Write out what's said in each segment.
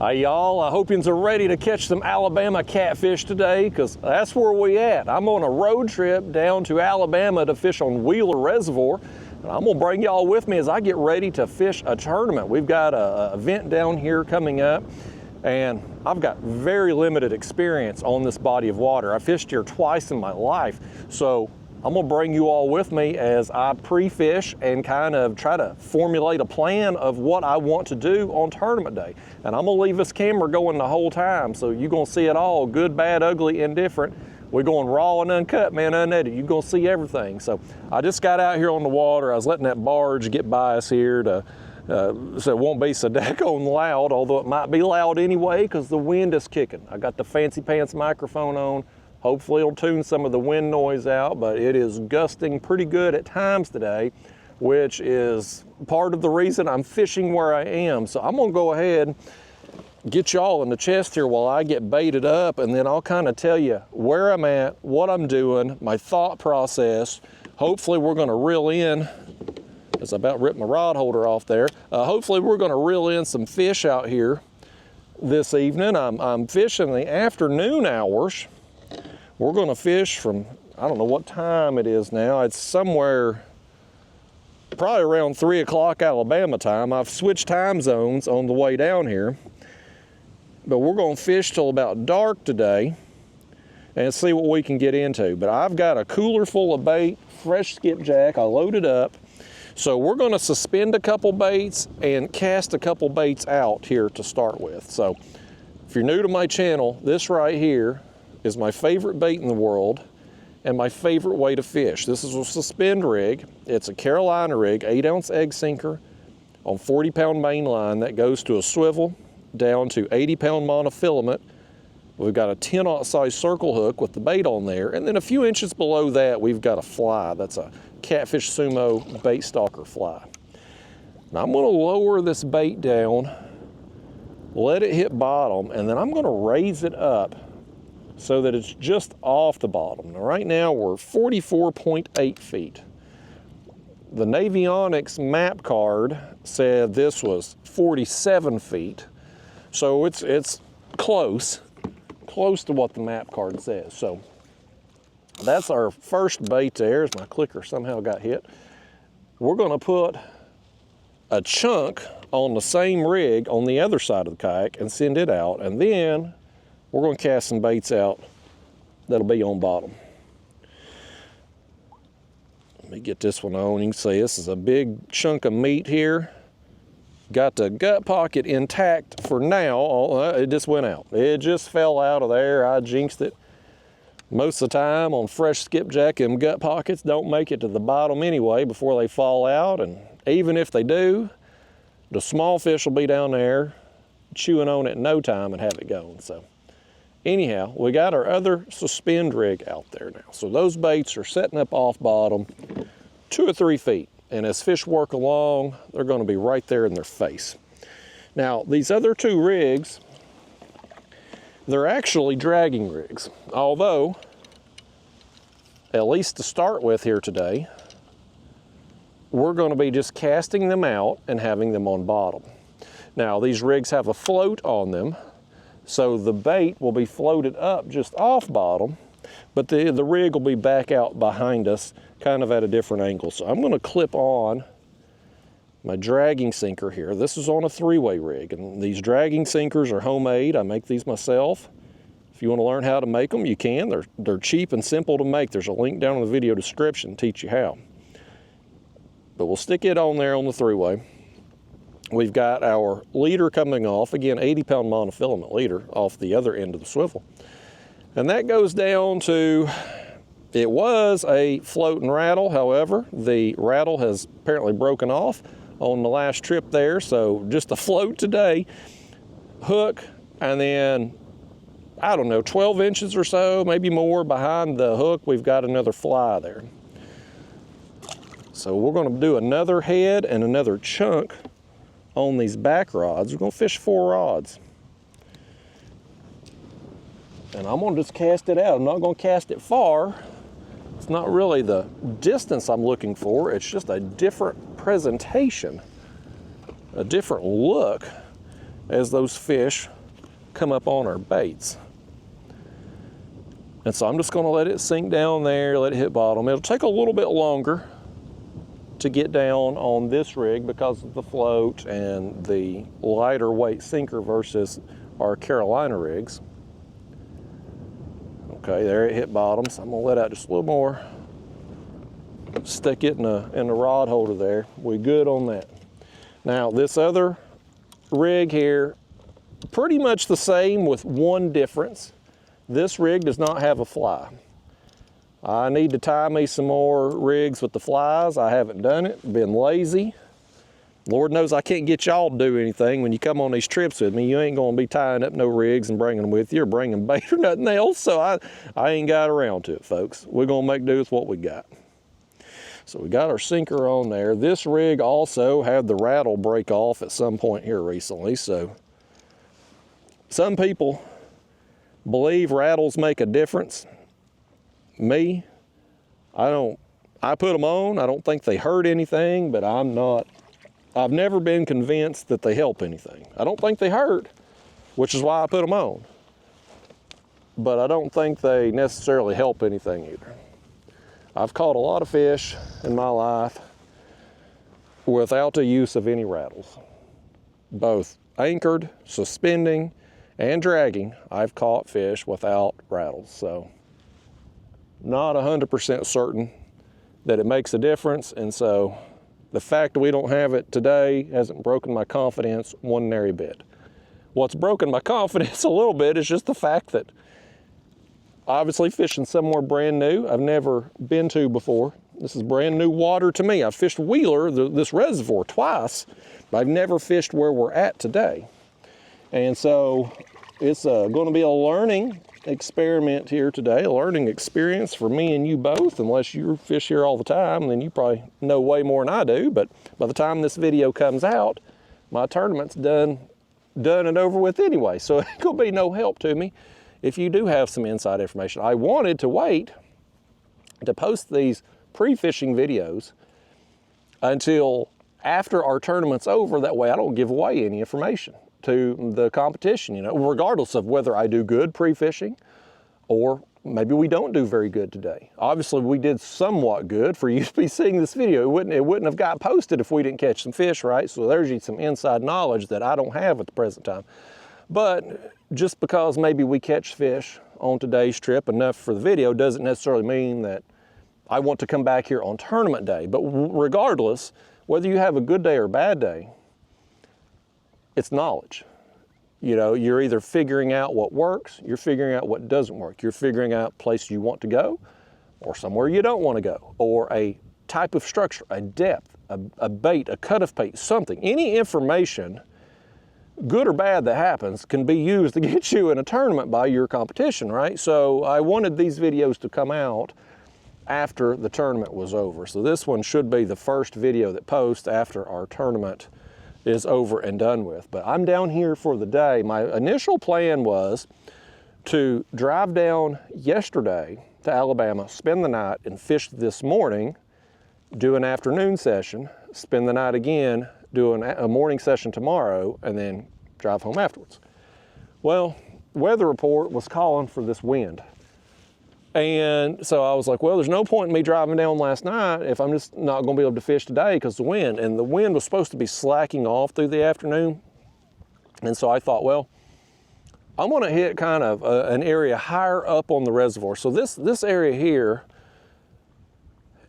Hey y'all, I hope you're ready to catch some Alabama catfish today, because that's where we at. I'm on a road trip down to Alabama to fish on Wheeler Reservoir, and I'm gonna bring y'all with me as I get ready to fish a tournament. We've got an event down here coming up, and I've got very limited experience on this body of water. I fished here twice in my life, so I'm gonna bring you all with me as I pre-fish and kind of try to formulate a plan of what I want to do on tournament day. And I'm gonna leave this camera going the whole time, so you're gonna see it all, good, bad, ugly, indifferent. We're going raw and uncut, man, unedited. You're gonna see everything. So I just got out here on the water. I was letting that barge get by us here to so it won't be so daggone loud, although it might be loud anyway because the wind is kicking. I got the fancy pants microphone on. Hopefully it'll tune some of the wind noise out, but it is gusting pretty good at times today, which is part of the reason I'm fishing where I am. So I'm gonna go ahead, get y'all in the chest here while I get baited up, and then I'll kind of tell you where I'm at, what I'm doing, my thought process. Hopefully we're gonna reel in, as I about ripped my rod holder off there. Hopefully we're gonna reel in some fish out here this evening. I'm fishing the afternoon hours. We're gonna fish from, I don't know what time it is now. It's somewhere probably around 3 o'clock Alabama time. I've switched time zones on the way down here. But we're gonna fish till about dark today and see what we can get into. But I've got a cooler full of bait, fresh skipjack, I loaded up. So we're gonna suspend a couple baits and cast a couple baits out here to start with. So if you're new to my channel, this right here is my favorite bait in the world and my favorite way to fish. This is a suspend rig. It's a Carolina rig, 8-ounce egg sinker on 40-pound main line that goes to a swivel down to 80-pound monofilament. We've got a 10-aught size circle hook with the bait on there, and then a few inches below that we've got a fly. That's a Catfish Sumo bait stalker fly. Now I'm gonna lower this bait down, let it hit bottom, and then I'm gonna raise it up so that it's just off the bottom. Now right now we're 44.8 feet. The Navionics map card said this was 47 feet. So it's close to what the map card says. So that's our first bait there, as my clicker somehow got hit. We're gonna put a chunk on the same rig on the other side of the kayak and send it out, and then we're gonna cast some baits out that'll be on bottom. Let me get this one on. You can see this is a big chunk of meat here. Got the gut pocket intact for now. It just went out. It just fell out of there. I jinxed it. Most of the time on fresh skipjack, them gut pockets don't make it to the bottom anyway before they fall out, and even if they do, the small fish will be down there chewing on it in no time and have it going. So anyhow, we got our other suspend rig out there now. So those baits are setting up off bottom 2 or 3 feet. And as fish work along, they're gonna be right there in their face. Now, these other 2 rigs, they're actually dragging rigs. Although, at least to start with here today, we're gonna be just casting them out and having them on bottom. Now, these rigs have a float on them, so the bait will be floated up just off bottom, but the rig will be back out behind us, kind of at a different angle. So I'm gonna clip on my dragging sinker here. This is on a 3-way rig, and these dragging sinkers are homemade. I make these myself. If you wanna learn how to make them, you can. They're cheap and simple to make. There's a link down in the video description to teach you how. But we'll stick it on there on the 3-way. We've got our leader coming off, again, 80-pound monofilament leader off the other end of the swivel. And that goes down to, it was a float and rattle. However, the rattle has apparently broken off on the last trip there. So just a float today, hook, and then, I don't know, 12 inches or so, maybe more behind the hook, we've got another fly there. So we're gonna do another head and another chunk on these back rods. We're gonna fish 4 rods. And I'm gonna just cast it out. I'm not gonna cast it far. It's not really the distance I'm looking for. It's just a different presentation, a different look as those fish come up on our baits. And so I'm just gonna let it sink down there, let it hit bottom. It'll take a little bit longer to get down on this rig because of the float and the lighter weight sinker versus our Carolina rigs. Okay, there it hit bottom, so I'm gonna let out just a little more. Stick it in the rod holder there. We're good on that. Now this other rig here, pretty much the same with one difference. This rig does not have a fly. I need to tie me some more rigs with the flies. I haven't done it, been lazy. Lord knows I can't get y'all to do anything. When you come on these trips with me, you ain't gonna be tying up no rigs and bringing them with you or bringing bait or nothing else, so I ain't got around to it, folks. We're gonna make do with what we got. So we got our sinker on there. This rig also had the rattle break off at some point here recently, so some people believe rattles make a difference. Me, I don't. I put them on. I don't think they hurt anything, but I've never been convinced that they help anything. I don't think they hurt, which is why I put them on. But I don't think they necessarily help anything either. I've caught a lot of fish in my life without the use of any rattles. Both anchored, suspending, and dragging, I've caught fish without rattles. So not 100% certain that it makes a difference. And so the fact that we don't have it today hasn't broken my confidence one nary bit. What's broken my confidence a little bit is just the fact that obviously fishing somewhere brand new I've never been to before. This is brand new water to me. I've fished Wheeler, this reservoir, twice, but I've never fished where we're at today. And so it's going to be a learning experiment here today, a learning experience for me and you both, unless you fish here all the time, then you probably know way more than I do. But by the time this video comes out, my tournament's done and over with anyway, so it could be no help to me if you do have some inside information. I wanted to wait to post these pre-fishing videos until after our tournament's over. That way I don't give away any information to the competition, you know, regardless of whether I do good pre-fishing or maybe we don't do very good today. Obviously we did somewhat good for you to be seeing this video. It wouldn't have got posted if we didn't catch some fish, right? So there's you some inside knowledge that I don't have at the present time. But just because maybe we catch fish on today's trip enough for the video doesn't necessarily mean that I want to come back here on tournament day. But regardless, whether you have a good day or a bad day, it's knowledge. You know, you're either figuring out what works, you're figuring out what doesn't work. You're figuring out a place you want to go or somewhere you don't want to go, or a type of structure, a depth, a bait, a cut of bait, something. Any information, good or bad, that happens can be used to get you in a tournament by your competition, right? So I wanted these videos to come out after the tournament was over. So this one should be the first video that posts after our tournament is over and done with. But I'm down here for the day. My initial plan was to drive down yesterday to Alabama, spend the night, and fish this morning, do an afternoon session, spend the night again, do a morning session tomorrow, and then drive home afterwards. Well, weather report was calling for this wind. And so I was like, well, there's no point in me driving down last night if I'm just not going to be able to fish today because the wind. And the wind was supposed to be slacking off through the afternoon. And so I thought, well, I'm going to hit kind of an area higher up on the reservoir. So this area here,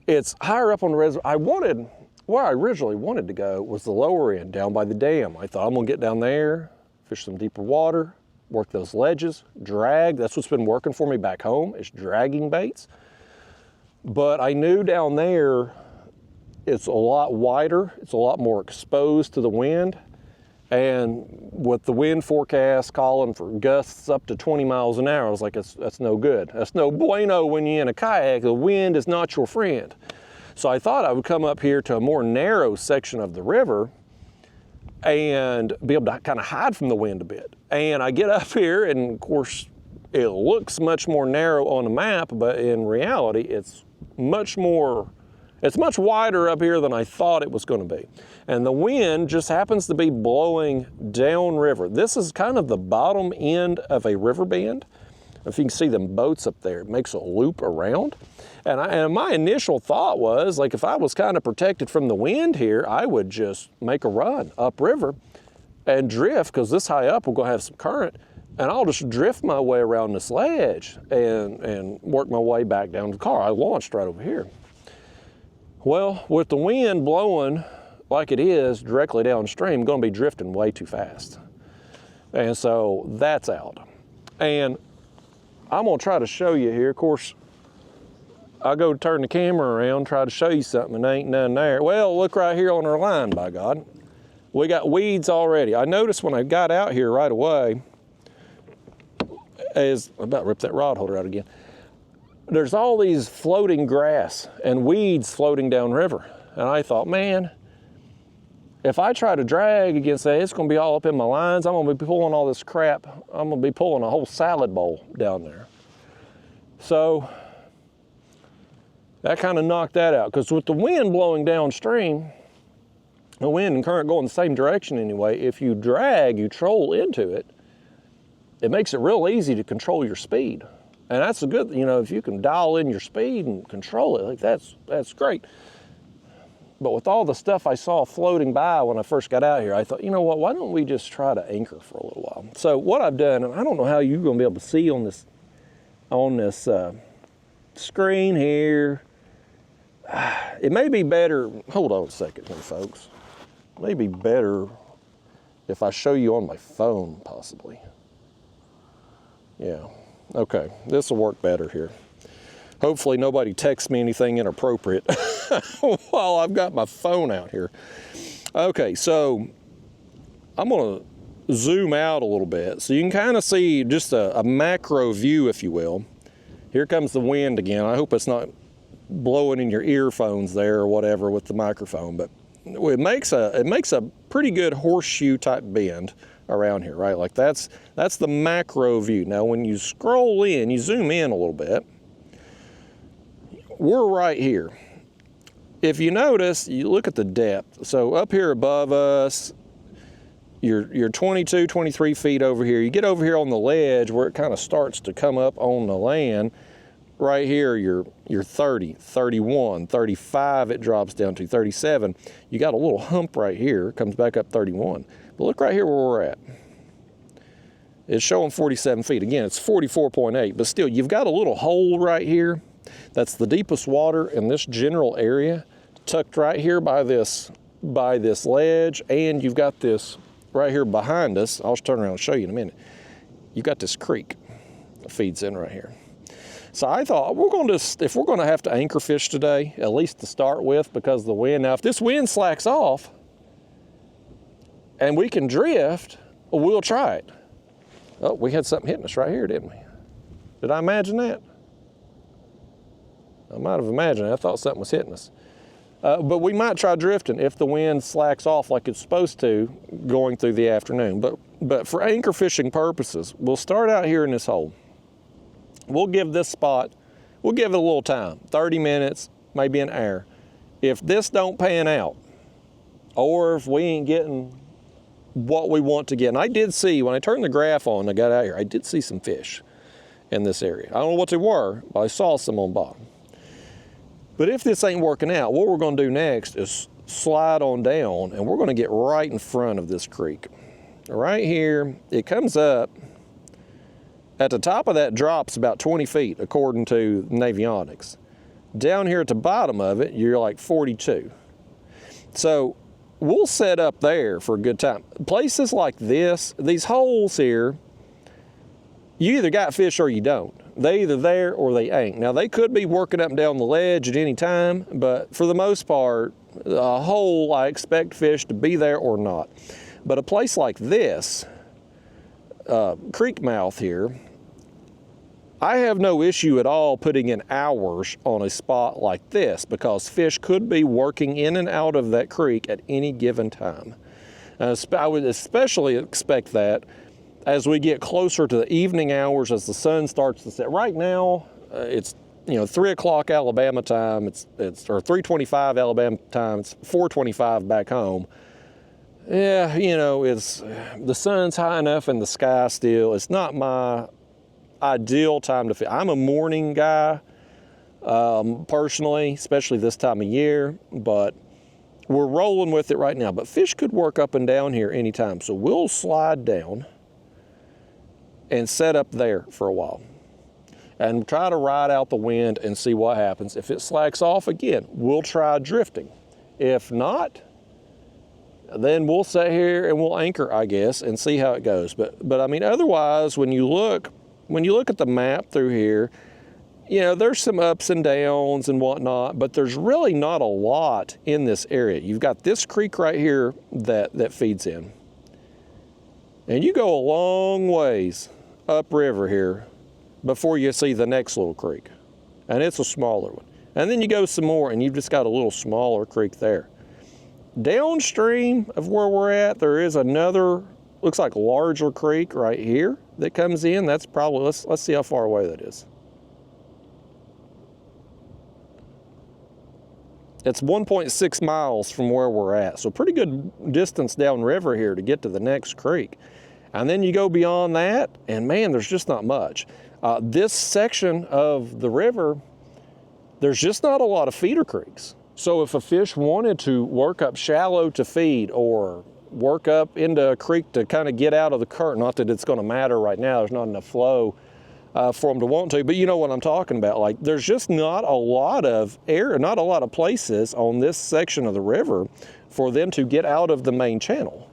it's higher up on the reservoir. Where I originally wanted to go was the lower end, down by the dam. I thought I'm going to get down there, fish some deeper water, work those ledges, drag. That's what's been working for me back home, is dragging baits. But I knew down there it's a lot wider, it's a lot more exposed to the wind. And with the wind forecast calling for gusts up to 20 miles an hour, I was like, that's no good. That's no bueno when you're in a kayak. The wind is not your friend. So I thought I would come up here to a more narrow section of the river and be able to kind of hide from the wind a bit. And I get up here, and of course, it looks much more narrow on the map, but in reality, it's much more It's much wider up here than I thought it was going to be. And the wind just happens to be blowing downriver. This is kind of the bottom end of a river bend. If you can see them boats up there, it makes a loop around. And my initial thought was, like, if I was kind of protected from the wind here, I would just make a run upriver and drift, because this high up we're going to have some current, and I'll just drift my way around this ledge and work my way back down to the car. I launched right over here. Well, with the wind blowing like it is directly downstream, I'm going to be drifting way too fast. And so that's out. And I'm going to try to show you here. Of course, I go to turn the camera around, try to show you something, and there ain't none there. Well, look right here on our line, by God. We got weeds already. I noticed when I got out here right away, I'm about to rip that rod holder out again. There's all these floating grass and weeds floating downriver. And I thought, man, if I try to drag against that, it's going to be all up in my lines. I'm going to be pulling all this crap. I'm going to be pulling a whole salad bowl down there. So that kind of knocked that out, because with the wind blowing downstream, the wind and current going the same direction anyway, if you drag, you troll into it, it makes it real easy to control your speed. And that's a good, you know, if you can dial in your speed and control it, like that's great. But with all the stuff I saw floating by when I first got out here, I thought, you know what, why don't we just try to anchor for a little while? So what I've done, and I don't know how you're going to be able to see on this screen here, it may be better, hold on a second here, folks. It may be better if I show you on my phone, possibly. Yeah, okay, this will work better here. Hopefully nobody texts me anything inappropriate while I've got my phone out here. Okay, so I'm gonna zoom out a little bit so you can kind of see just a macro view, if you will. Here comes the wind again. I hope it's not blowing in your earphones there or whatever with the microphone, but it makes a pretty good horseshoe type bend around here, right? Like that's the macro view. Now when you scroll in, you zoom in a little bit, we're right here. If you notice, you look at the depth. So up here above us, you're 22, 23 feet over here. You get over here on the ledge where it kind of starts to come up on the land. Right here, you're 30, 31, 35, it drops down to 37. You got a little hump right here, comes back up 31. But look right here where we're at. It's showing 47 feet. Again, it's 44.8, but still, you've got a little hole right here. That's the deepest water in this general area, tucked right here by this ledge, and you've got this right here behind us. I'll turn around and show you in a minute. You've got this creek that feeds in right here. So I thought if we're going to have to anchor fish today, at least to start with, because of the wind. Now, if this wind slacks off and we can drift, we'll try it. Oh, we had something hitting us right here, didn't we? Did I imagine that? I might have imagined it. I thought something was hitting us. But we might try drifting if the wind slacks off like it's supposed to going through the afternoon. But for anchor fishing purposes, we'll start out here in this hole. We'll give this spot, we'll give it a little time, 30 minutes, maybe an hour. If this don't pan out, or if we ain't getting what we want to get, and I did see, when I turned the graph on and I got out here, I did see some fish in this area. I don't know what they were, but I saw some on bottom. But if this ain't working out, what we're gonna do next is slide on down, and we're gonna get right in front of this creek. Right here, it comes up. At the top of that drops about 20 feet, according to Navionics. Down here at the bottom of it, you're like 42. So we'll set up there for a good time. Places like this, these holes here, you either got fish or you don't. They either there or they ain't. Now they could be working up and down the ledge at any time, but for the most part, a hole, I expect fish to be there or not. But a place like this, creek mouth here, I have no issue at all putting in hours on a spot like this, because fish could be working in and out of that creek at any given time. I would especially expect that as we get closer to the evening hours, as the sun starts to set. Right now, it's 3 o'clock Alabama time, it's or 3:25 Alabama time, it's 4:25 back home. Yeah, it's the sun's high enough in the sky still. It's not my ideal time to fish. I'm a morning guy, personally, especially this time of year, but we're rolling with it right now. But fish could work up and down here anytime, so we'll slide down and set up there for a while and try to ride out the wind and see what happens. If it slacks off again, we'll try drifting. If not, then we'll sit here and we'll anchor, I guess, and see how it goes. But I mean, otherwise, when you look at the map through here, there's some ups and downs and whatnot, but there's really not a lot in this area. You've got this creek right here that feeds in. And you go a long ways upriver here before you see the next little creek. And it's a smaller one. And then you go some more and you've just got a little smaller creek there. Downstream of where we're at, there is another, looks like larger creek right here that comes in. That's probably, let's see how far away that is. It's 1.6 miles from where we're at. So pretty good distance downriver here to get to the next creek. And then you go beyond that and man, there's just not much. This section of the river, there's just not a lot of feeder creeks. So if a fish wanted to work up shallow to feed or work up into a creek to kind of get out of the current, not that it's going to matter right now, there's not enough flow for them to want to, but you know what I'm talking about. Like there's just not a lot of not a lot of places on this section of the river for them to get out of the main channel.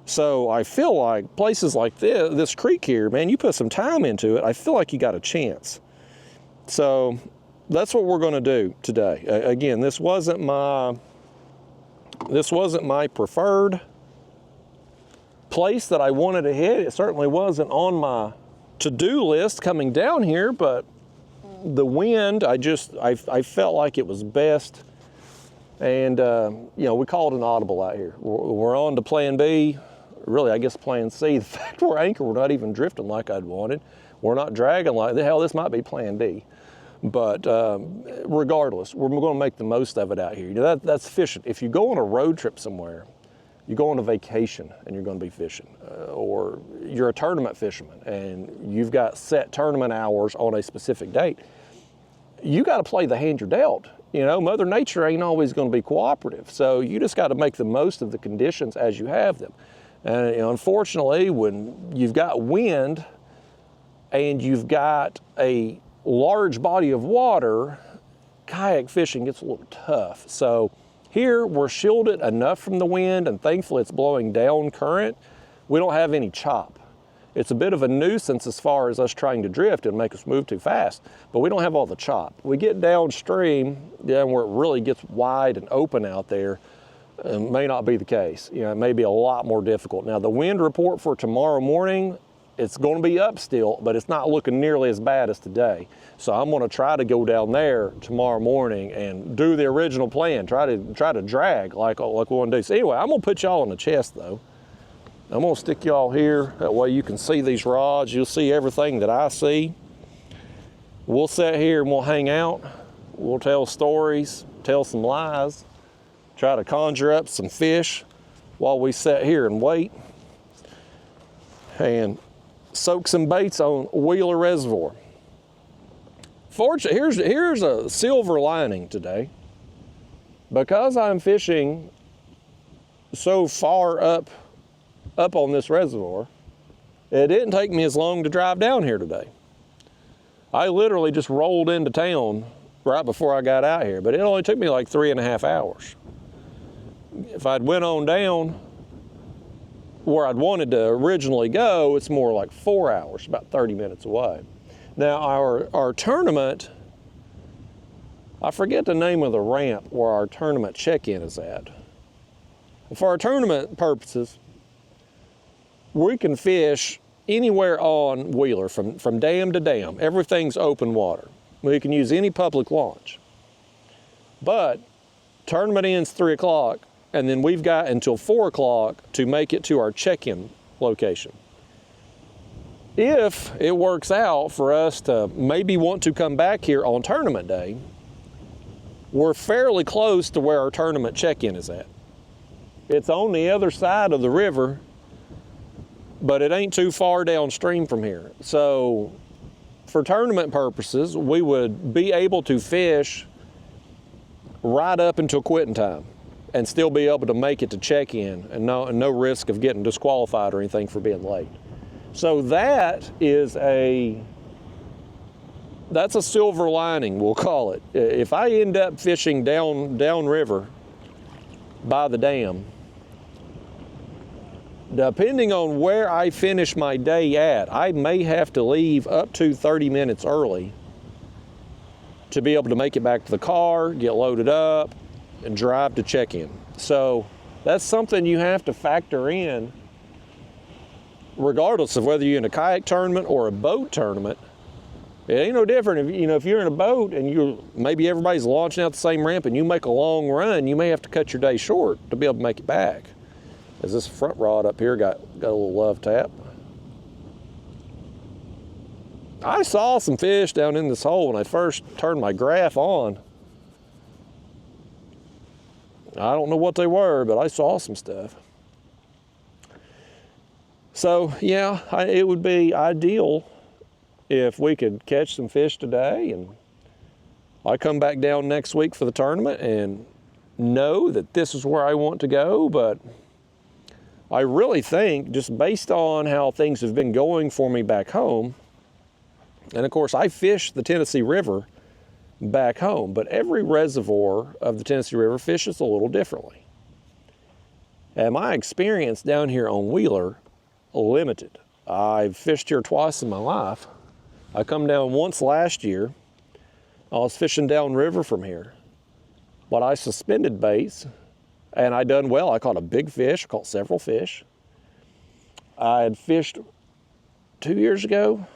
So I feel like places like this creek here, man, you put some time into it, I feel like you got a chance. So that's what we're going to do today. Again, this wasn't my preferred place that I wanted to hit. It certainly wasn't on my to-do list coming down here, but the wind, I felt like it was best. And we called an audible out here. We're on to plan B, really I guess plan C. The fact we're anchored, we're not even drifting like I'd wanted. We're not dragging like, hell, this might be plan D. But regardless, we're going to make the most of it out here. That's fishing. If you go on a road trip somewhere, you go on a vacation and you're going to be fishing, or you're a tournament fisherman and you've got set tournament hours on a specific date, you got to play the hand you're dealt. Mother Nature ain't always going to be cooperative. So you just got to make the most of the conditions as you have them. And unfortunately, when you've got wind and you've got a large body of water, kayak fishing gets a little tough. So here we're shielded enough from the wind, and thankfully it's blowing down current. We don't have any chop. It's a bit of a nuisance as far as us trying to drift and make us move too fast, but we don't have all the chop. We get downstream, where it really gets wide and open out there, may not be the case. It may be a lot more difficult. Now the wind report for tomorrow morning, it's going to be up still, but it's not looking nearly as bad as today. So I'm going to try to go down there tomorrow morning and do the original plan, try to drag like we want to do. So anyway, I'm going to put y'all on the chest though. I'm going to stick y'all here. That way you can see these rods. You'll see everything that I see. We'll sit here and we'll hang out. We'll tell stories, tell some lies, try to conjure up some fish while we sit here and wait. And soak some baits on Wheeler Reservoir. Fortunately, here's a silver lining today. Because I'm fishing so far up on this reservoir, it didn't take me as long to drive down here today. I literally just rolled into town right before I got out here, but it only took me like 3.5 hours. If I'd went on down where I'd wanted to originally go, it's more like 4 hours, about 30 minutes away. Now our tournament, I forget the name of the ramp where our tournament check-in is at. For our tournament purposes, we can fish anywhere on Wheeler, from dam to dam. Everything's open water. We can use any public launch. But tournament ends 3 o'clock, and then we've got until 4 o'clock to make it to our check-in location. if it works out for us to maybe want to come back here on tournament day, we're fairly close to where our tournament check-in is at. It's on the other side of the river, but it ain't too far downstream from here. So for tournament purposes, we would be able to fish right up until quitting time and still be able to make it to check-in and no risk of getting disqualified or anything for being late. So that's a silver lining, we'll call it. If I end up fishing downriver by the dam, depending on where I finish my day at, I may have to leave up to 30 minutes early to be able to make it back to the car, get loaded up, and drive to check-in. So that's something you have to factor in regardless of whether you're in a kayak tournament or a boat tournament. It ain't no different. If you're in a boat and maybe everybody's launching out the same ramp and you make a long run, you may have to cut your day short to be able to make it back. As this front rod up here got a little love tap. I saw some fish down in this hole when I first turned my graph on. I don't know what they were, but I saw some stuff. So yeah, it would be ideal if we could catch some fish today, and I come back down next week for the tournament and know that this is where I want to go. But I really think, just based on how things have been going for me back home, and of course I fish the Tennessee River back home, but every reservoir of the Tennessee River fishes a little differently. And my experience down here on Wheeler, limited. I've fished here twice in my life. I come down once last year. I was fishing downriver from here, but I suspended baits and I done well. I caught a big fish, I caught several fish. I had fished 3 years ago.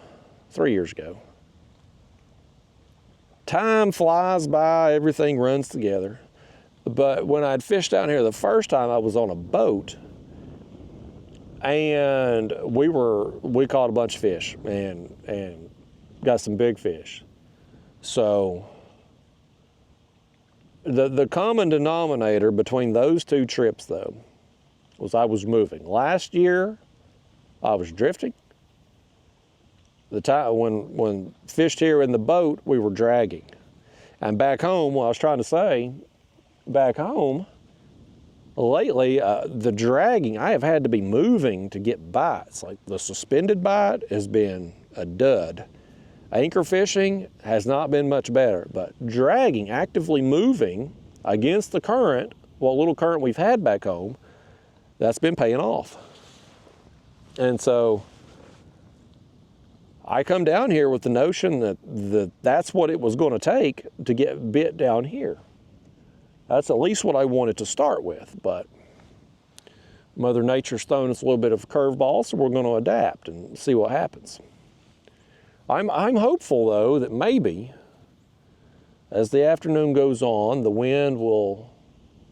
Time flies by, everything runs together. But when I'd fished down here the first time, I was on a boat, and we caught a bunch of fish and got some big fish. So the common denominator between those two trips, though, was I was moving. Last year, I was drifting. The time when fished here in the boat, we were dragging. And back home, what I was trying to say, back home, lately, the dragging, I have had to be moving to get bites. Like the suspended bite has been a dud. Anchor fishing has not been much better, but dragging, actively moving against the current, what little current we've had back home, that's been paying off. And so I come down here with the notion that that's what it was going to take to get bit down here. That's at least what I wanted to start with, but Mother Nature's thrown us a little bit of a curveball, so we're going to adapt and see what happens. I'm hopeful, though, that maybe as the afternoon goes on, the wind will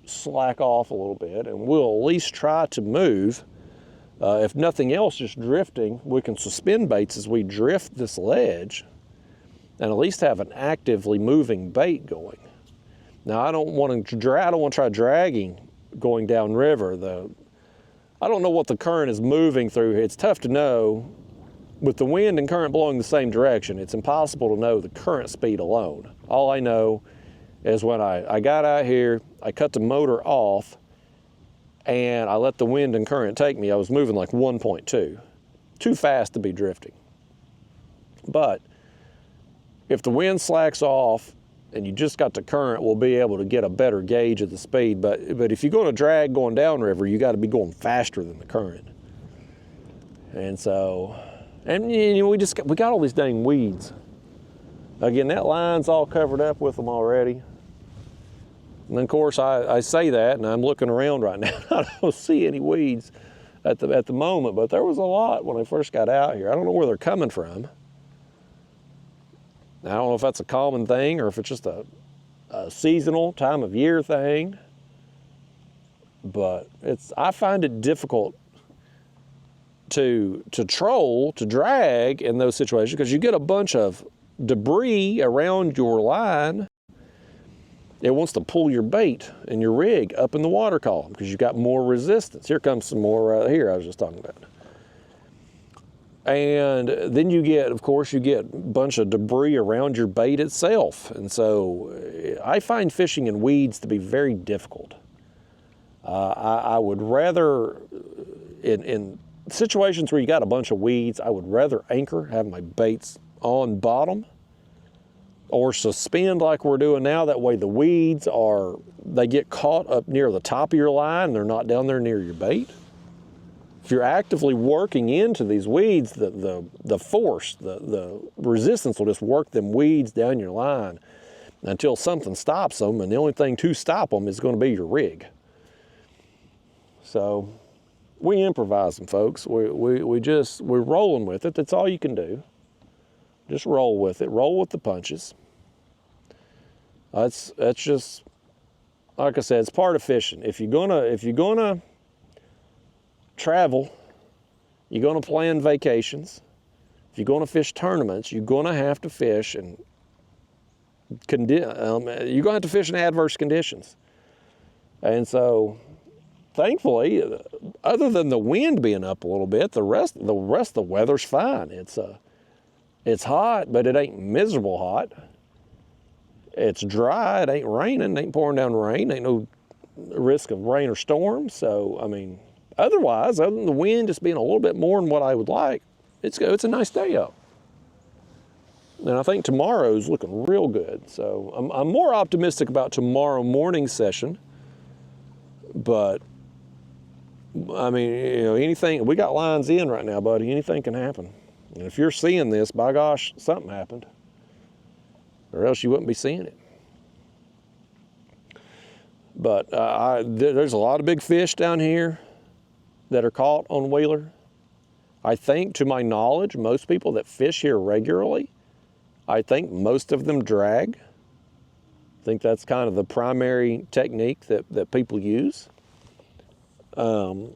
slack off a little bit and we'll at least try to move. If nothing else, just drifting, we can suspend baits as we drift this ledge and at least have an actively moving bait going. Now, I don't want to try dragging going downriver, though. I don't know what the current is moving through. It's tough to know. With the wind and current blowing the same direction, it's impossible to know the current speed alone. All I know is when I got out here, I cut the motor off, and I let the wind and current take me. I was moving like 1.2, too fast to be drifting. But if the wind slacks off and you just got the current, we'll be able to get a better gauge of the speed. But if you're going to drag going downriver, you got to be going faster than the current. And so, we got all these dang weeds. Again, that line's all covered up with them already. And then, of course, I say that, and I'm looking around right now. I don't see any weeds at the moment, but there was a lot when I first got out here. I don't know where they're coming from. I don't know if that's a common thing or if it's just a seasonal time of year thing, but I find it difficult to troll, to drag in those situations, because you get a bunch of debris around your line. It wants to pull your bait and your rig up in the water column because you've got more resistance. Here comes some more right here I was just talking about. And then you get, of course, you get a bunch of debris around your bait itself. And so I find fishing in weeds to be very difficult. I would rather, in situations where you got a bunch of weeds, I would rather anchor, have my baits on bottom, or suspend like we're doing now. That way the weeds they get caught up near the top of your line. They're not down there near your bait. If you're actively working into these weeds, the force, the resistance will just work them weeds down your line until something stops them, and the only thing to stop them is going to be your rig. So we improvise them, folks. We're rolling with it. That's all you can do. Just roll with it. Roll with the punches. That's just, like I said, it's part of fishing. If you're gonna travel, you're gonna plan vacations, if you're gonna fish tournaments, you're gonna have to fish and you're gonna have to fish in adverse conditions. And so, thankfully, other than the wind being up a little bit, the rest of the weather's fine. It's hot, but it ain't miserable hot. It's dry, it ain't raining, it ain't pouring down rain, ain't no risk of rain or storm. So, I mean, otherwise, other than the wind just being a little bit more than what I would like, it's a nice day out. And I think tomorrow's looking real good. So I'm more optimistic about tomorrow morning's session. But, I mean, anything, we got lines in right now, buddy, anything can happen. And if you're seeing this, by gosh, something happened, or else you wouldn't be seeing it. But there's a lot of big fish down here that are caught on Wheeler. I think, to my knowledge, most people that fish here regularly, I think most of them drag. I think that's kind of the primary technique that people use. I'm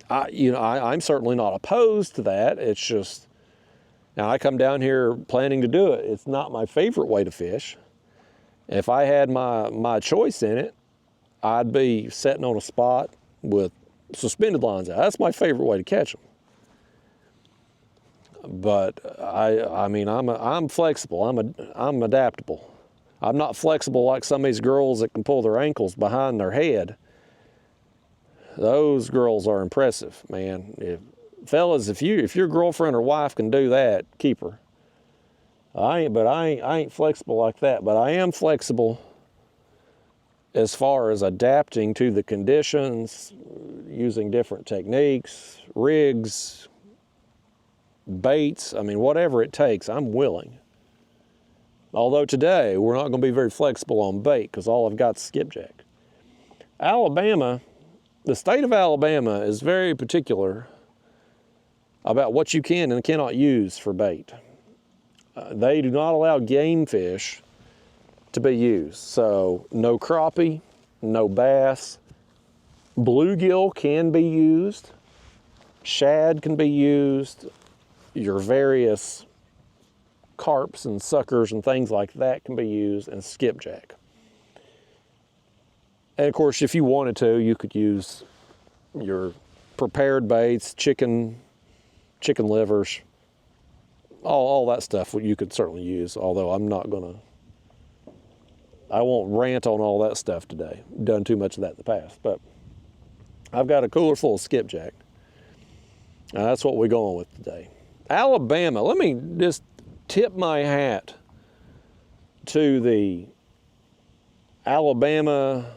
certainly not opposed to that. It's just, now I come down here planning to do it. It's not my favorite way to fish. If I had my choice in it, I'd be sitting on a spot with suspended lines out. That's my favorite way to catch them. But I mean, I'm flexible. I'm adaptable. I'm not flexible like some of these girls that can pull their ankles behind their head. Those girls are impressive, man. Fellas, if your girlfriend or wife can do that, keep her. I ain't flexible like that, but I am flexible as far as adapting to the conditions, using different techniques, rigs, baits. I mean, whatever it takes, I'm willing. Although today, we're not going to be very flexible on bait because all I've got is skipjack. Alabama, the state of Alabama is very particular about what you can and cannot use for bait. They do not allow game fish to be used. So no crappie, no bass. Bluegill can be used. Shad can be used. Your various carps and suckers and things like that can be used, and skipjack. And of course, if you wanted to, you could use your prepared baits, chicken livers, all that stuff you could certainly use, although I won't rant on all that stuff today. Done too much of that in the past, but I've got a cooler full of skipjack. And that's what we're going with today. Alabama, let me just tip my hat to the Alabama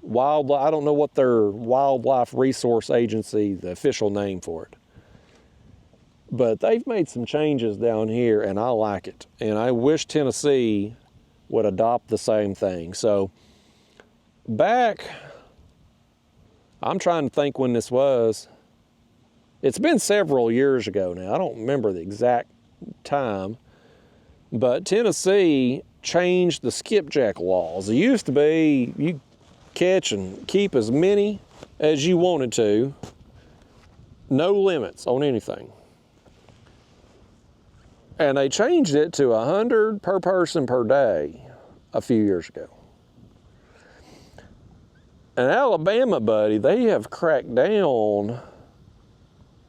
Wildlife, I don't know what their Wildlife Resource Agency, the official name for it. But they've made some changes down here, and I like it. And I wish Tennessee would adopt the same thing. So back, I'm trying to think when this was. It's been several years ago now. I don't remember the exact time. But Tennessee changed the skipjack laws. It used to be you catch and keep as many as you wanted to No limits on anything. And they changed it to 100 per person per day a few years ago. In Alabama, buddy, they have cracked down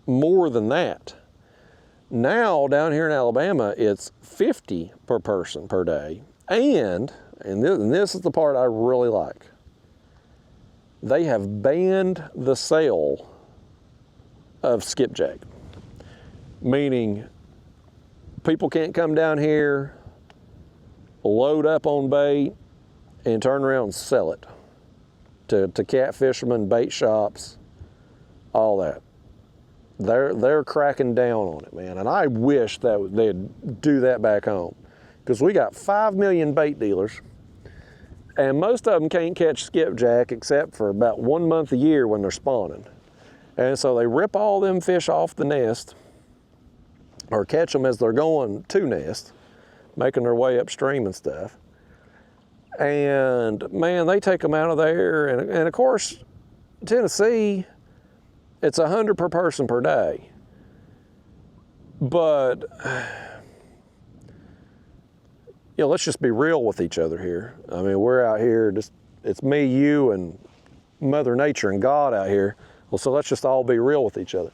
more than that. Now, down here in Alabama, it's 50 per person per day. And this is the part I really like, they have banned the sale of skipjack. Meaning, people can't come down here, load up on bait, and turn around and sell it to cat fishermen, bait shops, all that. They're cracking down on it, man. And I wish that they'd do that back home, because we got 5 million bait dealers, and most of them can't catch skipjack except for about 1 month a year when they're spawning. And so they rip all them fish off the nest, or catch them as they're going to nest, making their way upstream and stuff. And man, they take them out of there. And of course, Tennessee, it's 100 per person per day. But, you know, let's just be real with each other here. I mean, we're out here, it's me, you, and Mother Nature and God out here. Well, so let's just all be real with each other.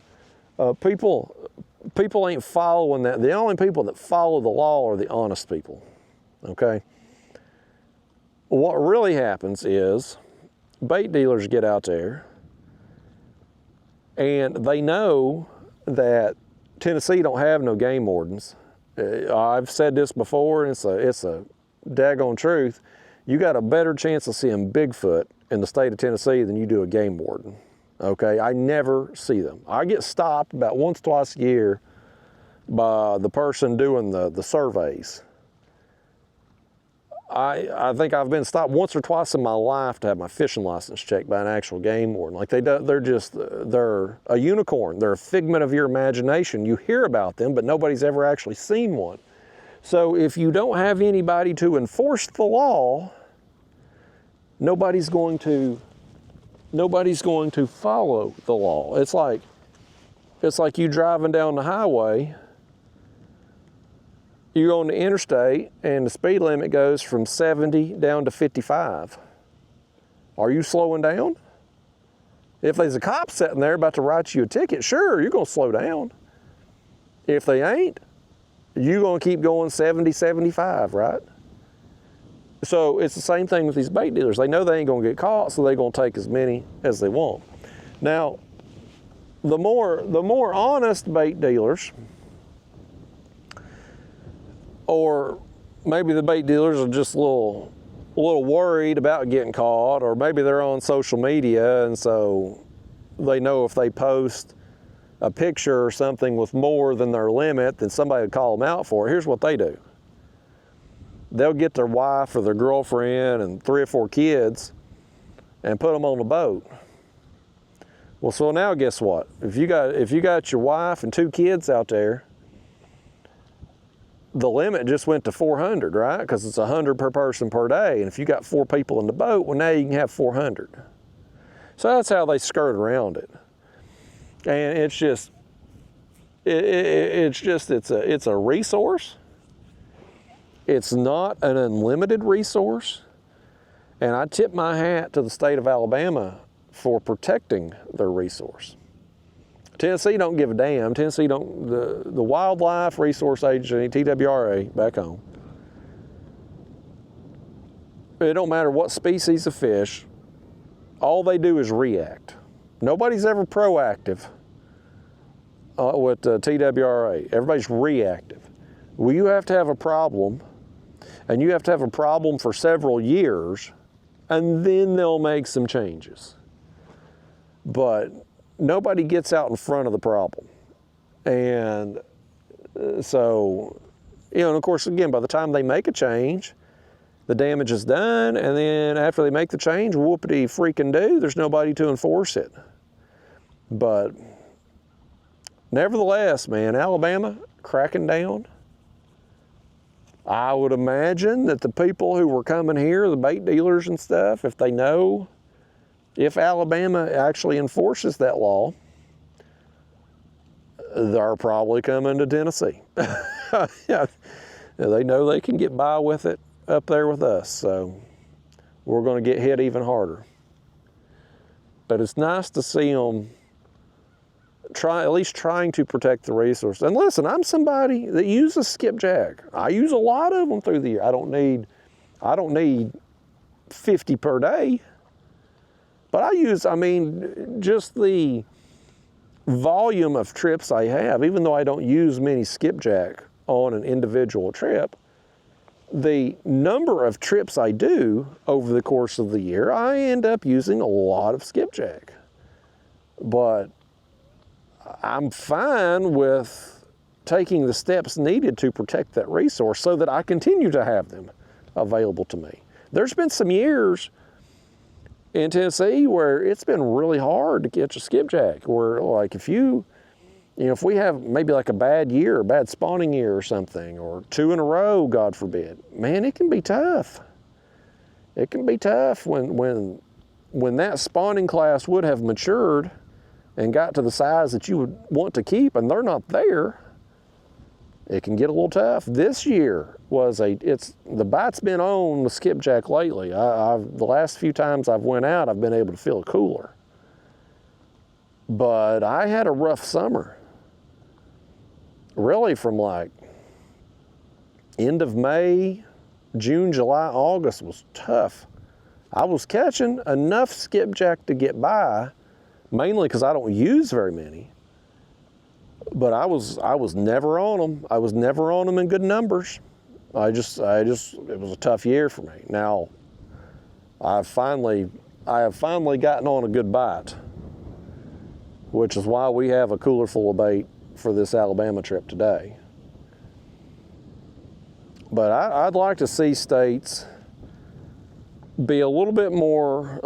People ain't following that. The only people that follow the law are the honest people, okay? What really happens is bait dealers get out there and they know that Tennessee don't have no game wardens. I've said this before, and it's a daggone truth. You got a better chance of seeing Bigfoot in the state of Tennessee than you do a game warden. Okay, I never see them. I get stopped about once, twice a year by the person doing the surveys. I think I've been stopped once or twice in my life to have my fishing license checked by an actual game warden. Like they're a unicorn. They're a figment of your imagination. You hear about them, but nobody's ever actually seen one. So if you don't have anybody to enforce the law, nobody's going to follow the law. It's like you driving down the highway. You go on the interstate and the speed limit goes from 70 down to 55. Are you slowing down? If there's a cop sitting there about to write you a ticket, sure, you're gonna slow down. If they ain't, you're gonna keep going 70, 75, right? So it's the same thing with these bait dealers. They know they ain't gonna get caught, so they're gonna take as many as they want. Now, the more honest bait dealers, or maybe the bait dealers are just a little worried about getting caught, or maybe they're on social media and so they know if they post a picture or something with more than their limit, then somebody would call them out for it. Here's what they do. They'll get their wife or their girlfriend and 3 or 4 kids and put them on the boat. Well, so now guess what? If you got your wife and 2 kids out there, the limit just went to 400, right? Because it's 100 per person per day. And if you got 4 people in the boat, well, now you can have 400. So that's how they skirt around it. And it's just, it's a resource. It's not an unlimited resource. And I tip my hat to the state of Alabama for protecting their resource. Tennessee don't give a damn. Tennessee don't, the Wildlife Resource Agency, TWRA, back home. It don't matter what species of fish, all they do is react. Nobody's ever proactive with TWRA. Everybody's reactive. Well, you have to have a problem, and you have to have a problem for several years, and then they'll make some changes. But nobody gets out in front of the problem. And so, you know, and of course, again, by the time they make a change, the damage is done, and then after they make the change, whoopity freaking do, there's nobody to enforce it. But nevertheless, man, Alabama cracking down. I would imagine that the people who were coming here, the bait dealers and stuff, if they know if Alabama actually enforces that law, they're probably coming to Tennessee. Yeah, they know they can get by with it up there with us, so we're going to get hit even harder. But it's nice to see them at least trying to protect the resource. And listen, I'm somebody that uses skipjack. I use a lot of them through the year. I don't need 50 per day, but I mean, just the volume of trips I have, even though I don't use many skipjack on an individual trip, the number of trips I do over the course of the year, I end up using a lot of skipjack. But I'm fine with taking the steps needed to protect that resource so that I continue to have them available to me. There's been some years in Tennessee where it's been really hard to catch a skipjack, where like if we have maybe like a bad year, a bad spawning year or something, or 2 in a row, God forbid, man, it can be tough. It can be tough when that spawning class would have matured and got to the size that you would want to keep and they're not there. It can get a little tough. This year the bite's been on with skipjack lately. The last few times I've went out, I've been able to feel cooler. But I had a rough summer. Really from like end of May, June, July, August was tough. I was catching enough skipjack to get by, mainly because I don't use very many. But I was never on them. I was never on them in good numbers. It was a tough year for me. Now, I have finally gotten on a good bite, which is why we have a cooler full of bait for this Alabama trip today. But I'd like to see states be a little bit more,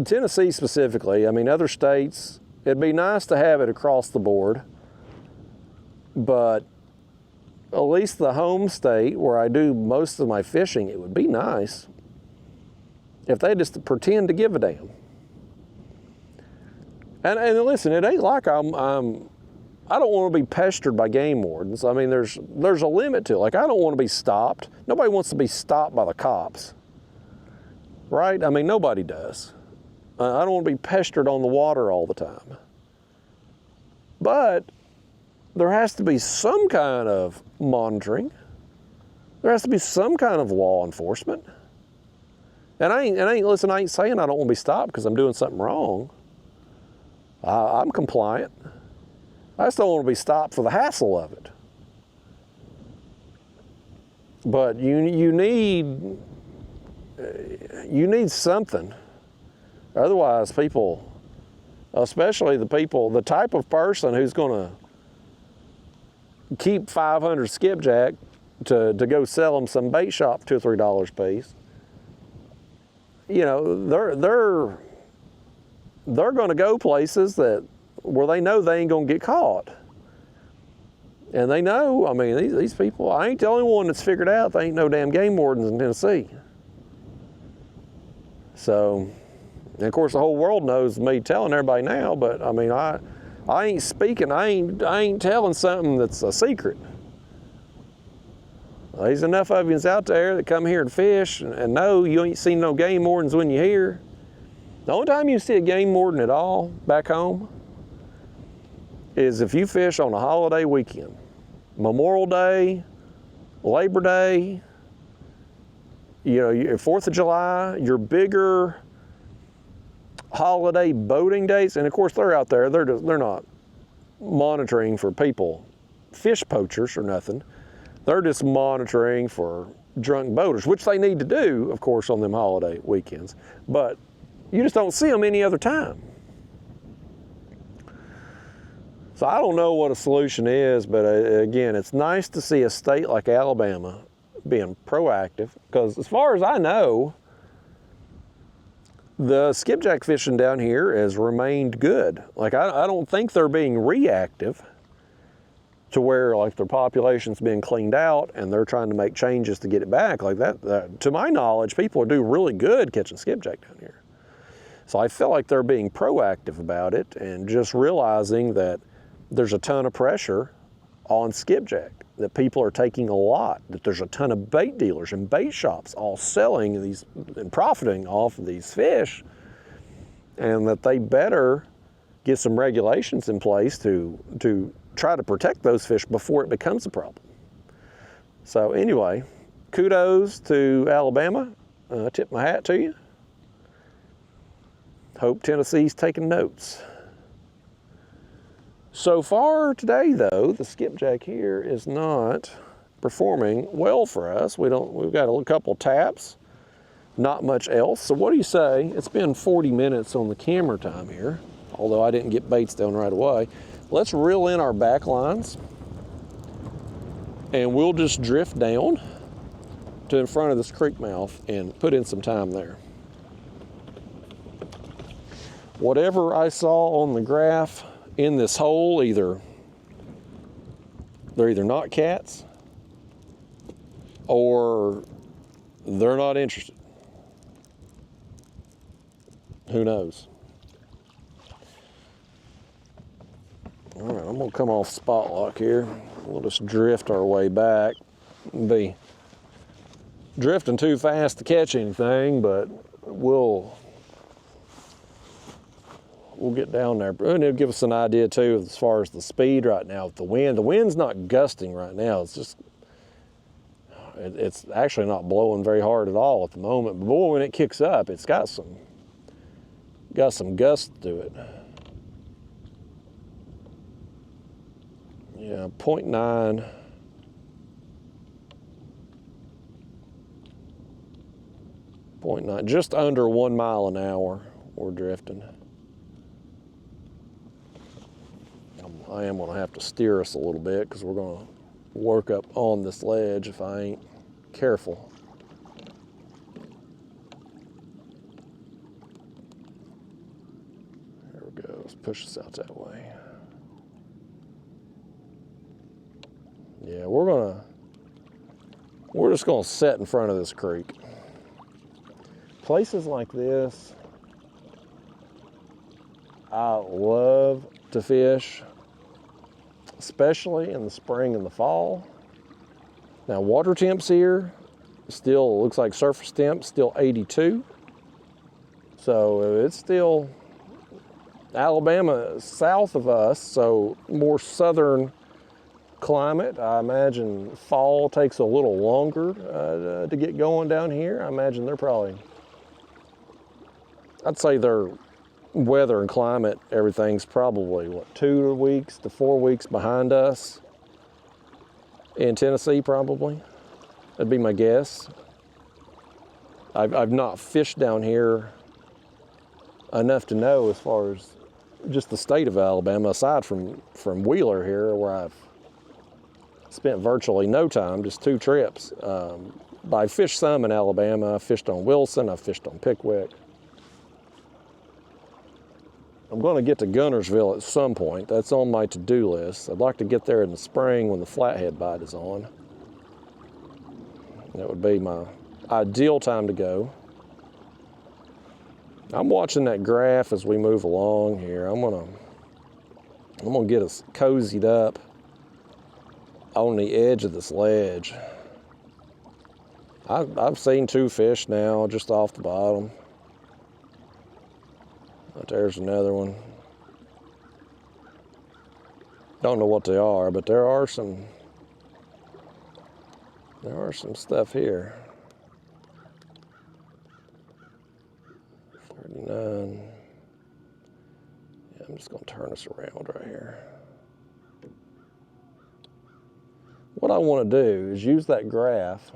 Tennessee specifically, I mean other states, it'd be nice to have it across the board, but at least the home state where I do most of my fishing, it would be nice if they just pretend to give a damn. And listen, it ain't like I don't want to be pestered by game wardens. I mean, there's a limit to it. Like, I don't want to be stopped. Nobody wants to be stopped by the cops, right? I mean, nobody does. I don't want to be pestered on the water all the time. But there has to be some kind of monitoring. There has to be some kind of law enforcement. And I ain't saying I don't want to be stopped because I'm doing something wrong. I'm compliant. I just don't want to be stopped for the hassle of it. But you need something. Otherwise, people, especially the type of person who's going to keep 500 skipjack to go sell them some bait shop for $2 or $3 a piece, you know, they're going to go places where they know they ain't going to get caught. And they know, I mean, these people, I ain't the only one that's figured out there ain't no damn game wardens in Tennessee. So, and of course the whole world knows me telling everybody now, but I mean, I ain't speaking, I ain't telling something that's a secret. There's enough of you out there that come here and fish and know you ain't seen no game wardens when you're here. The only time you see a game warden at all back home is if you fish on a holiday weekend. Memorial Day, Labor Day, you know, 4th of July, your bigger holiday boating days. And of course they're out there, they're not monitoring for people, fish poachers or nothing. They're just monitoring for drunk boaters, which they need to do, of course, on them holiday weekends. But you just don't see them any other time. So I don't know what a solution is, but again, it's nice to see a state like Alabama being proactive, because as far as I know, the skipjack fishing down here has remained good. Like, I don't think they're being reactive to where like their population's being cleaned out and they're trying to make changes to get it back like that. To my knowledge, people do really good catching skipjack down here. So I feel like they're being proactive about it and just realizing that there's a ton of pressure on skipjack, that people are taking a lot, that there's a ton of bait dealers and bait shops all selling these and profiting off of these fish, and that they better get some regulations in place to try to protect those fish before it becomes a problem. So anyway, kudos to Alabama. Tip my hat to you. Hope Tennessee's taking notes. So far today, though, the skipjack here is not performing well for us. We've got a couple taps, not much else. So what do you say? It's been 40 minutes on the camera time here, although I didn't get baits down right away. Let's reel in our back lines, and we'll just drift down to in front of this creek mouth and put in some time there. Whatever I saw on the graph in this hole, they're either not cats or they're not interested. Who knows? All right, I'm gonna come off spot lock here. We'll just drift our way back. Be drifting too fast to catch anything, but we'll get down there. And it'll give us an idea too as far as the speed right now with the wind. The wind's not gusting right now. It's just, it's actually not blowing very hard at all at the moment. But boy, when it kicks up, it's got some gust to it. Yeah, 0.9. Just under 1 mile an hour we're drifting. I am gonna have to steer us a little bit because we're gonna work up on this ledge if I ain't careful. There we go, let's push us out that way. Yeah, we're just gonna set in front of this creek. Places like this, I love to fish, especially in the spring and the fall. Now water temps here, still looks like surface temp, still 82. So it's still Alabama south of us, so more southern climate. I imagine fall takes a little longer to get going down here. I imagine they're probably, I'd say their weather and climate, everything's probably, what, 2 weeks to 4 weeks behind us in Tennessee, probably. That'd be my guess. I've not fished down here enough to know as far as just the state of Alabama, aside from Wheeler here, where I've spent virtually no time, just 2 trips. But I fished some in Alabama. I fished on Wilson, I fished on Pickwick. I'm going to get to Gunnersville at some point. That's on my to-do list. I'd like to get there in the spring when the flathead bite is on. That would be my ideal time to go. I'm watching that graph as we move along here. I'm gonna get us cozied up on the edge of this ledge. I've seen 2 fish now just off the bottom. But there's another one. Don't know what they are, but there are some stuff here. 39. Yeah, I'm just gonna turn us around right here. What I want to do is use that graph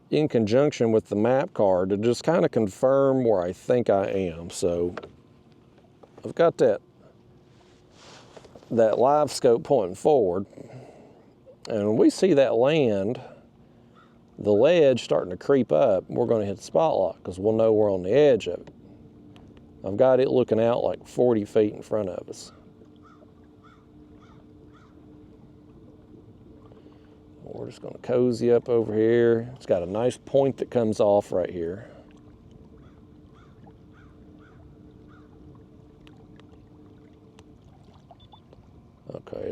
in conjunction with the map card to just kind of confirm where I think I am. So I've got that live scope pointing forward, and when we see that land, the ledge starting to creep up, we're going to hit the spot lock because we'll know we're on the edge of it. I've got it looking out like 40 feet in front of us. We're just going to cozy up over here. It's got a nice point that comes off right here.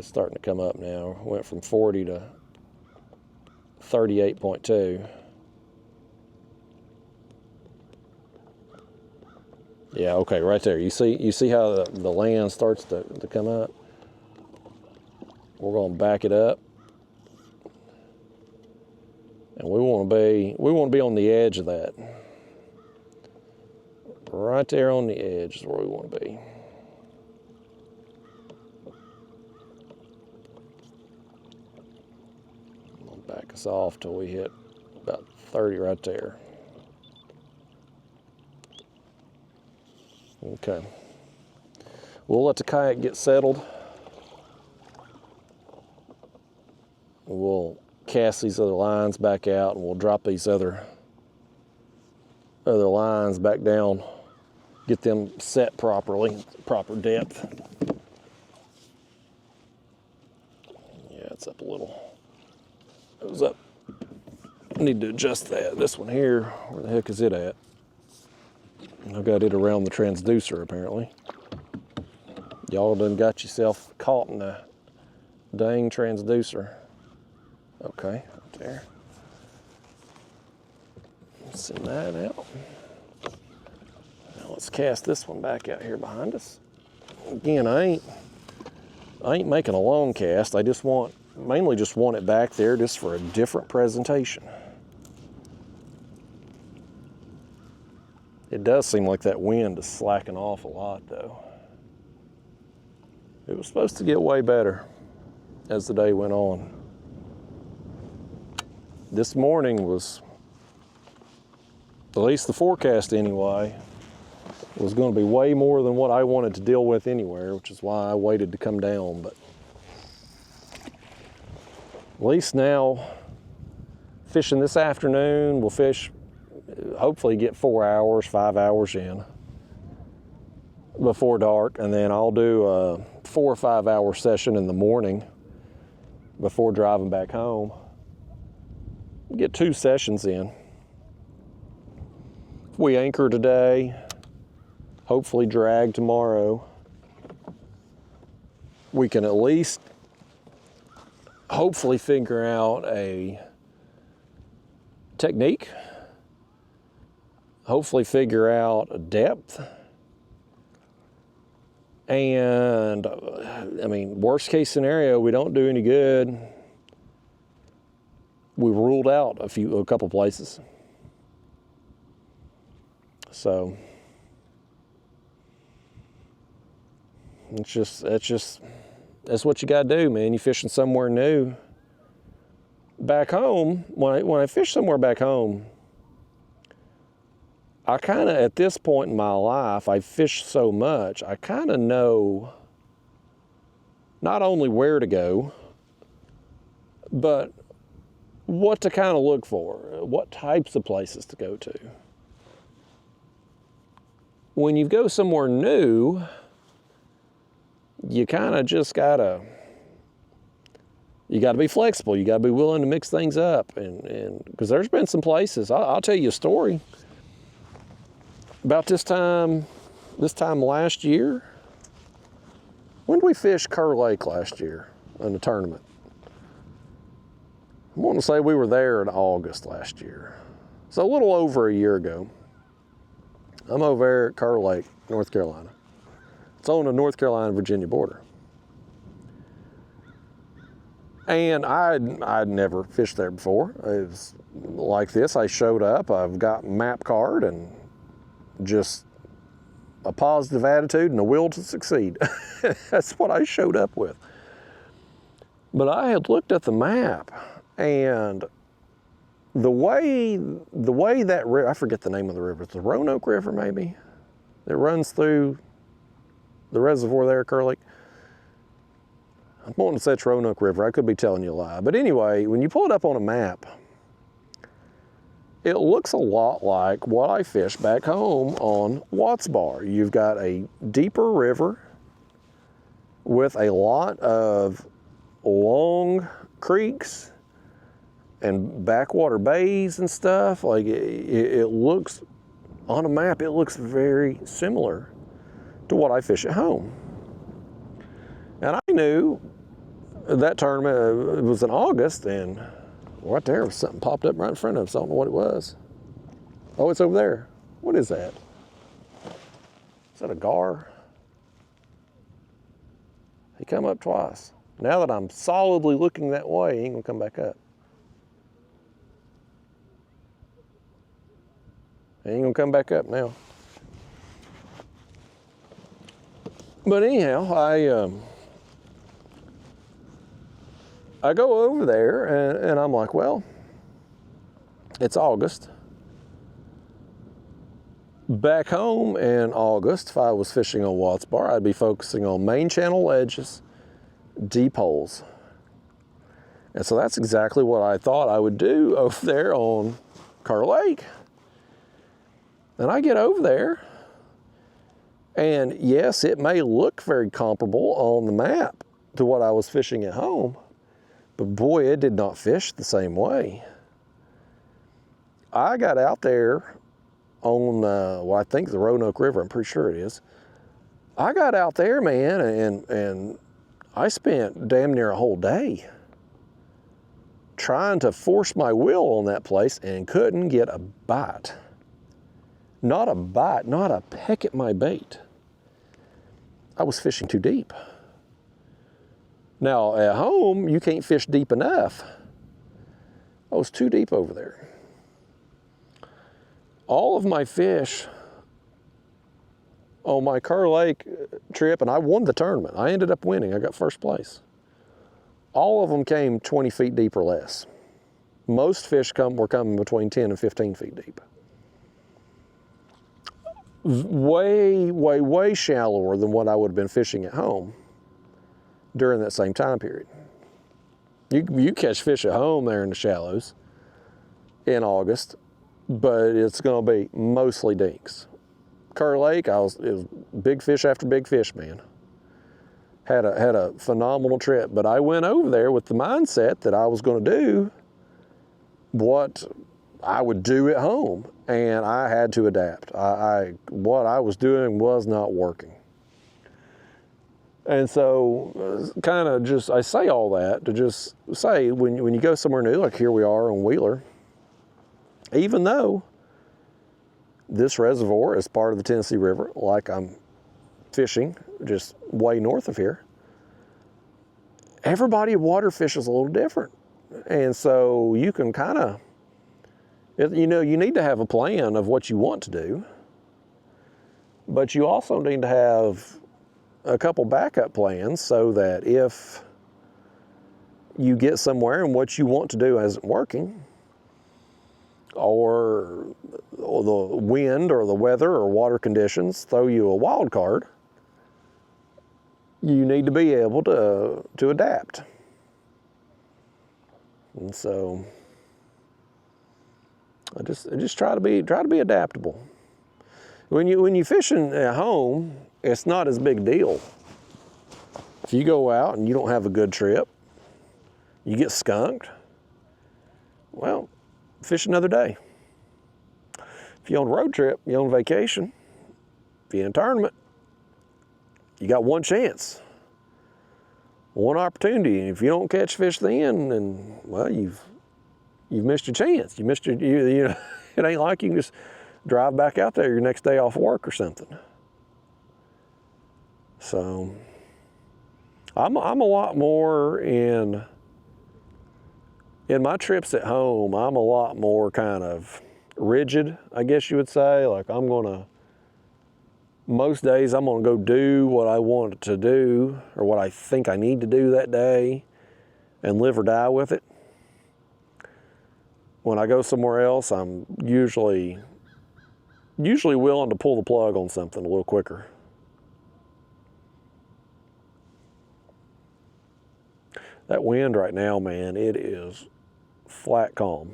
It's starting to come up now. Went from 40 to 38.2. Yeah, okay, right there. You see how the land starts to come up? We're going to back it up. And we want to be on the edge of that. Right there on the edge is where we want to be. I'm going to back us off till we hit about 30 right there. Okay. We'll let the kayak get settled. We'll cast these other lines back out, and we'll drop these other lines back down, get them set properly, proper depth. Yeah, it's up a little. It was up. I need to adjust that. This one here, where the heck is it at? I got it around the transducer, apparently. Y'all done got yourself caught in the dang transducer. Okay, right there. Send that out. Now let's cast this one back out here behind us. Again, I ain't making a long cast. I mainly just want it back there just for a different presentation. It does seem like that wind is slacking off a lot, though. It was supposed to get way better as the day went on. This morning was, at least the forecast anyway, was going to be way more than what I wanted to deal with anywhere, which is why I waited to come down. But at least now, fishing this afternoon, we'll fish, hopefully get 4 hours, 5 hours in before dark, and then I'll do a 4 or 5 hour session in the morning before driving back home. Get 2 sessions in. If we anchor today, hopefully drag tomorrow, we can at least hopefully figure out a technique, hopefully figure out a depth, and I mean, worst case scenario, we don't do any good. We ruled out a couple places. So that's what you gotta do, man. You fishing somewhere new. Back home, when I fish somewhere back home, I kind of, at this point in my life, I fish so much, I kind of know not only where to go, but what to kind of look for, what types of places to go to. When you go somewhere new, you kind of just you gotta be flexible. You gotta be willing to mix things up, and because there's been some places. I'll tell you a story. About this time last year, when did we fish Kerr Lake last year in the tournament? I want to say we were there in August last year. So a little over a year ago. I'm over there at Kerr Lake, North Carolina. It's on the North Carolina-Virginia border. And I'd never fished there before. It was like this. I showed up, I've got map card and just a positive attitude and a will to succeed. That's what I showed up with. But I had looked at the map, and the way that river, I forget the name of the river, it's the Roanoke River maybe, that runs through the reservoir there at Kerr Lake. I'm wanting to say it's Roanoke River. I could be telling you a lie. But anyway, when you pull it up on a map, it looks a lot like what I fished back home on Watts Bar. You've got a deeper river with a lot of long creeks and backwater bays and stuff. Like it looks, on a map, it looks very similar to what I fish at home. And I knew that tournament, it was in August, and right there was something popped up right in front of us. I don't know what it was. Oh, it's over there. What is that? Is that a gar? He come up twice. Now that I'm solidly looking that way, he ain't gonna come back up. He ain't gonna come back up now. But anyhow, I go over there and I'm like, well, it's August. Back home in August, if I was fishing on Watts Bar, I'd be focusing on main channel ledges, deep holes. And so that's exactly what I thought I would do over there on Carp Lake. And I get over there, and yes, it may look very comparable on the map to what I was fishing at home, but boy, it did not fish the same way. I got out there on, well, I think the Roanoke River, I'm pretty sure it is. I got out there, man, and I spent damn near a whole day trying to force my will on that place and couldn't get a bite. Not a bite, not a peck at my bait. I was fishing too deep. Now, at home, you can't fish deep enough. I was too deep over there. All of my fish on my Carp Lake trip, and I won the tournament. I ended up winning. I got first place. All of them came 20 feet deep or less. Most fish were coming between 10 and 15 feet deep. Way, way, way shallower than what I would have been fishing at home during that same time period. You catch fish at home there in the shallows in August, but it's going to be mostly dinks. Carp Lake, it was big fish after big fish, man. Had a phenomenal trip, but I went over there with the mindset that I was going to do what I would do at home, and I had to adapt. What I was doing was not working. And so kind of just, I say all that to just say, when you go somewhere new, like here we are on Wheeler, even though this reservoir is part of the Tennessee River, like I'm fishing just way north of here, everybody water fishes a little different. And so you can kind of, you need to have a plan of what you want to do, but you also need to have a couple backup plans so that if you get somewhere and what you want to do isn't working, or the wind or the weather or water conditions throw you a wild card, you need to be able to adapt. And so I just try to be adaptable. When you fishing at home, it's not as big a deal. If you go out and you don't have a good trip, you get skunked, well, fish another day. If you're on a road trip, you're on vacation, if you're in a tournament, you got one chance, one opportunity. And if you don't catch fish then well, you've missed your chance. You missed you know, it ain't like you can just drive back out there your next day off work or something. So I'm a lot more in my trips at home, I'm a lot more kind of rigid, I guess you would say. Like most days I'm gonna go do what I want to do or what I think I need to do that day and live or die with it. When I go somewhere else, I'm usually willing to pull the plug on something a little quicker. That wind right now, man, it is flat calm.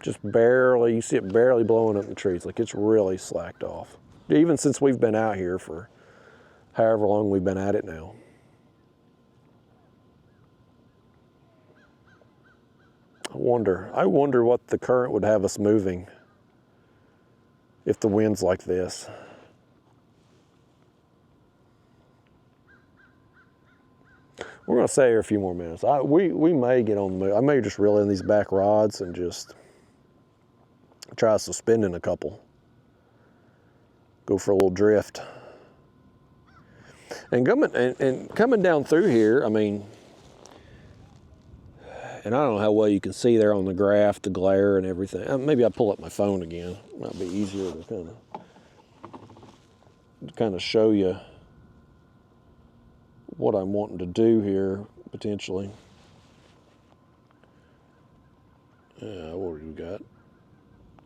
Just barely, you see it barely blowing up in the trees. Like it's really slacked off. Even since we've been out here for however long we've been at it now. I wonder what the current would have us moving if the wind's like this. We're gonna stay here a few more minutes. We may get on the move. I may just reel in these back rods and just try suspending a couple. Go for a little drift. And coming down through here, I mean, and I don't know how well you can see there on the graph, the glare and everything. Maybe I'll pull up my phone again. Might be easier to kind of show you what I'm wanting to do here, potentially. What do we got?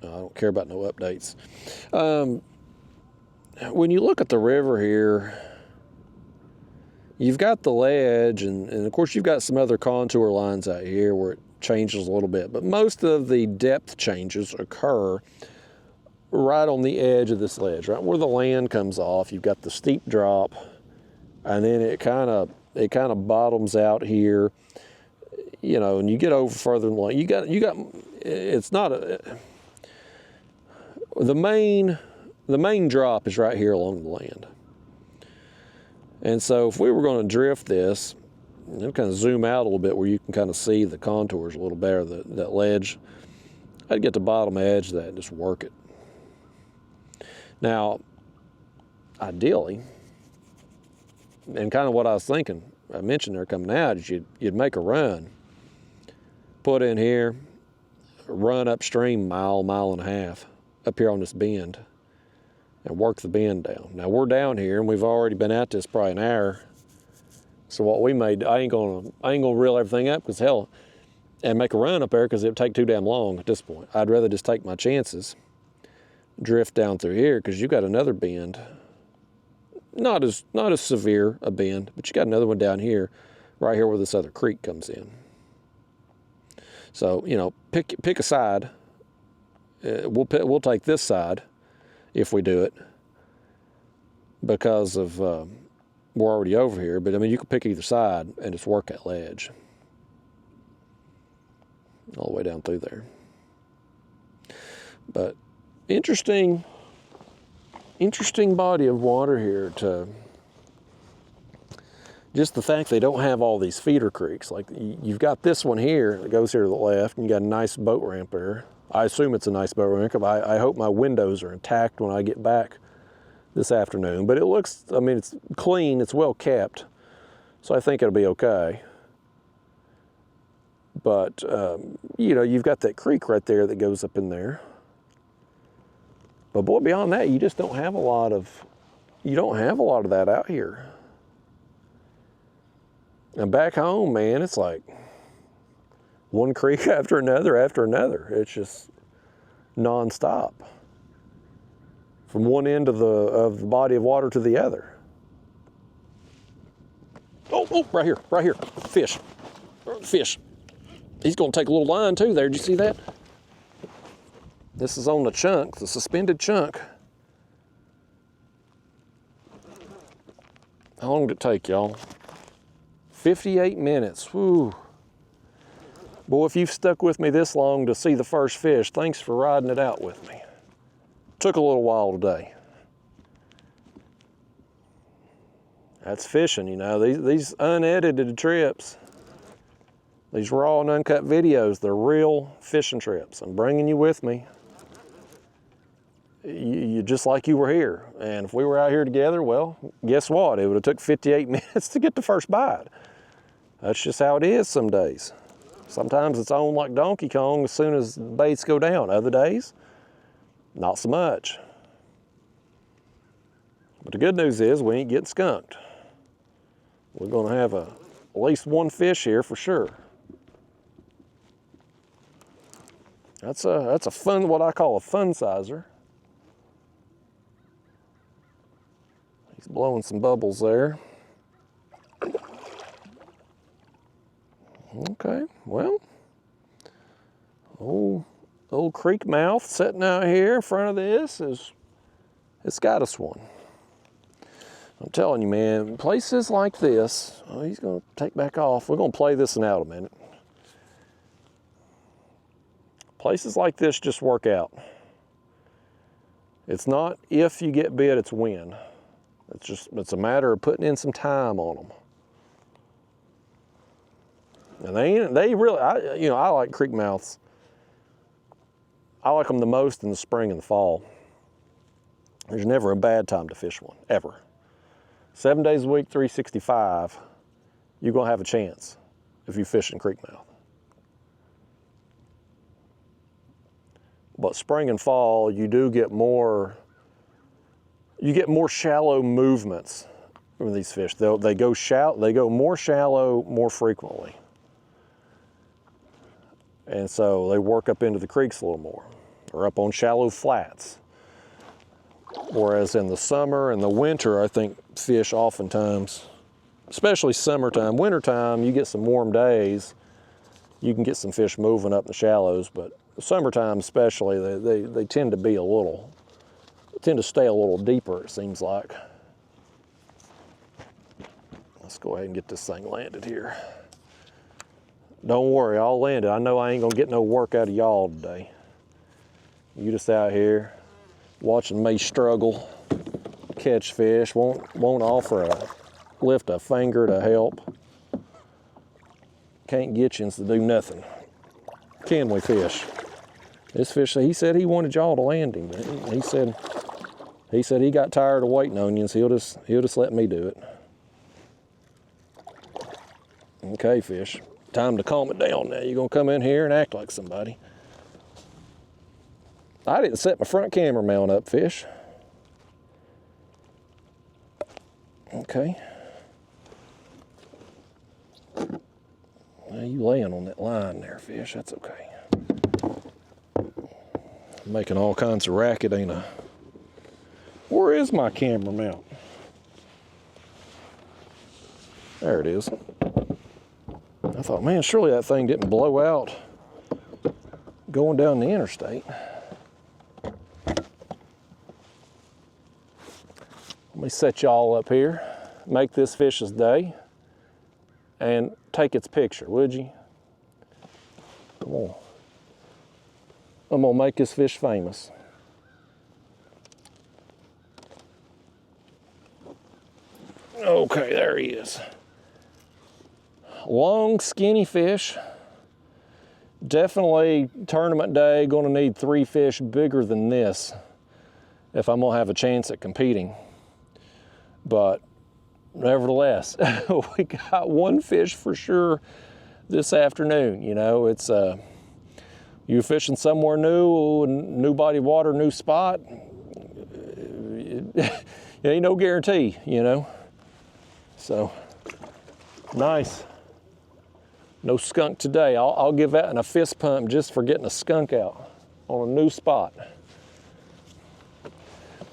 No, I don't care about no updates. When you look at the river here, you've got the ledge, and of course you've got some other contour lines out here where it changes a little bit, but most of the depth changes occur right on the edge of this ledge, right where the land comes off. You've got the steep drop, and then it kind of bottoms out here, you know, and you get over further than the you got it's not the main drop is right here along the land. And so if we were going to drift this, and kind of zoom out a little bit where you can kind of see the contours a little better, that ledge, I'd get the bottom edge of that and just work it. Now, ideally, and kind of what I was thinking, I mentioned there coming out, is you'd make a run, put in here, run upstream mile and a half up here on this bend, and work the bend down. Now we're down here and we've already been at this probably an hour. So what we made, I ain't gonna reel everything up, because hell, and make a run up there, because it'd take too damn long at this point. I'd rather just take my chances, drift down through here, because you got another bend. Not as severe a bend, but you got another one down here, right here where this other creek comes in. So, you know, pick a side. We'll take this side if we do it, because of we're already over here. But I mean, you can pick either side and just work that ledge all the way down through there. But interesting body of water here. To just the fact they don't have all these feeder creeks. Like you've got this one here that goes here to the left, and you got a nice boat ramp there. I assume it's a nice boat ramp. I hope my windows are intact when I get back this afternoon. But it looks, I mean, it's clean, it's well kept, so I think it'll be okay. But you know, you've got that creek right there that goes up in there. But boy, beyond that, you just don't have a lot of that out here. And back home, man, it's like one creek after another. It's just nonstop from one end of the body of water to the other. Oh, right here, fish. He's gonna take a little line too there. Did you see that? This is on the chunk, the suspended chunk. How long did it take, y'all? 58 minutes, whew. Boy, if you've stuck with me this long to see the first fish, thanks for riding it out with me. Took a little while today. That's fishing, you know, these unedited trips, these raw and uncut videos, they're real fishing trips. I'm bringing you with me. You just like you were here. And if we were out here together, well, guess what? It would have took 58 minutes to get the first bite. That's just how it is some days. Sometimes it's on like Donkey Kong as soon as the baits go down. Other days, not so much. But the good news is we ain't getting skunked. We're gonna have at least one fish here for sure. That's a fun, what I call a fun sizer. He's blowing some bubbles there. Okay, well, old creek mouth sitting out here in front of this it's got us one. I'm telling you, man, places like this, oh, he's gonna take back off. We're gonna play this one out a minute. Places like this just work out. It's not if you get bit, it's when. It's a matter of putting in some time on them. And they really, I like creek mouths. I like them the most in the spring and the fall. There's never a bad time to fish one, ever. 7 days a week, 365, you're gonna have a chance if you fish in creek mouth. But spring and fall, you do get more, shallow movements from these fish. They go more shallow more frequently. And so they work up into the creeks a little more, or up on shallow flats. Whereas in the summer and the winter, I think fish oftentimes, especially summertime, wintertime, you get some warm days, you can get some fish moving up in the shallows, but summertime especially, they tend to be tend to stay a little deeper, it seems like. Let's go ahead and get this thing landed here. Don't worry, I'll land it. I know I ain't gonna get no work out of y'all today. You just out here watching me struggle, catch fish, won't lift a finger to help. Can't get you to do nothing. Can we, fish? This fish, he said he wanted y'all to land him. He said he got tired of waiting on you, so he'll just let me do it. Okay, fish. Time to calm it down now. You're gonna come in here and act like somebody. I didn't set my front camera mount up, fish. Okay. Now you laying on that line there, fish. That's okay. Making all kinds of racket, ain't I? Where is my camera mount? There it is. I thought, man, surely that thing didn't blow out going down the interstate. Let me set y'all up here, make this fish's day, and take its picture, would you? Come on. I'm gonna make this fish famous. Okay, there he is. Long, skinny fish. Definitely tournament day, gonna need 3 fish bigger than this if I'm gonna have a chance at competing. But nevertheless, we got 1 fish for sure this afternoon. You know, it's you're fishing somewhere new, new body of water, new spot. It ain't no guarantee, you know. So nice. No skunk today. I'll give that a fist pump just for getting a skunk out on a new spot.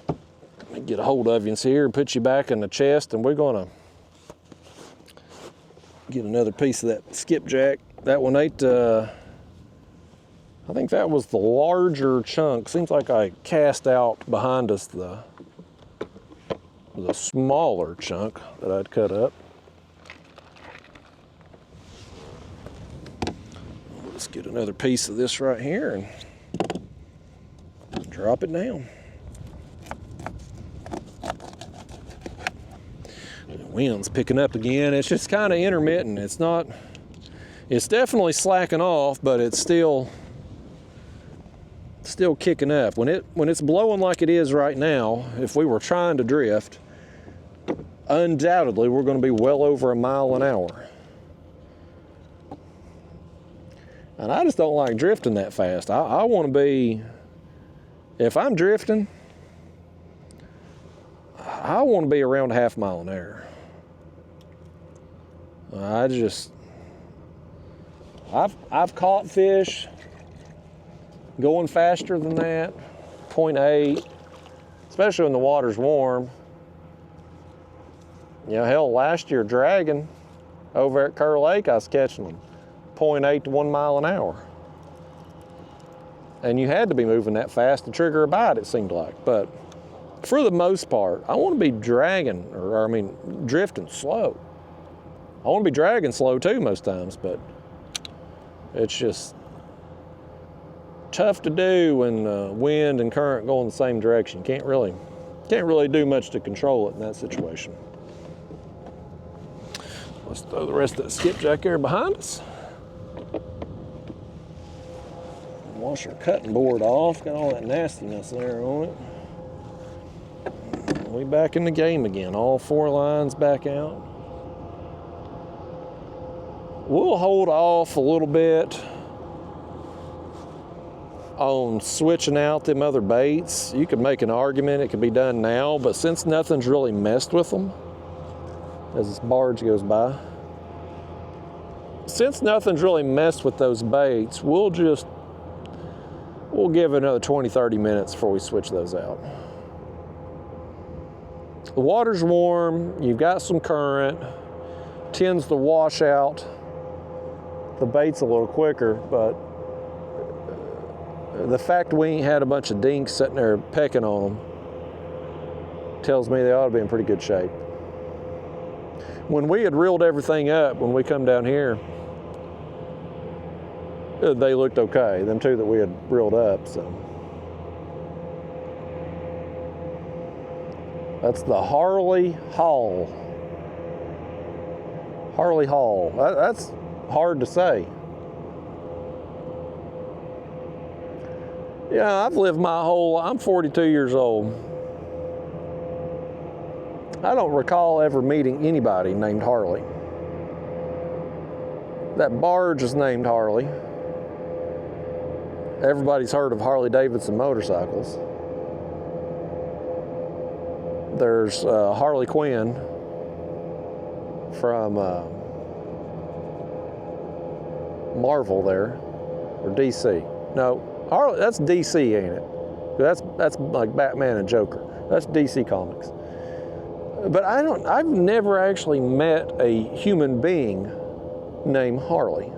Let me get a hold of you here and put you back in the chest, and we're gonna get another piece of that skipjack. That one ate, I think that was the larger chunk. Seems like I cast out behind us the smaller chunk that I'd cut up. Let's get another piece of this right here and drop it down. The wind's picking up again. It's just kind of intermittent. It's definitely slacking off, but it's still kicking up. When it's blowing like it is right now, if we were trying to drift, undoubtedly we're going to be well over 1 mile an hour. And I just don't like drifting that fast. I want to be, if I'm drifting, I want to be around 1/2 mile an hour. I've caught fish going faster than that, 0.8, especially when the water's warm. You know, hell, last year dragging over at Kerr Lake, I was catching them 0.8 to 1 mile an hour. And you had to be moving that fast to trigger a bite, it seemed like. But for the most part, I want to be dragging, drifting slow. I want to be dragging slow too most times, but it's just tough to do when wind and current go in the same direction. Can't really do much to control it in that situation. Let's throw the rest of that skipjack there behind us. Wash our cutting board off. Got all that nastiness there on it. We back in the game again. All 4 lines back out. We'll hold off a little bit on switching out them other baits. You could make an argument it could be done now, but since nothing's really messed with them, as this barge goes by, since nothing's really messed with those baits, we'll give it another 20-30 minutes before we switch those out. The water's warm, you've got some current, tends to wash out the baits a little quicker, but the fact we ain't had a bunch of dinks sitting there pecking on them tells me they ought to be in pretty good shape. When we had reeled everything up, when we come down here, they looked okay, them 2 that we had reeled up, so. That's the Harley Hall. Harley Hall, that's hard to say. Yeah, I've lived I'm 42 years old. I don't recall ever meeting anybody named Harley. That barge is named Harley. Everybody's heard of Harley Davidson motorcycles. There's Harley Quinn from Marvel there, or DC. No, Harley, that's DC, ain't it? That's like Batman and Joker. That's DC Comics. But I've never actually met a human being named Harley.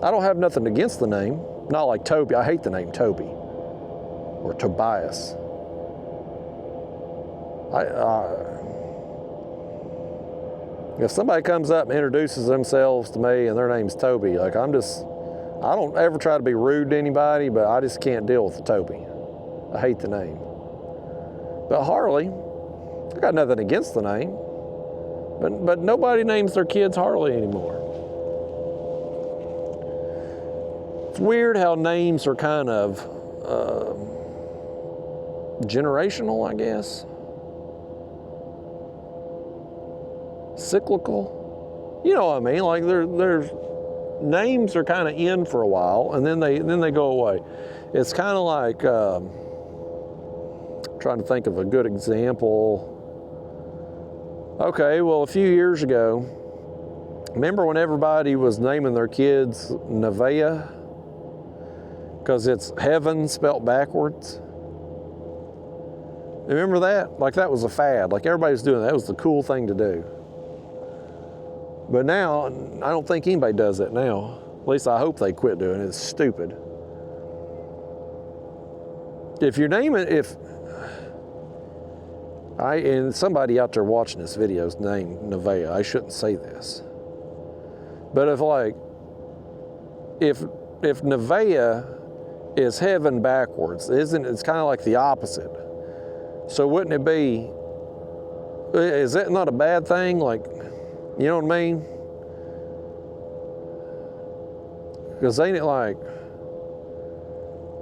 I don't have nothing against the name. Not like Toby. I hate the name Toby or Tobias. If somebody comes up and introduces themselves to me and their name's Toby, like I don't ever try to be rude to anybody, but I just can't deal with the Toby. I hate the name. But Harley, I got nothing against the name, but nobody names their kids Harley anymore. It's weird how names are kind of generational, I guess. Cyclical. You know what I mean? Like there's names are kind of in for a while and then they go away. It's kind of like trying to think of a good example. Okay, well, a few years ago, remember when everybody was naming their kids Nevaeh? Because it's heaven spelt backwards. Remember that? Like that was a fad. Like everybody was doing that. That was the cool thing to do. But now, I don't think anybody does that now. At least I hope they quit doing it. It's stupid. If you're naming, and somebody out there watching this video is named Nevaeh, I shouldn't say this. But if Nevaeh is heaven backwards, it's kind of like the opposite. So wouldn't it be, is that not a bad thing? Like, you know what I mean? Because ain't it like,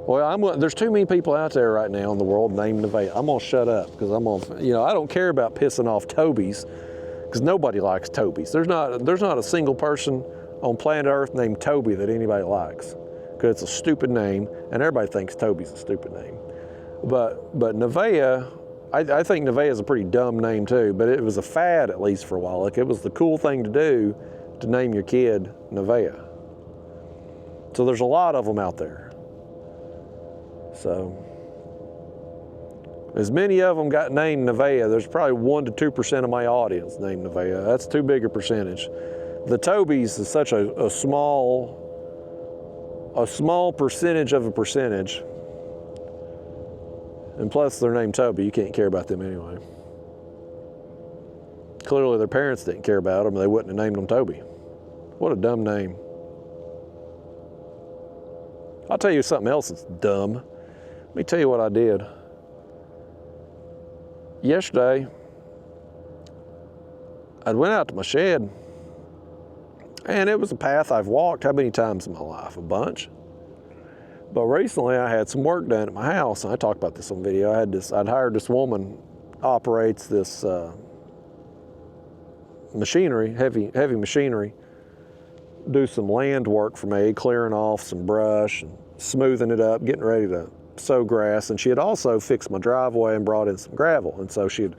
well, there's too many people out there right now in the world named Nevaeh. I'm gonna shut up because I don't care about pissing off Tobys because nobody likes Tobys. There's not a single person on planet Earth named Toby that anybody likes because it's a stupid name and everybody thinks Toby's a stupid name. But Nevaeh, I think Nevaeh is a pretty dumb name too, but it was a fad at least for a while. Like it was the cool thing to do to name your kid Nevaeh. So there's a lot of them out there. So as many of them got named Nevaeh, there's probably 1% to 2% of my audience named Nevaeh. That's too big a percentage. The Tobys is such a small percentage of a percentage. And plus they're named Toby, you can't care about them anyway. Clearly their parents didn't care about them, they wouldn't have named them Toby. What a dumb name. I'll tell you something else that's dumb. Let me tell you what I did. Yesterday, I went out to my shed, and it was a path I've walked how many times in my life? A bunch. But recently I had some work done at my house, and I talked about this on video. I'd hired this woman, operates this machinery, heavy machinery, do some land work for me, clearing off some brush and smoothing it up, getting ready to sow grass. And she had also fixed my driveway and brought in some gravel. And so she'd,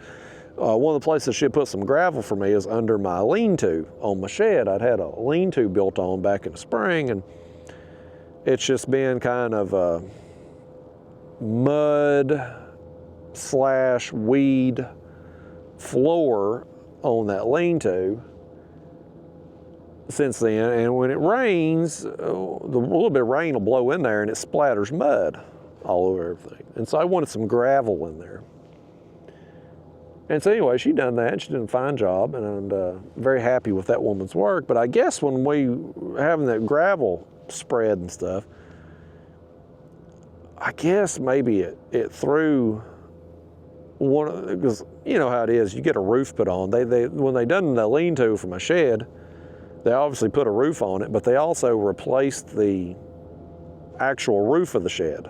one of the places she had put some gravel for me is under my lean-to on my shed. I'd had a lean-to built on back in the spring, and it's just been kind of a mud / weed floor on that lean-to since then. And when it rains, the little bit of rain will blow in there and it splatters mud all over everything. And so I wanted some gravel in there. And so anyway, she done that. She did a fine job, and I'm very happy with that woman's work. But I guess when we were having that gravel spread and stuff, I guess maybe it threw one, because you know how it is, you get a roof put on. When they done the lean-to for my shed, they obviously put a roof on it, but they also replaced the actual roof of the shed.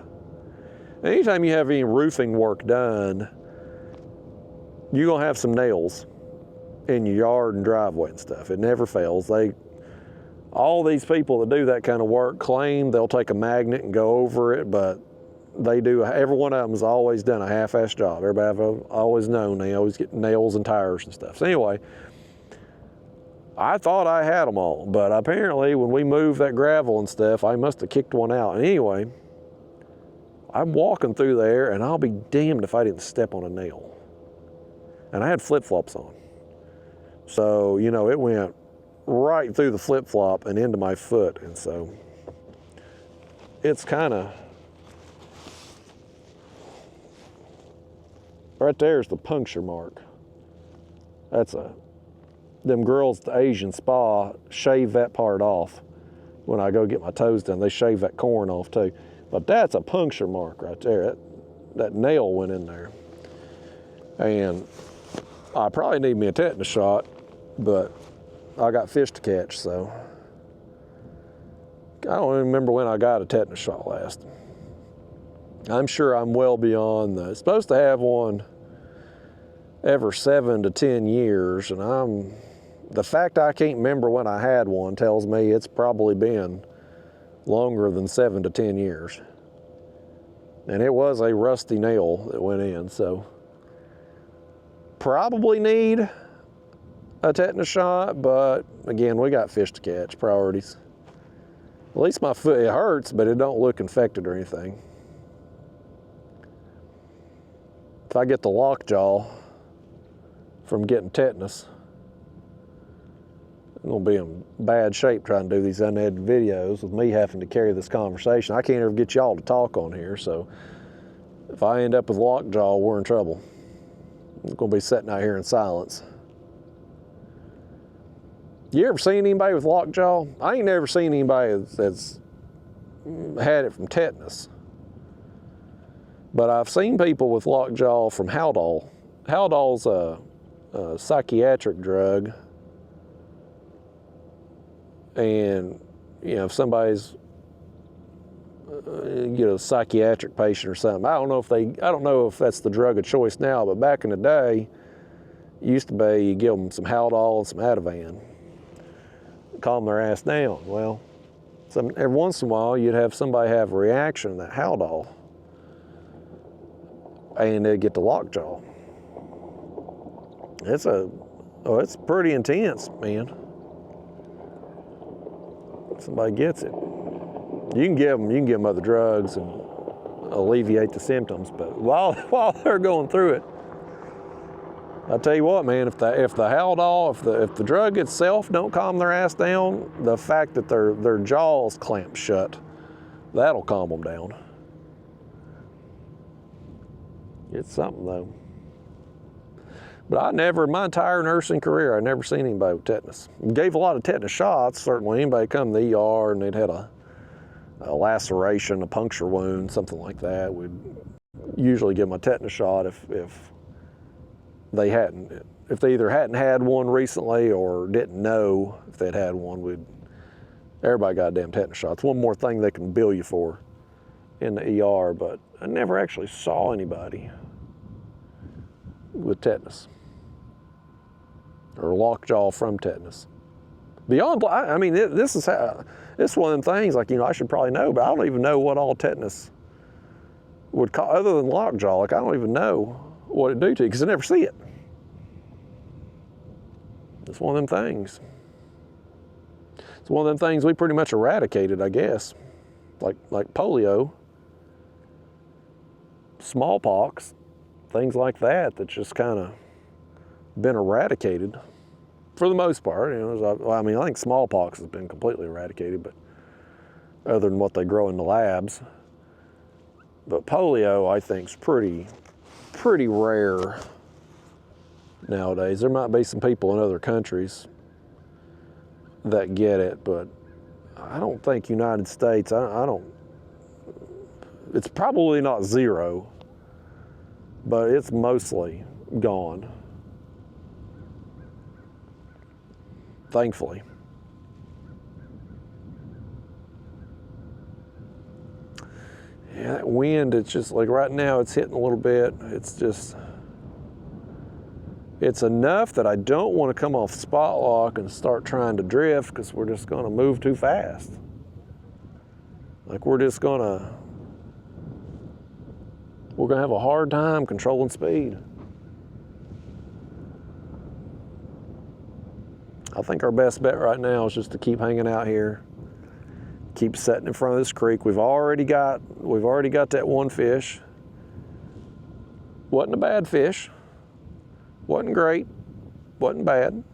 Anytime you have any roofing work done, you're gonna have some nails in your yard and driveway and stuff. It never fails. All these people that do that kind of work claim they'll take a magnet and go over it, but they do. Every one of them has always done a half-assed job. Everybody I've always known, they always get nails and tires and stuff. So anyway, I thought I had them all, but apparently when we moved that gravel and stuff, I must have kicked one out. And anyway, I'm walking through there, and I'll be damned if I didn't step on a nail. And I had flip-flops on. So, you know, it went right through the flip-flop and into my foot. And so it's kind of, right there's the puncture mark. Them girls at the Asian spa shave that part off. When I go get my toes done, they shave that corn off too. But that's a puncture mark right there. That nail went in there. And I probably need me a tetanus shot, but I got fish to catch, so I don't even remember when I got a tetanus shot last. I'm sure I'm well beyond it's supposed to have one every 7 to 10 years, and the fact I can't remember when I had one tells me it's probably been longer than 7 to 10 years. And it was a rusty nail that went in, so probably need a tetanus shot, but again, we got fish to catch, priorities. At least my foot, it hurts, but it don't look infected or anything. If I get the lockjaw from getting tetanus, I'm gonna be in bad shape trying to do these unedited videos with me having to carry this conversation. I can't ever get y'all to talk on here, so if I end up with lockjaw, we're in trouble. I'm gonna be sitting out here in silence. You ever seen anybody with lockjaw? I ain't never seen anybody that's had it from tetanus. But I've seen people with lockjaw from Haldol. Haldol's a psychiatric drug. And, you know, if somebody's, a psychiatric patient or something, I don't know if that's the drug of choice now, but back in the day, it used to be you give them some Haldol and some Ativan, calm their ass down. Well, every once in a while, you'd have somebody have a reaction to that Haldol, and they'd get the lockjaw. It's pretty intense, man. Somebody gets it. You can give them other drugs and alleviate the symptoms, but while they're going through it, I tell you what, man, if the Haldol, if the drug itself don't calm their ass down, the fact that their jaws clamp shut, that'll calm them down. It's something though. But my entire nursing career, I never seen anybody with tetanus. Gave a lot of tetanus shots, certainly. Anybody come to the ER and they'd had a laceration, a puncture wound, something like that, we'd usually give them a tetanus shot if they either hadn't had one recently or didn't know if they'd had one. Everybody got a damn tetanus shot. It's one more thing they can bill you for in the ER, but I never actually saw anybody with tetanus or lockjaw from tetanus. Beyond, I mean, this is one of them things, like, you know, I should probably know, but I don't even know what all tetanus would cause, other than lockjaw. Like, I don't even know what it do to you, because I never see it. It's one of them things. It's one of them things we pretty much eradicated, I guess. Like polio, smallpox, things like that just kind of been eradicated for the most part. You know, I mean, I think smallpox has been completely eradicated, but other than what they grow in the labs. But polio, I think, is pretty rare nowadays. There might be some people in other countries that get it, but I don't think United States, I don't, it's probably not zero, but it's mostly gone, thankfully. Yeah, that wind, it's just like right now it's hitting a little bit. It's enough that I don't want to come off spot lock and start trying to drift, because we're just going to move too fast. Like we're going to have a hard time controlling speed. I think our best bet right now is just to keep hanging out here, keep setting in front of this creek. We've already got that one fish. Wasn't a bad fish. Wasn't great, wasn't bad.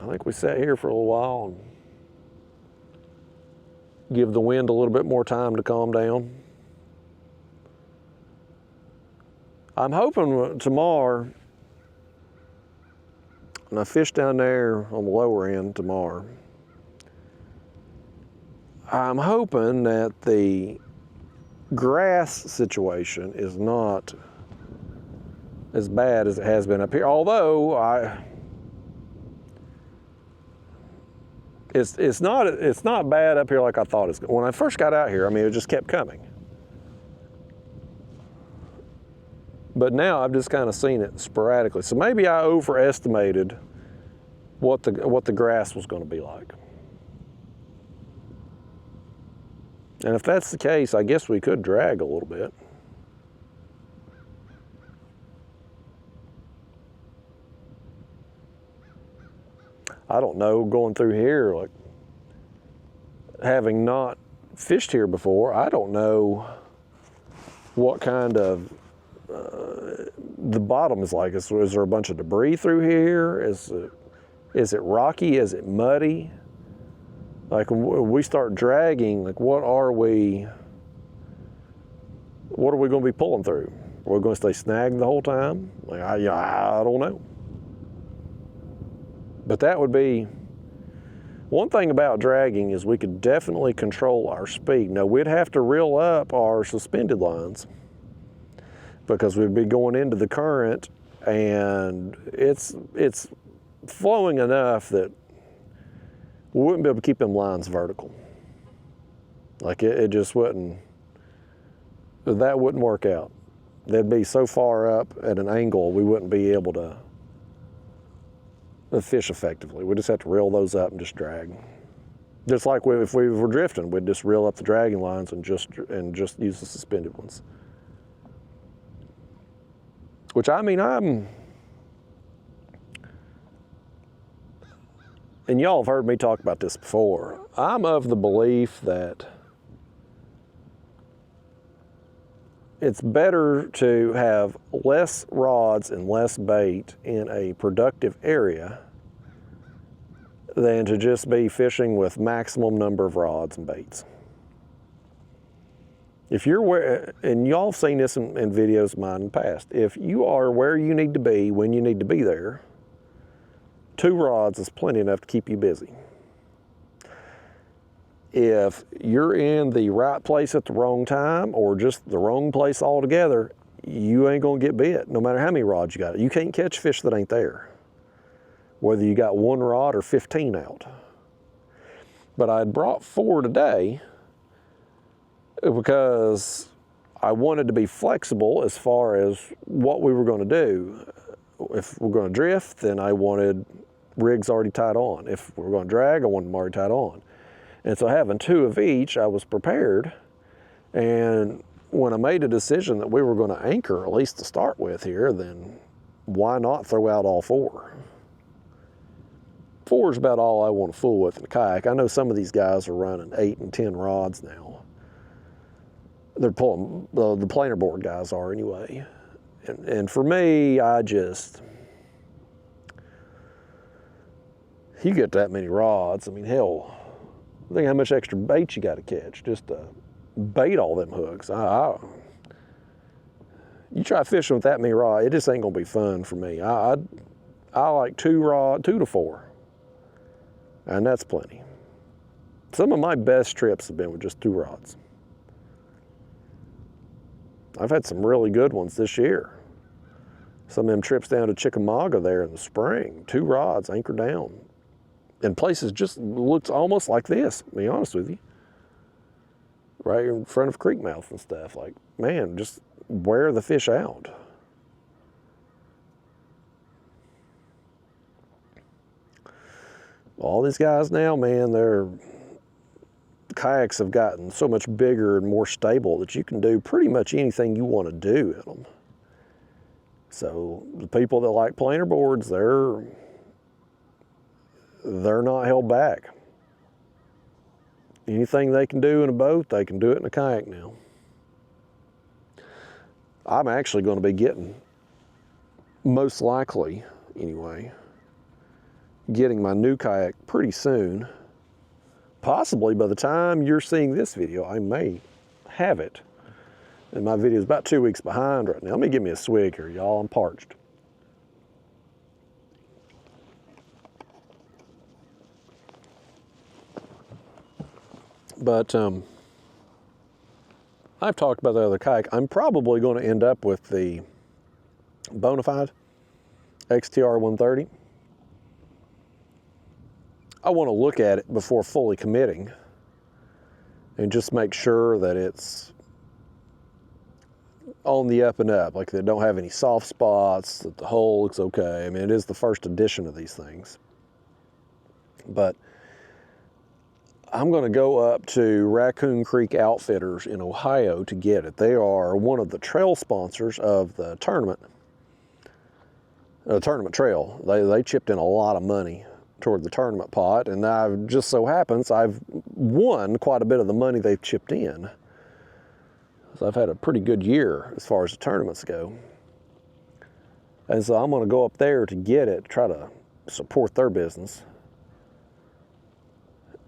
I think we sat here for a little while and give the wind a little bit more time to calm down. I'm hoping tomorrow, and I fish down there on the lower end tomorrow, I'm hoping that the grass situation is not as bad as it has been up here. Although it's not bad up here like I thought it's going. When I first got out here, I mean, it just kept coming. But now I've just kind of seen it sporadically. So maybe I overestimated what the grass was going to be like. And if that's the case, I guess we could drag a little bit. I don't know, going through here, like having not fished here before, I don't know what kind of the bottom is like. Is there a bunch of debris through here? Is it rocky? Is it muddy? Like when we start dragging, like what are we going to be pulling through? Are we going to stay snagged the whole time? Like I don't know. But that would be, one thing about dragging is we could definitely control our speed. Now we'd have to reel up our suspended lines because we'd be going into the current, and it's flowing enough that we wouldn't be able to keep them lines vertical. Like it just wouldn't, that wouldn't work out. They'd be so far up at an angle, we wouldn't be able to fish effectively. We just have to reel those up and just drag. Just like if we were drifting, we'd just reel up the dragging lines and just use the suspended ones. Which, I mean, and y'all have heard me talk about this before, I'm of the belief that it's better to have less rods and less bait in a productive area than to just be fishing with maximum number of rods and baits. If you're and y'all have seen this in videos of mine in the past, if you are where you need to be when you need to be there, 2 rods is plenty enough to keep you busy. If you're in the right place at the wrong time or just the wrong place altogether, you ain't gonna get bit, no matter how many rods you got. You can't catch fish that ain't there, whether you got 1 rod or 15 out. But I had brought 4 today because I wanted to be flexible as far as what we were going to do. If we're going to drift, then I wanted rigs already tied on. If we're going to drag, I wanted them already tied on. And so having 2 of each, I was prepared. And when I made a decision that we were going to anchor, at least to start with here, then why not throw out all 4? 4 is about all I want to fool with in a kayak. I know some of these guys are running 8 and 10 rods now. They're pulling, the planer board guys are anyway. And for me, you get that many rods, I mean, hell, think how much extra bait you got to catch just to bait all them hooks. You try fishing with that many rods, it just ain't gonna be fun for me. I like 2 to 4, and that's plenty. Some of my best trips have been with just 2 rods. I've had some really good ones this year. Some of them trips down to Chickamauga there in the spring, 2 rods anchored down. And places just looks almost like this, to be honest with you. Right in front of creek mouths and stuff. Like, man, just wear the fish out. All these guys now, man, their kayaks have gotten so much bigger and more stable that you can do pretty much anything you want to do in them. So the people that like planer boards, they're not held back. Anything they can do in a boat, they can do it in a kayak now. I'm actually going to be getting, most likely anyway, getting my new kayak pretty soon. Possibly by the time you're seeing this video, I may have it. And my video is about 2 weeks behind right now. Let me give me a swig here, y'all. I'm parched. But I've talked about the other kayak. I'm probably going to end up with the Bonafide XTR 130. I want to look at it before fully committing and just make sure that it's on the up and up, like they don't have any soft spots, that the hull looks okay. I mean, it is the first edition of these things. But I'm going to go up to Raccoon Creek Outfitters in Ohio to get it. They are one of the trail sponsors of the tournament trail. They chipped in a lot of money toward the tournament pot, and I've just so happens I've won quite a bit of the money they've chipped in. So I've had a pretty good year as far as the tournaments go. And so I'm going to go up there to get it, try to support their business.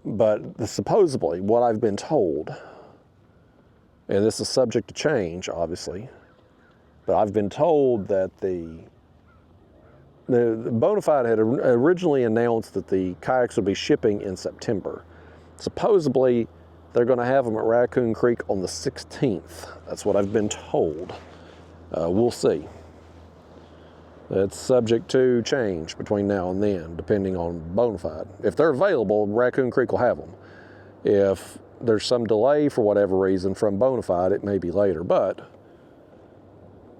But supposedly, what I've been told, and this is subject to change, obviously, but I've been told that the Bonafide had originally announced that the kayaks would be shipping in September. Supposedly, they're going to have them at Raccoon Creek on the 16th. That's what I've been told. We'll see. It's subject to change between now and then, depending on Bonafide. If they're available, Raccoon Creek will have them. If there's some delay for whatever reason from Bonafide, it may be later. But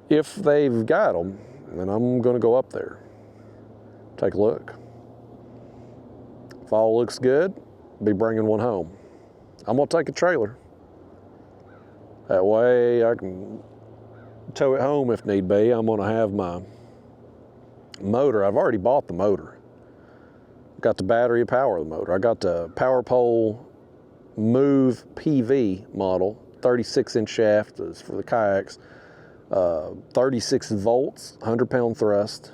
if they've got them, then I'm going to go up there, take a look. If all looks good, I'll be bringing one home. I'm going to take a trailer. That way I can tow it home if need be. I'm going to have my motor. I've already bought the motor. Got the battery to power the motor. I got the Power Pole Move PV model, 36-inch shaft is for the kayaks, 36 volts, 100-pound thrust.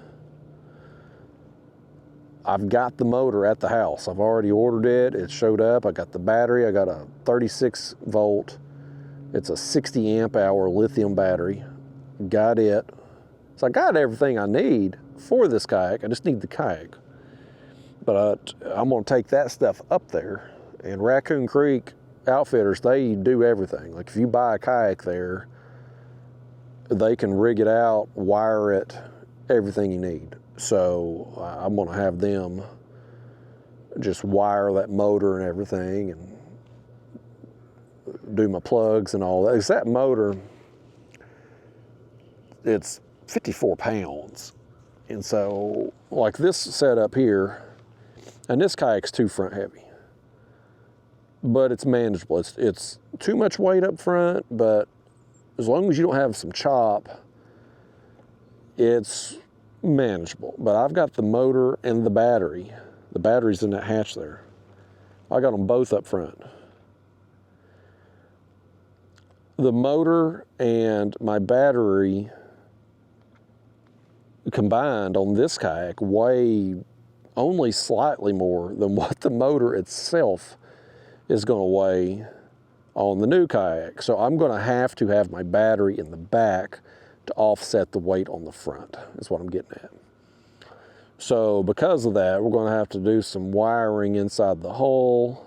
I've got the motor at the house. I've already ordered it. It showed up. I got the battery. I got a 36 volt. It's a 60 amp hour lithium battery. Got it. So I got everything I need for this kayak. I just need the kayak. But I'm going to take that stuff up there. And Raccoon Creek Outfitters, they do everything. Like if you buy a kayak there, they can rig it out, wire it, everything you need. So I'm going to have them just wire that motor and everything and do my plugs and all that. 'Cause that motor, it's 54 pounds. And so like this setup here, and this kayak's too front heavy, but it's manageable. It's too much weight up front, but as long as you don't have some chop, it's manageable. But I've got the motor and the battery. The battery's in that hatch there. I got them both up front. The motor and my battery combined on this kayak weigh only slightly more than what the motor itself is going to weigh on the new kayak. So I'm going to have my battery in the back to offset the weight on the front, is what I'm getting at. So because of that, we're going to have to do some wiring inside the hull.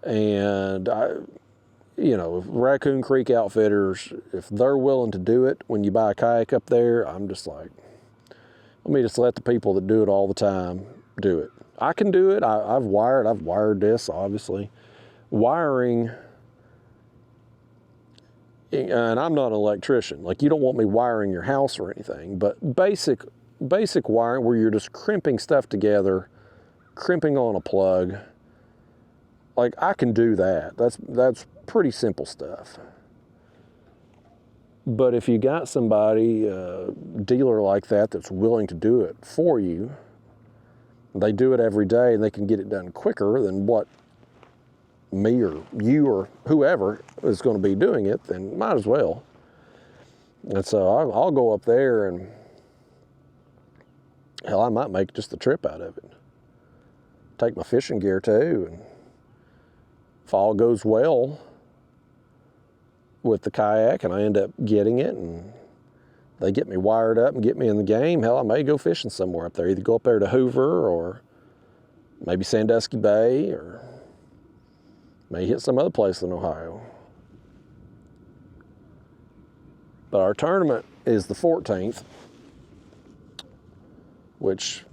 And you know, Raccoon Creek Outfitters, if they're willing to do it when you buy a kayak up there, I'm just like, let me just let the people that do it all the time do it. I can do it. I've wired this, obviously. Wiring, and I'm not an electrician. Like, you don't want me wiring your house or anything, but basic wiring where you're just crimping stuff together, crimping on a plug. Like, I can do that. That's pretty simple stuff. But if you got somebody, a dealer like that, that's willing to do it for you, they do it every day and they can get it done quicker than what me or you or whoever is going to be doing it, then might as well. And so I'll go up there and, hell, I might make just a trip out of it. Take my fishing gear too, and if all goes well with the kayak and I end up getting it and they get me wired up and get me in the game, hell, I may go fishing somewhere up there. Either go up there to Hoover or maybe Sandusky Bay, or may hit some other place in Ohio. But our tournament is the 14th, which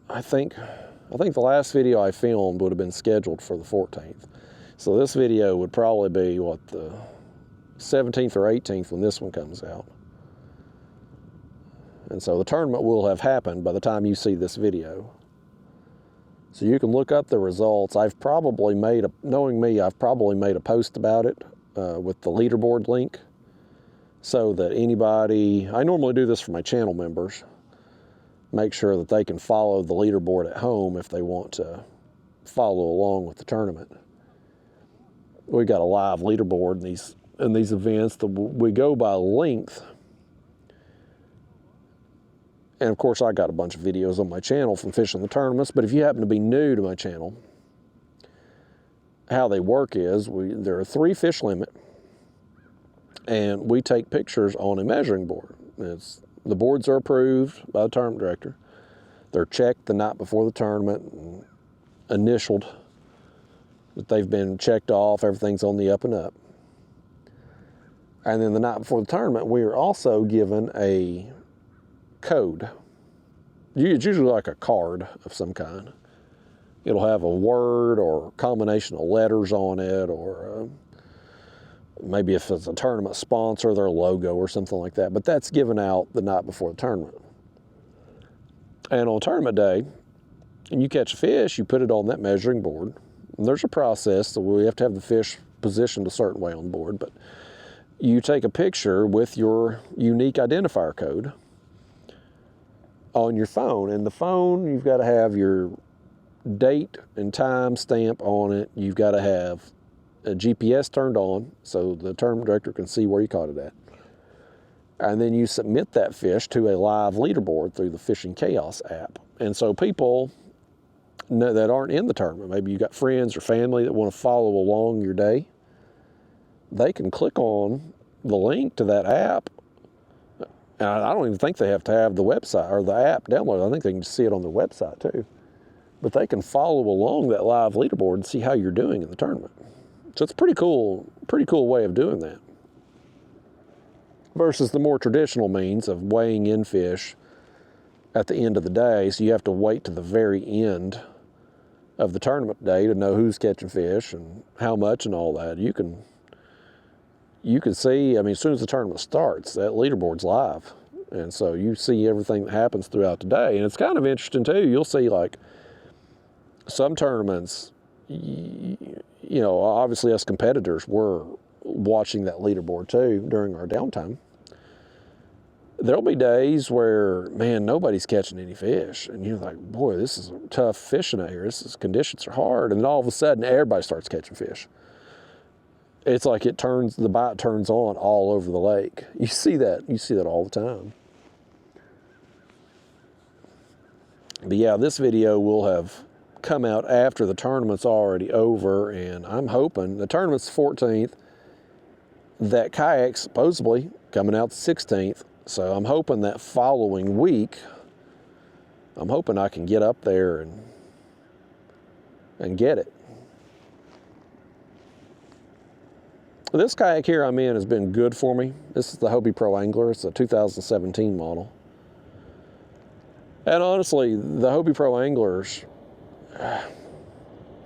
I think the last video I filmed would have been scheduled for the 14th. So this video would probably be, what, the 17th or 18th when this one comes out. And so the tournament will have happened by the time you see this video. So you can look up the results. Knowing me, I've probably made a post about it with the leaderboard link, so that anybody, I normally do this for my channel members, make sure that they can follow the leaderboard at home if they want to follow along with the tournament. We've got a live leaderboard in these events. We go by length. And of course, I got a bunch of videos on my channel from fishing the tournaments, but if you happen to be new to my channel, how they work is, there are 3 fish limit, and we take pictures on a measuring board. The boards are approved by the tournament director. They're checked the night before the tournament and initialed that they've been checked off, everything's on the up and up. And then the night before the tournament, we are also given a code. It's usually like a card of some kind. It'll have a word or combination of letters on it, or maybe if it's a tournament sponsor, their logo or something like that. But that's given out the night before the tournament. And on tournament day, and you catch a fish, you put it on that measuring board. And there's a process, so we have to have the fish positioned a certain way on board, but you take a picture with your unique identifier code on your phone. And the phone, you've got to have your date and time stamp on it. You've got to have a GPS turned on so the tournament director can see where you caught it at. And then you submit that fish to a live leaderboard through the Fishing Chaos app. And so people that aren't in the tournament, maybe you got friends or family that want to follow along your day, they can click on the link to that app. And I don't even think they have to have the website or the app downloaded. I think they can just see it on their website too. But they can follow along that live leaderboard and see how you're doing in the tournament. So it's a pretty cool way of doing that. Versus the more traditional means of weighing in fish at the end of the day. So you have to wait to the very end of the tournament day to know who's catching fish and how much and all that. You can see, I mean, as soon as the tournament starts, that leaderboard's live. And so you see everything that happens throughout the day. And it's kind of interesting too. You'll see like some tournaments, you know, obviously us competitors were watching that leaderboard too during our downtime. There'll be days where, man, nobody's catching any fish. And you're like, boy, this is tough fishing out here. Conditions are hard. And then all of a sudden, everybody starts catching fish. It's like the bite turns on all over the lake. You see that all the time. But yeah, this video will have come out after the tournament's already over, and I'm hoping, the tournament's 14th, that kayak's supposedly coming out the 16th, so I'm hoping that following week, I'm hoping I can get up there and get it. This kayak here I'm in has been good for me. This is the Hobie Pro Angler. It's a 2017 model. And honestly, the Hobie Pro Anglers,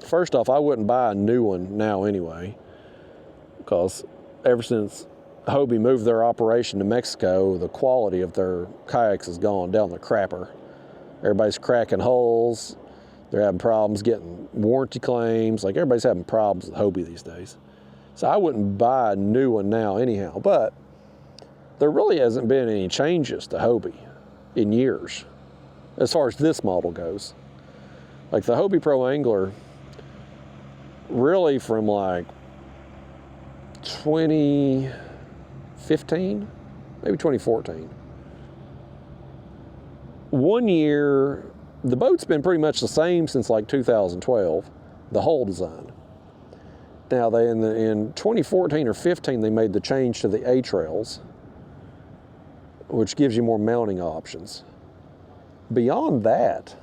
first off, I wouldn't buy a new one now anyway, because ever since Hobie moved their operation to Mexico, the quality of their kayaks has gone down the crapper. Everybody's cracking holes. They're having problems getting warranty claims. Like, everybody's having problems with Hobie these days. So I wouldn't buy a new one now anyhow, but there really hasn't been any changes to Hobie in years as far as this model goes. Like the Hobie Pro Angler, really from like 2015, maybe 2014. 1 year, the boat's been pretty much the same since like 2012, the hull design. Now, in 2014 or 15, they made the change to the A-trails, which gives you more mounting options. Beyond that,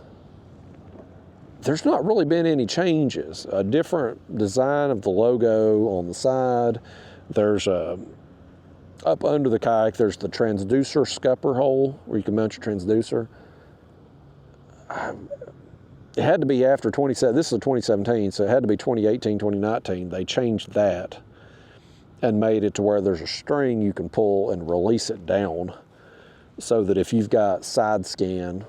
there's not really been any changes. A different design of the logo on the side. There's up under the kayak, there's the transducer scupper hole where you can mount your transducer. It had to be after this is a 2017, so it had to be 2018, 2019. They changed that and made it to where there's a string you can pull and release it down so that if you've got side scan,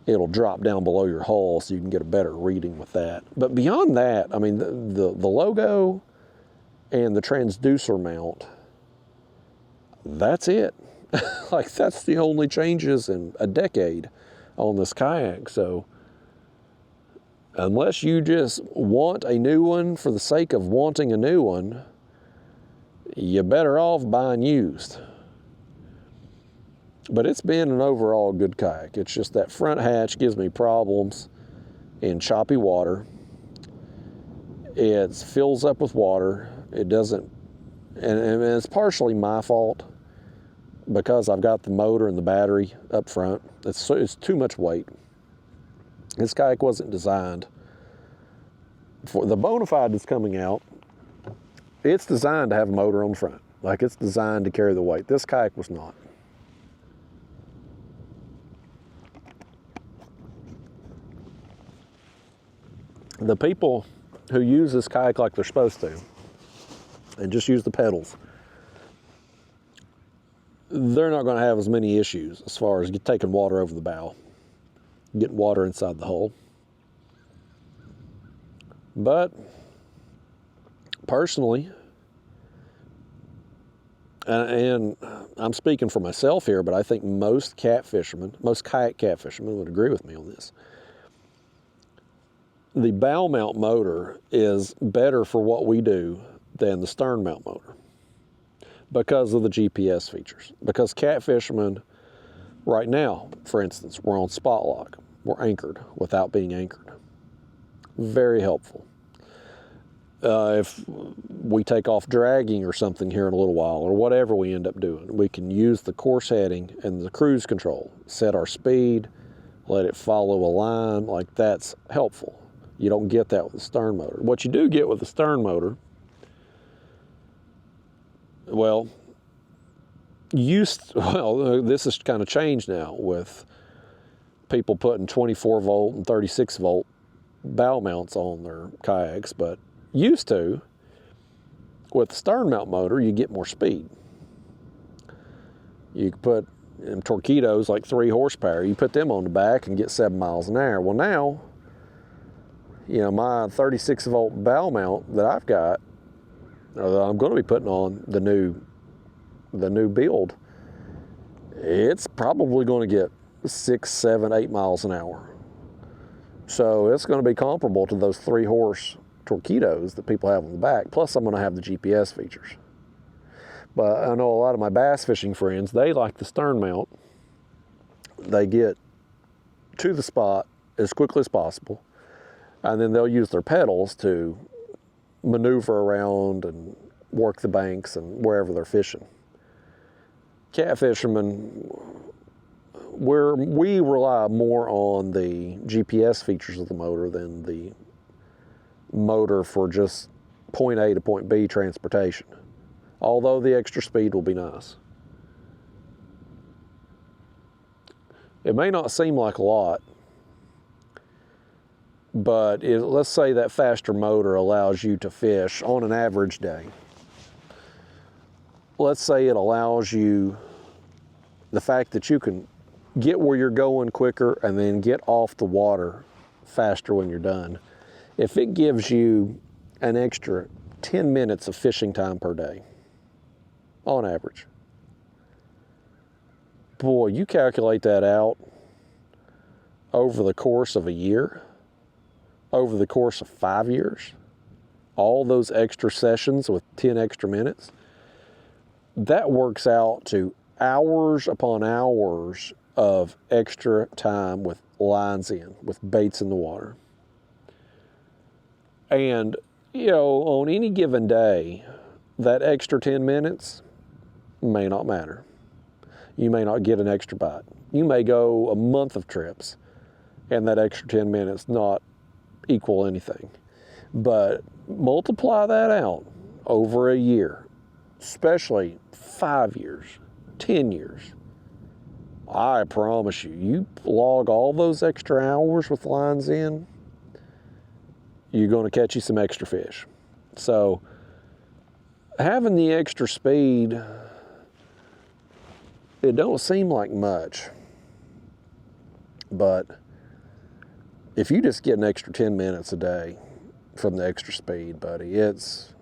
it'll drop down below your hull so you can get a better reading with that. But beyond that, I mean, the logo and the transducer mount, that's it. Like, that's the only changes in a decade on this kayak. So unless you just want a new one for the sake of wanting a new one, you're better off buying used. But it's been an overall good kayak. It's just that front hatch gives me problems in choppy water. It fills up with water. It doesn't, and it's partially my fault because I've got the motor and the battery up front. It's too much weight. This kayak wasn't designed for the Bonafide that's coming out. It's designed to have a motor on the front. Like, it's designed to carry the weight. This kayak was not. The people who use this kayak like they're supposed to and just use the pedals, they're not going to have as many issues as far as taking water over the bow, getting water inside the hull. But personally, and I'm speaking for myself here, but I think most kayak cat fishermen would agree with me on this. The bow mount motor is better for what we do than the stern mount motor because of the GPS features. Because cat fishermen, right now, for instance, we're on spot lock. We're anchored without being anchored. Very helpful. If we take off dragging or something here in a little while, or whatever we end up doing, we can use the course heading and the cruise control, set our speed, let it follow a line. Like, that's helpful. You don't get that with the stern motor. What you do get with the stern motor, well, this has kind of changed now with people putting 24 volt and 36 volt bow mounts on their kayaks, but used to. With the stern mount motor, you get more speed. You put in Torqeedos like 3 horsepower, you put them on the back and get 7 miles an hour. Well, now, you know, my 36 volt bow mount that I've got, or that I'm going to be putting on the new build, it's probably going to get 6, 7, 8 miles an hour. So it's going to be comparable to those 3 horse Torqeedos that people have on the back. Plus I'm going to have the GPS features. But I know a lot of my bass fishing friends, they like the stern mount. They get to the spot as quickly as possible, and then they'll use their pedals to maneuver around and work the banks and wherever they're fishing. Catfishermen, we rely more on the GPS features of the motor than the motor for just point A to point B transportation. Although the extra speed will be nice. It may not seem like a lot, but let's say that faster motor allows you to fish on an average day. Let's say it allows you the fact that you can get where you're going quicker and then get off the water faster when you're done. If it gives you an extra 10 minutes of fishing time per day, on average, boy, you calculate that out over the course of a year, over the course of 5 years, all those extra sessions with 10 extra minutes, that works out to hours upon hours of extra time with lines in, with baits in the water. And, you know, on any given day, that extra 10 minutes may not matter. You may not get an extra bite. You may go a month of trips and that extra 10 minutes not equal anything. But multiply that out over a year, especially 5 years, 10 years. I promise you, you log all those extra hours with lines in, you're going to catch you some extra fish. So having the extra speed, it don't seem like much, but if you just get an extra 10 minutes a day from the extra speed, buddy, it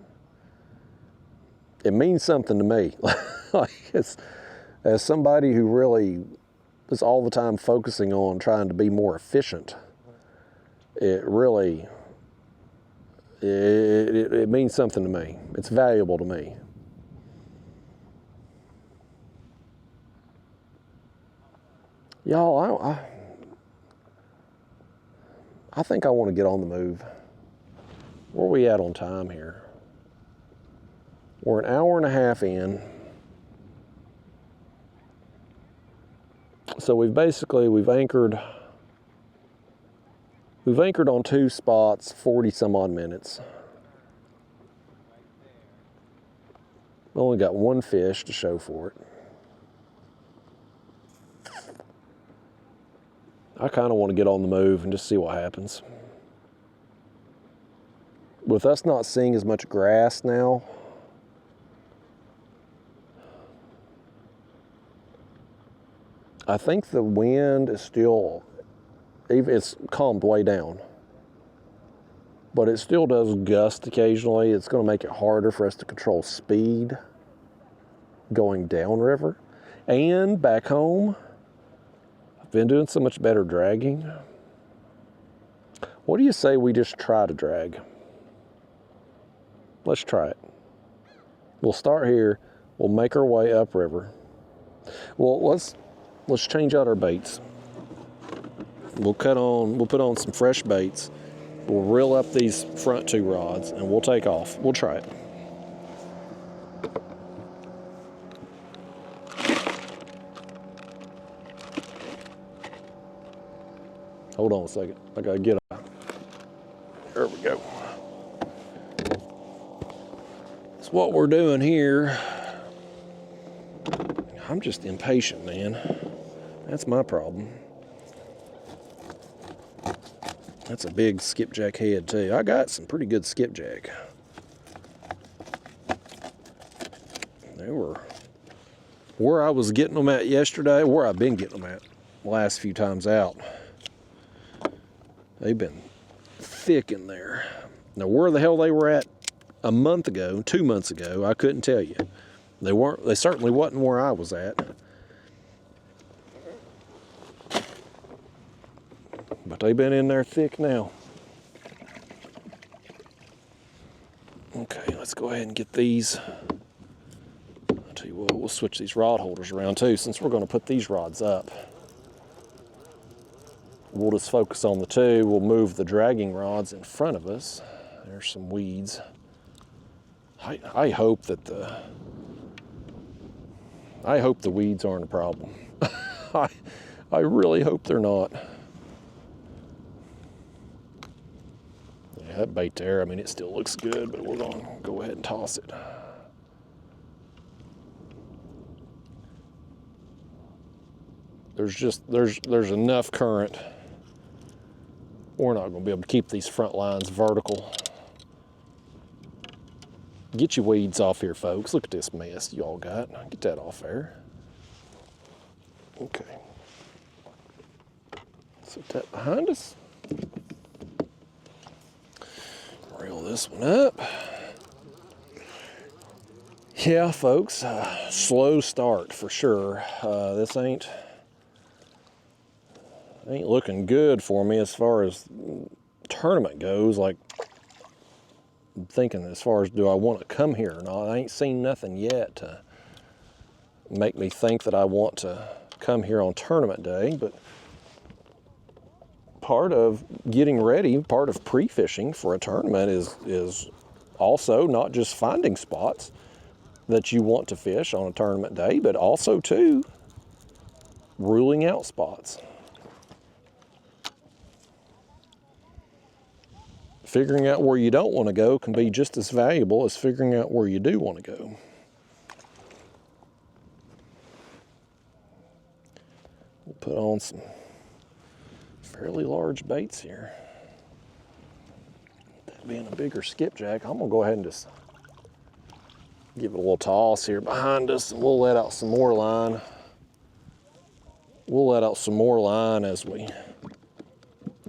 means something to me. Like, as somebody who really is all the time focusing on trying to be more efficient, it really, it means something to me. It's valuable to me. Y'all, I think I want to get on the move. Where are we at on time here? We're an hour and a half in. So we've anchored on 2 spots, 40 some odd minutes. We only got 1 fish to show for it. I kind of want to get on the move and just see what happens. With us not seeing as much grass now, I think the wind is still, it's calmed way down, but it still does gust occasionally. It's going to make it harder for us to control speed going downriver. And back home, I've been doing so much better dragging. What do you say we just try to drag? Let's try it. We'll start here. We'll make our way upriver. Well, let's change out our baits. We'll put on some fresh baits. We'll reel up these front 2 rods and we'll take off. We'll try it. Hold on a second. I gotta get up. There we go. That's what we're doing here. I'm just impatient, man. That's my problem. That's a big skipjack head too. I got some pretty good skipjack. They were where I was getting them at yesterday, where I've been getting them at the last few times out. They've been thick in there. Now where the hell they were at a month ago, 2 months ago, I couldn't tell you. They certainly wasn't where I was at. But they've been in there thick now. Okay, let's go ahead and get these. I'll tell you what, we'll switch these rod holders around too, since we're going to put these rods up. We'll just focus on the two. We'll move the dragging rods in front of us. There's some weeds. I hope that the weeds aren't a problem. I really hope they're not. Yeah, that bait there, I mean, it still looks good, but we're gonna go ahead and toss it. There's enough current. We're not gonna be able to keep these front lines vertical. Get your weeds off here, folks. Look at this mess you all got. Get that off there. Okay. Set that behind us. Reel this one up. Yeah, folks, slow start for sure. This ain't looking good for me as far as tournament goes. Like, I'm thinking as far as do I want to come here or not. I ain't seen nothing yet to make me think that I want to come here on tournament day, but part of getting ready, part of pre-fishing for a tournament is also not just finding spots that you want to fish on a tournament day, but also too ruling out spots. Figuring out where you don't want to go can be just as valuable as figuring out where you do want to go. We'll put on some fairly large baits here. That being a bigger skipjack, I'm gonna go ahead and just give it a little toss here behind us, and we'll let out some more line. We'll let out some more line as we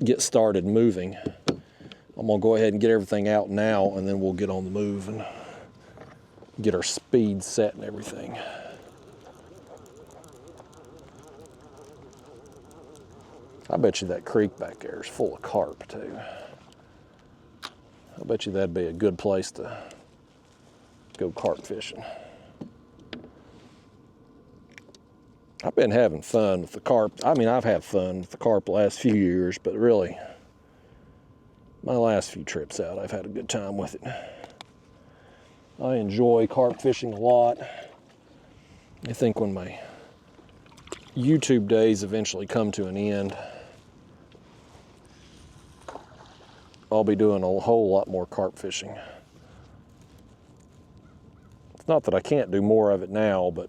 get started moving. I'm gonna go ahead and get everything out now, and then we'll get on the move and get our speed set and everything. I bet you that creek back there is full of carp too. I bet you that'd be a good place to go carp fishing. I've been having fun with the carp. I mean, I've had fun with the carp the last few years, but really, my last few trips out, I've had a good time with it. I enjoy carp fishing a lot. I think when my YouTube days eventually come to an end, I'll be doing a whole lot more carp fishing. It's not that I can't do more of it now, but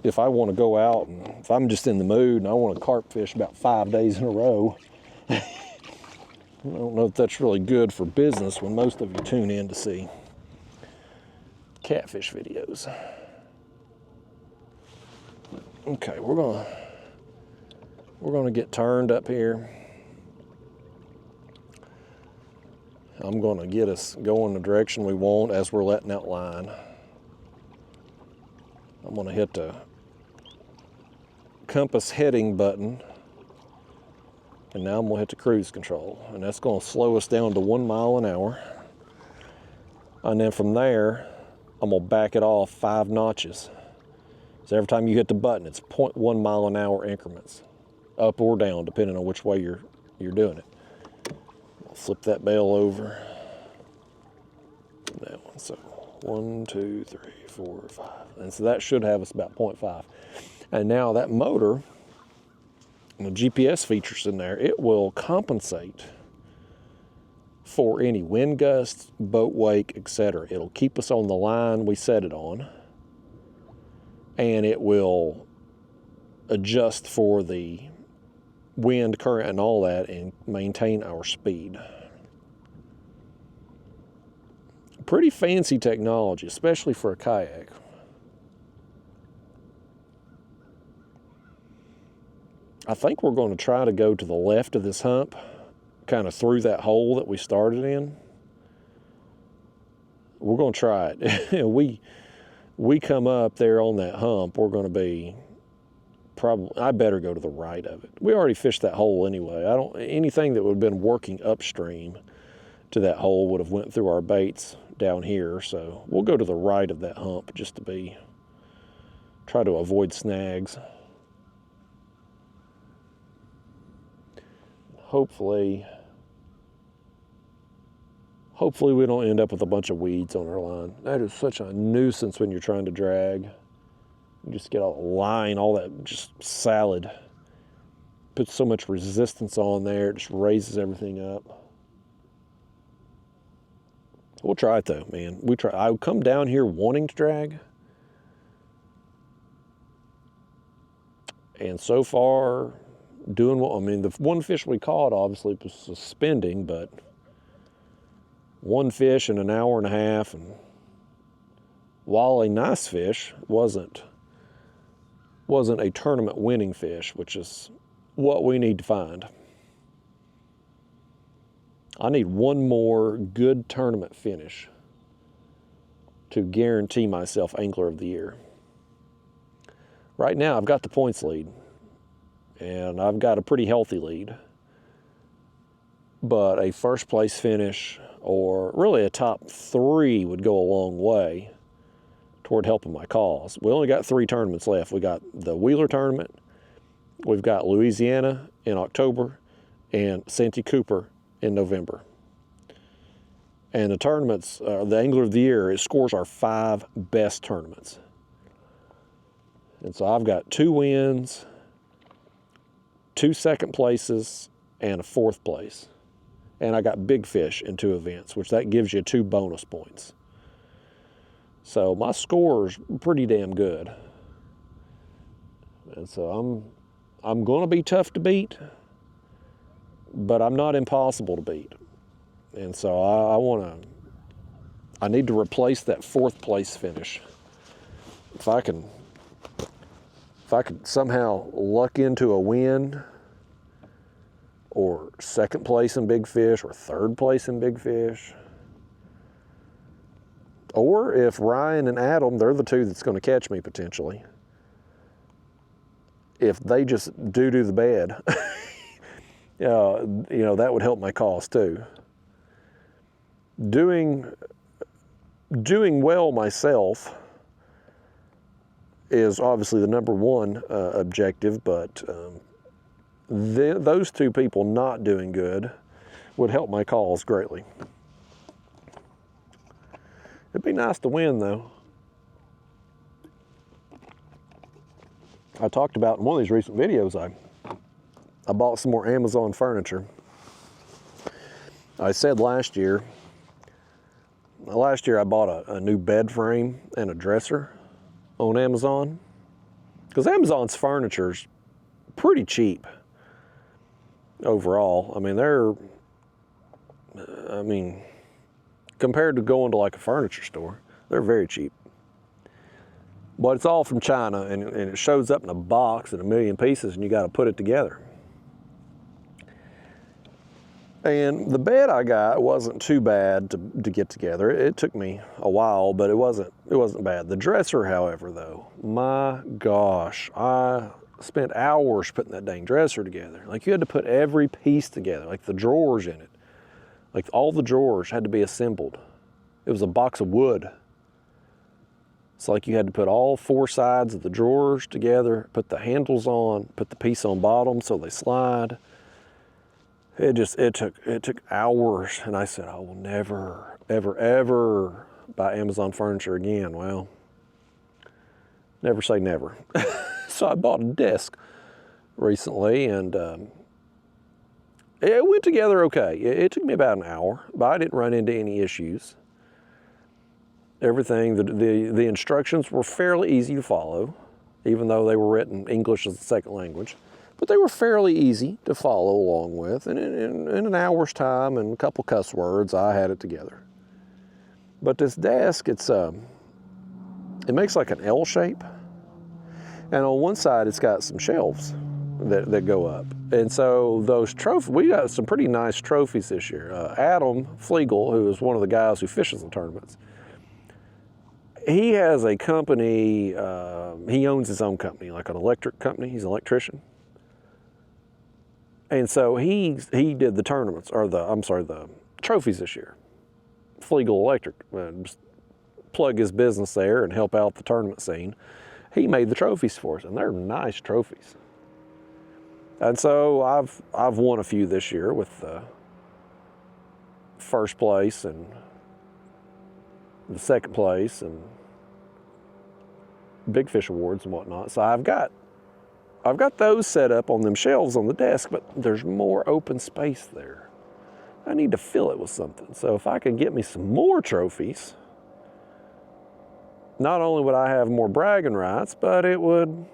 if I want to go out and if I'm just in the mood and I want to carp fish about 5 days in a row, I don't know if that's really good for business when most of you tune in to see catfish videos. Okay, we're gonna get turned up here. I'm gonna get us going the direction we want as we're letting out line. I'm gonna hit the compass heading button, and now I'm gonna hit the cruise control, and that's gonna slow us down to 1 mile an hour. And then from there, I'm gonna back it off 5 notches. So every time you hit the button, it's 0.1 mile an hour increments, up or down, depending on which way you're doing it. I'll flip that bail over. That one, so 1, 2, 3, 4, 5. And so that should have us about 0.5. And now that motor, and the GPS features in there, it will compensate for any wind gusts, boat wake, etc. It'll keep us on the line we set it on, and it will adjust for the wind, current, and all that, and maintain our speed. Pretty fancy technology, especially for a kayak. I think we're going to try to go to the left of this hump, kind of through that hole that we started in. We're going to try it. we come up there on that hump, we're going to be probably, I better go to the right of it. We already fished that hole anyway. Anything that would have been working upstream to that hole would have went through our baits down here. So we'll go to the right of that hump just to try to avoid snags. Hopefully we don't end up with a bunch of weeds on our line. That is such a nuisance when you're trying to drag. You just get a line, all that just salad. Puts so much resistance on there, it just raises everything up. We'll try it though, man. I would come down here wanting to drag. And so far, the one fish we caught obviously was suspending, but one fish in an hour and a half, and while a nice fish, wasn't a tournament winning fish, which is what we need to find. I need one more good tournament finish to guarantee myself Angler of the Year. Right now, I've got the points lead, and I've got a pretty healthy lead. But a first place finish, or really a top 3, would go a long way toward helping my cause. We only got 3 tournaments left. We got the Wheeler tournament, we've got Louisiana in October, and Santee Cooper in November. And the tournaments, the Angler of the Year, it scores our 5 best tournaments. And so I've got 2 wins, 2 second places, and a 4th place. And I got big fish in 2 events, which that gives you 2 bonus points. So my score's pretty damn good. And so I'm going to be tough to beat, but I'm not impossible to beat. And so I need to replace that 4th place finish. If I could somehow luck into a win, or 2nd place in big fish, or 3rd place in big fish, or if Ryan and Adam, they're the 2 that's going to catch me potentially, if they just do the bad, that would help my cause too. Doing well myself is obviously the number 1 objective, but those 2 people not doing good would help my cause greatly. It'd be nice to win though. I talked about in one of these recent videos, I bought some more Amazon furniture. I said last year I bought a new bed frame and a dresser on Amazon, because Amazon's furniture's pretty cheap overall. Compared to going to like a furniture store, they're very cheap. But it's all from China, and it shows up in a box in a million pieces, and you got to put it together. And the bed I got wasn't too bad to get together. It took me a while, but it wasn't bad. The dresser, however, though, my gosh, I spent hours putting that dang dresser together. Like, you had to put every piece together, like the drawers in it. Like, all the drawers had to be assembled. It was a box of wood. It's like you had to put all 4 sides of the drawers together, put the handles on, put the piece on bottom so they slide. It took hours, and I said, I will never, ever, ever buy Amazon furniture again. Well, never say never. So I bought a desk recently, and it went together okay. It took me about an hour, but I didn't run into any issues. Everything, the instructions were fairly easy to follow, even though they were written English as a second language. But they were fairly easy to follow along with, and in an hour's time and a couple cuss words, I had it together. But this desk, it makes like an L shape, and on one side it's got some shelves that go up. And so those trophies, we got some pretty nice trophies this year. Adam Flegel, who is one of the guys who fishes the tournaments, he has a company, he owns his own company, like an electric company. He's an electrician. And so he did the tournaments, or the trophies this year. Flegel Electric, just plug his business there and help out the tournament scene. He made the trophies for us, and they're nice trophies. And so I've won a few this year with first place and the second place and Big Fish Awards and whatnot. So I've got those set up on them shelves on the desk, but there's more open space there. I need to fill it with something. So if I could get me some more trophies, not only would I have more bragging rights, but it would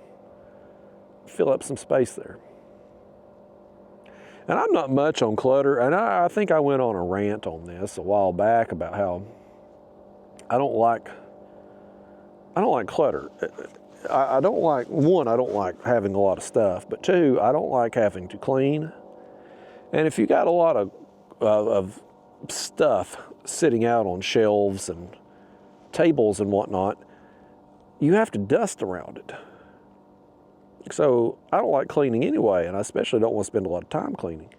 fill up some space there. And I'm not much on clutter, and I think I went on a rant on this a while back about how I don't like clutter. I don't like, one, I don't like having a lot of stuff, but two, I don't like having to clean. And if you got a lot of stuff sitting out on shelves and tables and whatnot, you have to dust around it. So I don't like cleaning anyway, and I especially don't want to spend a lot of time cleaning.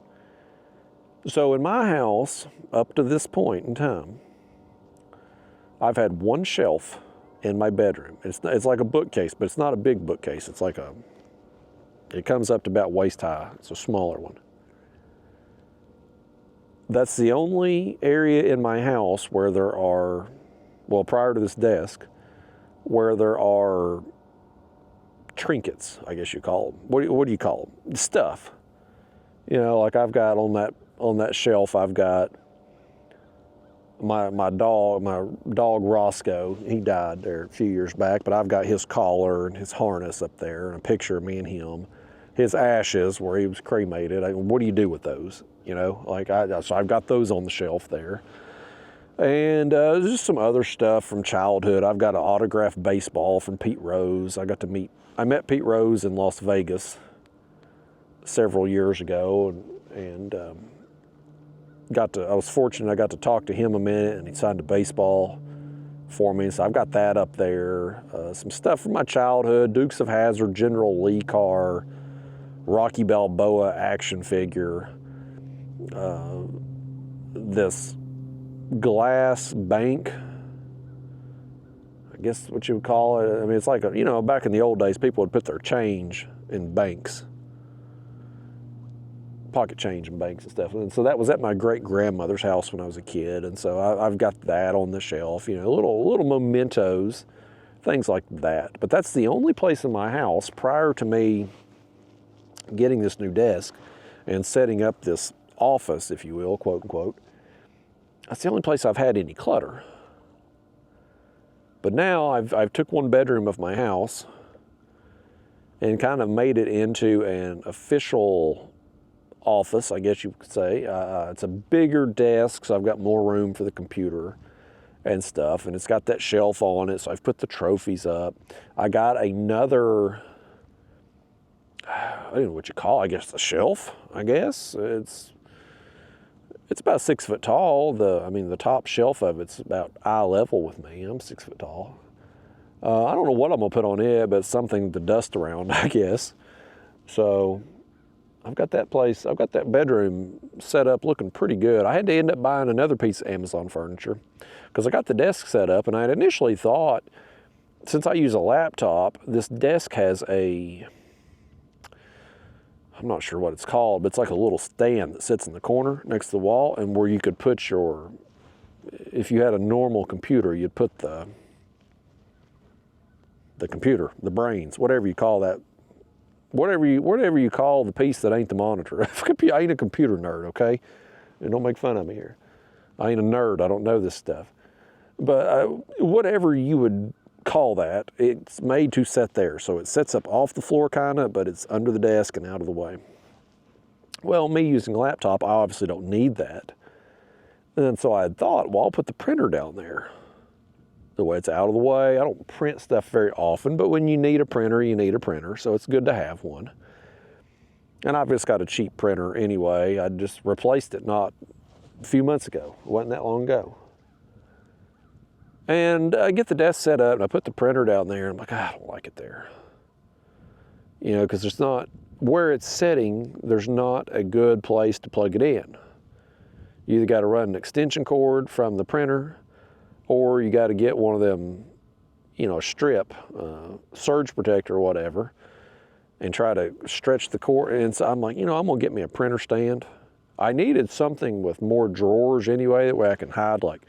So in my house, up to this point in time, I've had one shelf in my bedroom. It's like a bookcase, but it's not a big bookcase. It's like it comes up to about waist high. It's a smaller one. That's the only area in my house where there are, well, prior to this desk, where there are trinkets, I guess you call them. What do you call them? Stuff. You know, like I've got on that shelf, I've got my dog Roscoe. He died there a few years back, but I've got his collar and his harness up there, and a picture of me and him. His ashes where he was cremated. What do you do with those? You know, like so I've got those on the shelf there. And just some other stuff from childhood. I've got an autographed baseball from Pete Rose. I met Pete Rose in Las Vegas several years ago, and I was fortunate I got to talk to him a minute, and he signed a baseball for me. So I've got that up there. Some stuff from my childhood, Dukes of Hazzard, General Lee car, Rocky Balboa action figure, this glass bank, I guess what you would call it. I mean, it's like back in the old days, people would put their change in banks, pocket change in banks and stuff. And so that was at my great-grandmother's house when I was a kid. And so I've got that on the shelf, little mementos, things like that. But that's the only place in my house prior to me getting this new desk and setting up this office, if you will, quote unquote. That's the only place I've had any clutter. But now I've took one bedroom of my house and kind of made it into an official office, I guess you could say. It's a bigger desk, so I've got more room for the computer and stuff, and it's got that shelf on it, so I've put the trophies up. I got another, I don't know what you call it, I guess a shelf, I guess. It's about 6 foot tall. The top shelf of it's about eye level with me. I'm 6 foot tall. I don't know what I'm gonna put on it, but something to dust around, I guess. So I've got that bedroom set up looking pretty good. I had to end up buying another piece of Amazon furniture because I got the desk set up, and I had initially thought, since I use a laptop, this desk has I'm not sure what it's called, but it's like a little stand that sits in the corner next to the wall, and where you could put if you had a normal computer, you'd put the computer, the brains, whatever you call that, whatever you call the piece that ain't the monitor. I ain't a computer nerd, okay? And don't make fun of me here. I ain't a nerd. I don't know this stuff. But whatever you would call that. It's made to set there. So it sets up off the floor kind of, but it's under the desk and out of the way. Well, me using a laptop, I obviously don't need that. And so I had thought, well, I'll put the printer down there. The way it's out of the way. I don't print stuff very often, but when you need a printer, you need a printer. So it's good to have one. And I've just got a cheap printer anyway. I just replaced it not a few months ago. It wasn't that long ago. And I get the desk set up and I put the printer down there. And I'm like, I don't like it there. You know, because there's not, where it's sitting, there's not a good place to plug it in. You either got to run an extension cord from the printer, or you got to get one of them, you know, strip, surge protector or whatever, and try to stretch the cord. And so I'm like, you know, I'm gonna get me a printer stand. I needed something with more drawers anyway, that way I can hide like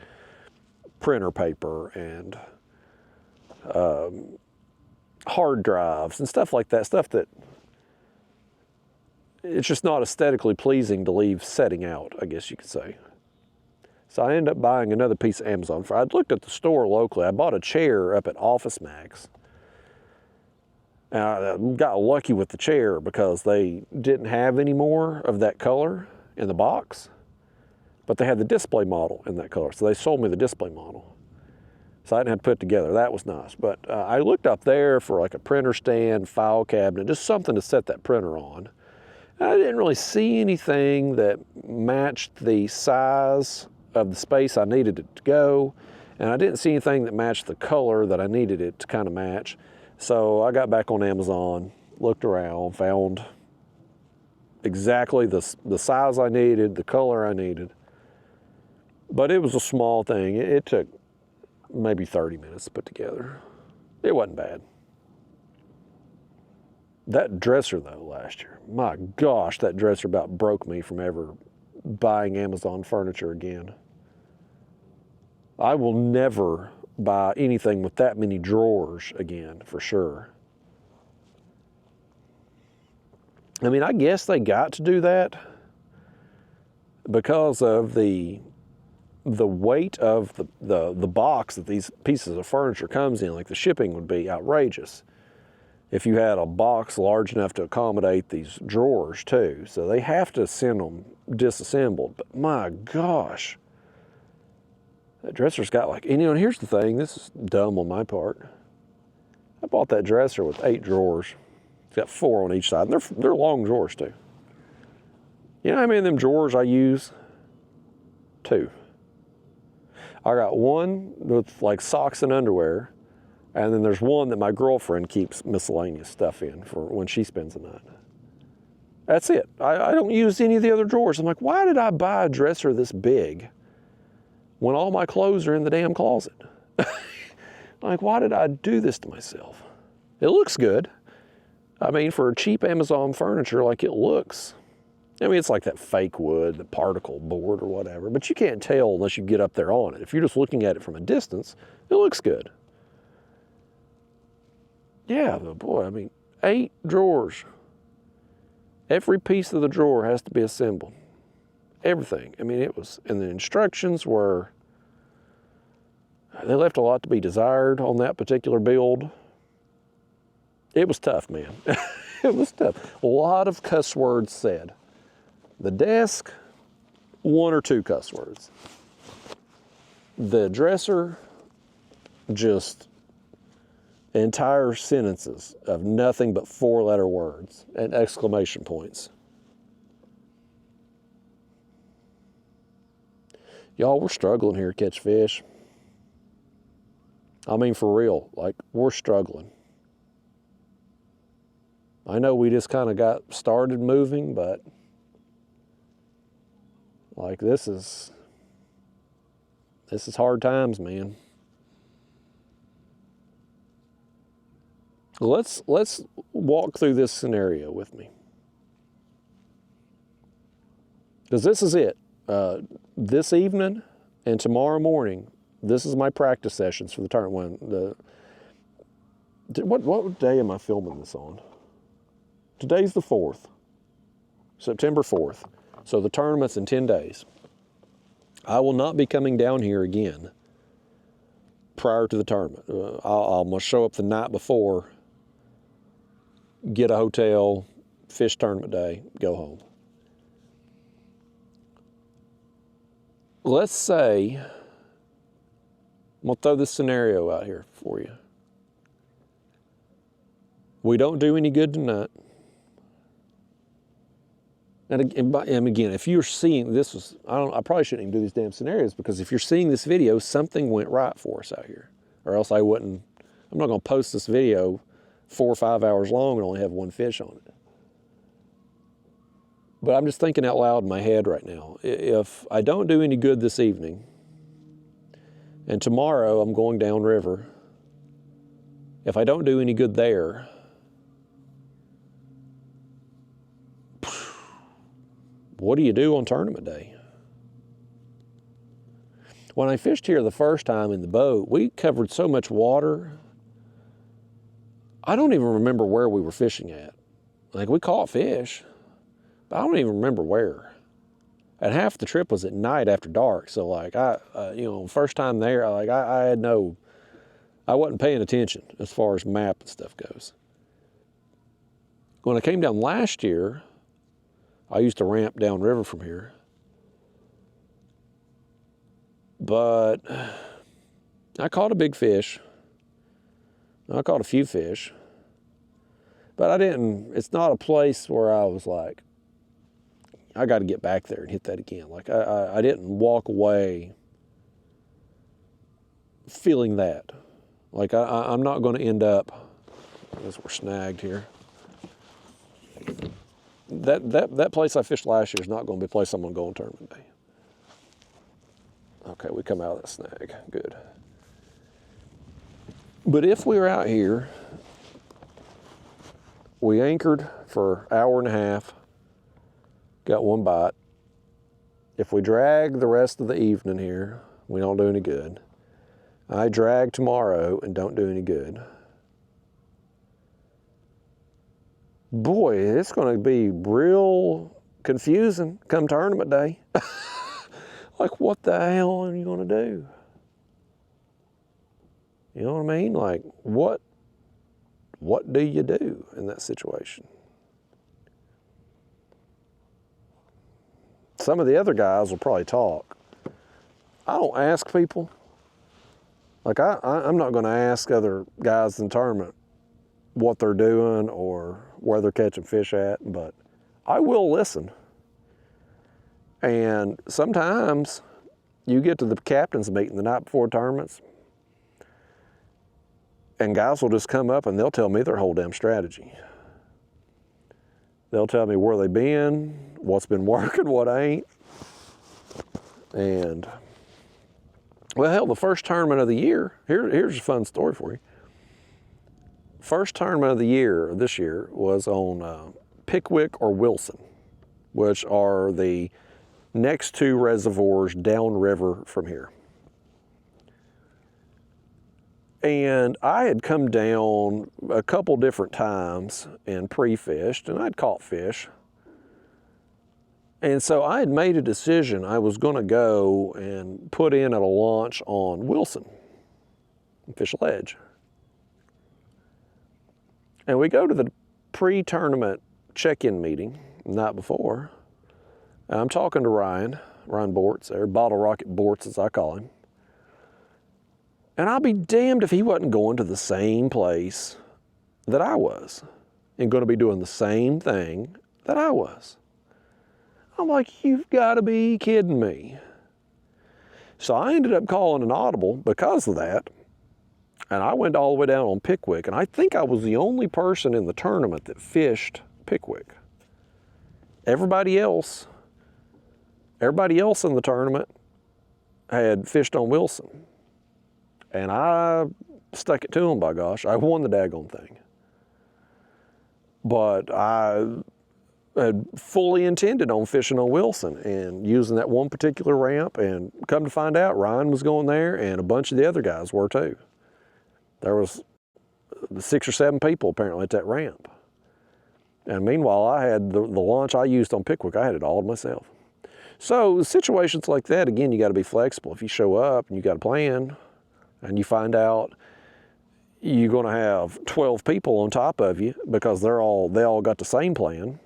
printer paper and hard drives and stuff like that, stuff that it's just not aesthetically pleasing to leave setting out, I guess you could say. So I ended up buying another piece of Amazon. I'd looked at the store locally. I bought a chair up at Office Max. And I got lucky with the chair because they didn't have any more of that color in the box, but they had the display model in that color. So they sold me the display model. So I didn't have to put it together. That was nice. But I looked up there for like a printer stand, file cabinet, just something to set that printer on. I didn't really see anything that matched the size of the space I needed it to go, and I didn't see anything that matched the color that I needed it to kind of match. So I got back on Amazon, looked around, found exactly the size I needed, the color I needed. But it was a small thing. It took maybe 30 minutes to put together. It wasn't bad. That dresser though last year, my gosh, that dresser about broke me from ever buying Amazon furniture again. I will never buy anything with that many drawers again, for sure. I mean, I guess they got to do that because of the weight of the box that these pieces of furniture comes in. Like the shipping would be outrageous if you had a box large enough to accommodate these drawers too. So they have to send them disassembled. But my gosh, that dresser's got like, and you know, and here's the thing, this is dumb on my part. I bought that dresser with 8 drawers. It's got 4 on each side, and they're long drawers too. You know how many of them drawers I use? 2. I got one with like socks and underwear, and then there's one that my girlfriend keeps miscellaneous stuff in for when she spends the night. That's it. I don't use any of the other drawers. I'm like, why did I buy a dresser this big when all my clothes are in the damn closet? Like, why did I do this to myself? It looks good. I mean, for cheap Amazon furniture, like it looks, I mean, it's like that fake wood, the particle board or whatever, but you can't tell unless you get up there on it. If you're just looking at it from a distance, it looks good. Yeah, but boy, I mean, 8 drawers. Every piece of the drawer has to be assembled. Everything. I mean, it was, and the instructions were, they left a lot to be desired on that particular build. It was tough, man. It was tough. A lot of cuss words said. The desk, 1 or 2 cuss words. The dresser, just entire sentences of nothing but 4-letter words and exclamation points. Y'all, we're struggling here to catch fish. I mean, for real, like, we're struggling. I know we just kind of got started moving, but like this is hard times, man. Let's walk through this scenario with me, because this is it. This evening and tomorrow morning, this is my practice sessions for the tournament. What day am I filming this on? Today's the 4th, September 4th. So the tournament's in 10 days. I will not be coming down here again prior to the tournament. I'm going to show up the night before, get a hotel, fish tournament day, go home. Let's say, I'm going to throw this scenario out here for you. We don't do any good tonight. And again, if you're seeing this, I probably shouldn't even do these damn scenarios, because if you're seeing this video, something went right for us out here. Or else I'm not going to post this video 4 or 5 hours long and only have one fish on it. But I'm just thinking out loud in my head right now. If I don't do any good this evening, and tomorrow I'm going downriver, if I don't do any good there, what do you do on tournament day? When I fished here the first time in the boat, we covered so much water. I don't even remember where we were fishing at. Like, we caught fish, but I don't even remember where. And half the trip was at night after dark. So like, first time there, like I wasn't paying attention as far as map and stuff goes. When I came down last year, I used to ramp downriver from here. But I caught a big fish. I caught a few fish. But it's not a place where I was like, I got to get back there and hit that again. Like, I didn't walk away feeling that. Like, I'm not going to end up, as we're snagged here. That place I fished last year is not going to be a place I'm going to go on tournament day. Okay, we come out of that snag. Good. But if we were out here, we anchored for an hour and a half, got one bite. If we drag the rest of the evening here, we don't do any good. I drag tomorrow and don't do any good. Boy, it's going to be real confusing come tournament day. Like, what the hell are you going to do? You know what I mean? Like, what do you do in that situation? Some of the other guys will probably talk. I don't ask people. Like, I'm not going to ask other guys in the tournament what they're doing or where they're catching fish at, but I will listen. And sometimes you get to the captain's meeting the night before tournaments, and guys will just come up and they'll tell me their whole damn strategy. They'll tell me where they've been, what's been working, what ain't. And, well, hell, the first tournament of the year, here's a fun story for you. First tournament of the year, this year, was on Pickwick or Wilson, which are the next two reservoirs downriver from here. And I had come down a couple different times and pre-fished, and I'd caught fish. And so I had made a decision I was going to go and put in at a launch on Wilson and fish a ledge. And we go to the pre-tournament check-in meeting the night before. And I'm talking to Ryan Bortz, or Bottle Rocket Bortz as I call him. And I'll be damned if he wasn't going to the same place that I was and going to be doing the same thing that I was. I'm like, you've got to be kidding me. So I ended up calling an audible because of that. And I went all the way down on Pickwick, and I think I was the only person in the tournament that fished Pickwick. Everybody else in the tournament had fished on Wilson. And I stuck it to them, by gosh. I won the daggone thing. But I had fully intended on fishing on Wilson and using that one particular ramp, and come to find out, Ryan was going there, and a bunch of the other guys were too. There was 6 or 7 people apparently at that ramp. And meanwhile, I had the launch I used on Pickwick, I had it all to myself. So situations like that, again, you got to be flexible. If you show up and you got a plan, and you find out you're going to have 12 people on top of you because they all got the same plan,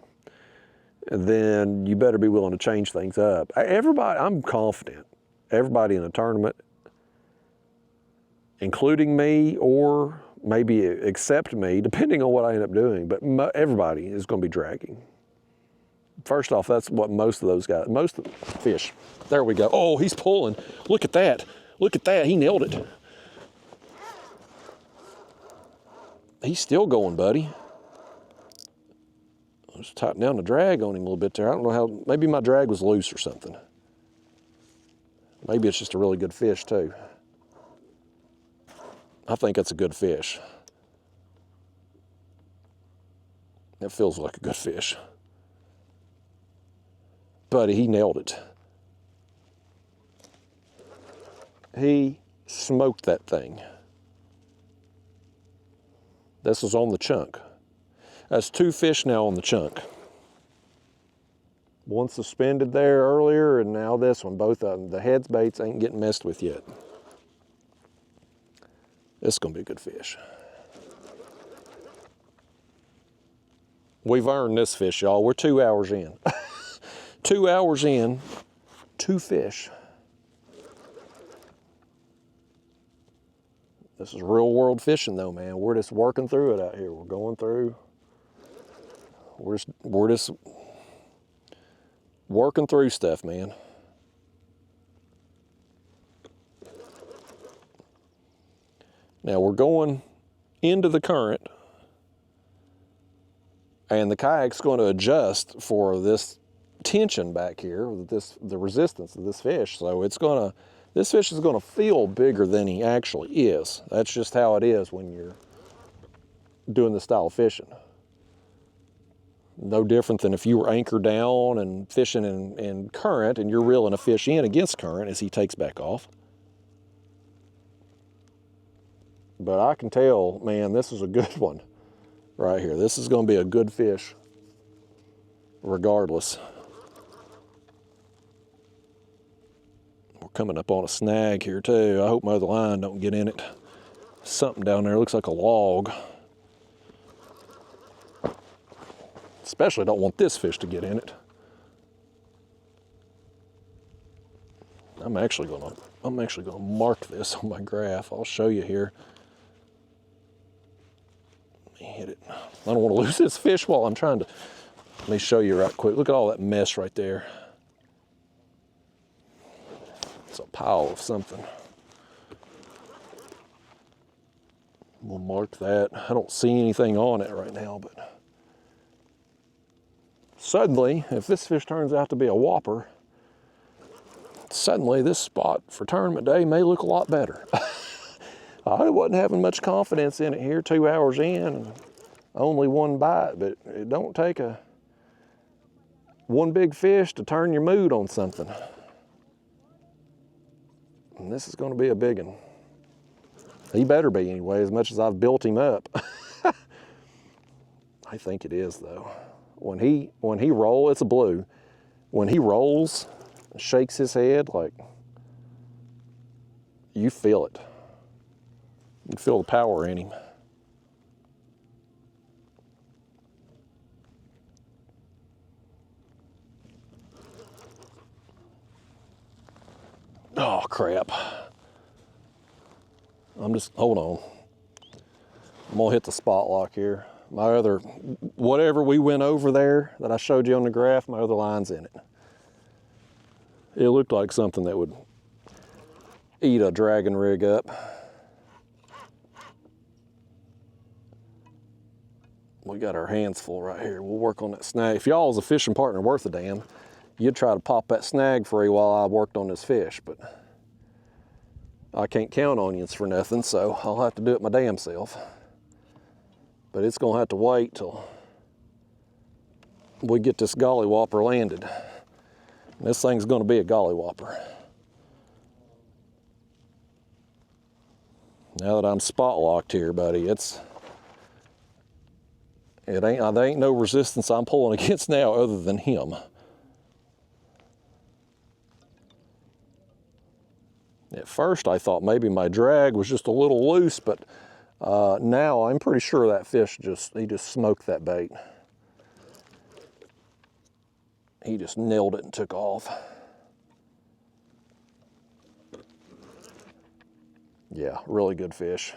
then you better be willing to change things up. Everybody, I'm confident, everybody in the tournament, including me or maybe except me, depending on what I end up doing, but everybody is going to be dragging. First off, that's what most of those guys, most of the fish. There we go. Oh, he's pulling. Look at that. Look at that. He nailed it. He's still going, buddy. Let's tighten down the drag on him a little bit there. I don't know how, maybe my drag was loose or something. Maybe it's just a really good fish too. I think that's a good fish. That feels like a good fish. Buddy, he nailed it. He smoked that thing. This was on the chunk. That's 2 fish now on the chunk. One suspended there earlier, and now this one. Both of them. The heads baits ain't getting messed with yet. This is gonna be a good fish. We've earned this fish, y'all. We're 2 hours in. 2 hours in, 2 fish. This is real world fishing though, man. We're just working through it out here. We're going through. We're just working through stuff, man. Now we're going into the current, and the kayak's going to adjust for this tension back here, the resistance of this fish. So this fish is gonna feel bigger than he actually is. That's just how it is when you're doing this style of fishing. No different than if you were anchored down and fishing in current and you're reeling a fish in against current as he takes back off. But I can tell, man, this is a good one right here. This is gonna be a good fish regardless. We're coming up on a snag here too. I hope my other line don't get in it. Something down there looks like a log. Especially don't want this fish to get in it. I'm actually gonna mark this on my graph. I'll show you here. Let me hit it. I don't want to lose this fish while I'm trying to. Let me show you right quick. Look at all that mess right there. It's a pile of something. We'll mark that. I don't see anything on it right now, but suddenly, if this fish turns out to be a whopper, suddenly this spot for tournament day may look a lot better. I wasn't having much confidence in it here 2 hours in, and only 1 bite, but it don't take one big fish to turn your mood on something. And this is going to be a big one. He better be anyway, as much as I've built him up. I think it is though. When he rolls, it's a blue. When he rolls, shakes his head, like, you feel it. You feel the power in him. Oh, crap. Hold on. I'm gonna hit the spot lock here. My other, whatever we went over there that I showed you on the graph, my other line's in it. It looked like something that would eat a dragon rig up. We got our hands full right here. We'll work on that snag. If y'all was a fishing partner worth a damn, you'd try to pop that snag free while I worked on this fish, but I can't count on you for nothing, so I'll have to do it my damn self. But it's gonna have to wait till we get this golly whopper landed. This thing's gonna be a golly whopper. Now that I'm spot locked here, buddy, there ain't no resistance I'm pulling against now other than him. At first I thought maybe my drag was just a little loose, but now I'm pretty sure that fish he just smoked that bait. He just nailed it and took off. Yeah, really good fish.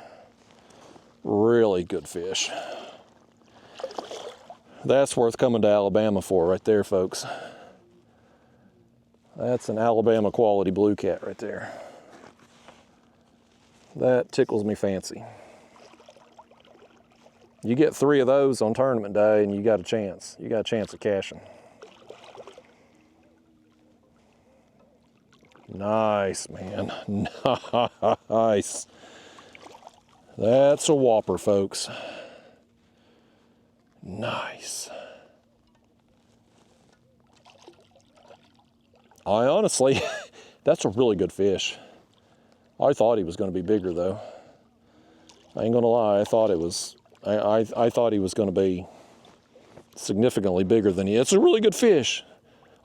Really good fish. That's worth coming to Alabama for right there, folks. That's an Alabama quality blue cat right there. That tickles me fancy. You get 3 of those on tournament day and you got a chance. You got a chance of cashing. Nice, man. Nice. That's a whopper, folks. Nice. I honestly, that's a really good fish. I thought he was going to be bigger though. I ain't gonna lie, I thought it was, I thought he was going to be significantly bigger than he is. It's a really good fish.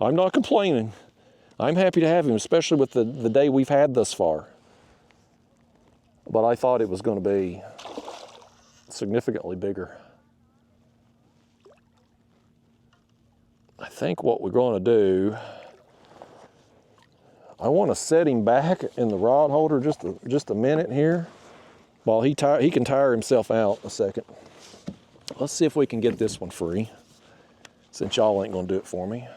I'm not complaining. I'm happy to have him, especially with the day we've had thus far. But I thought it was going to be significantly bigger. I think what we're going to do, I want to set him back in the rod holder just a minute here while he can tire himself out a second. Let's see if we can get this one free, since y'all ain't going to do it for me.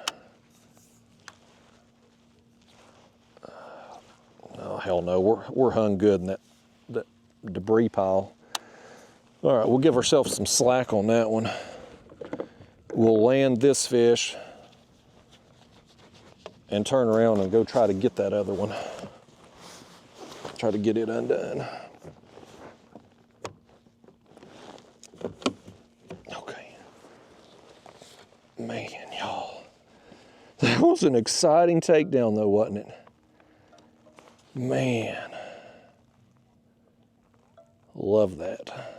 Oh, hell no, we're hung good in that debris pile. All right, we'll give ourselves some slack on that one. We'll land this fish and turn around and go try to get that other one. Try to get it undone. Okay. Man, y'all. That was an exciting takedown though, wasn't it? Man. Love that.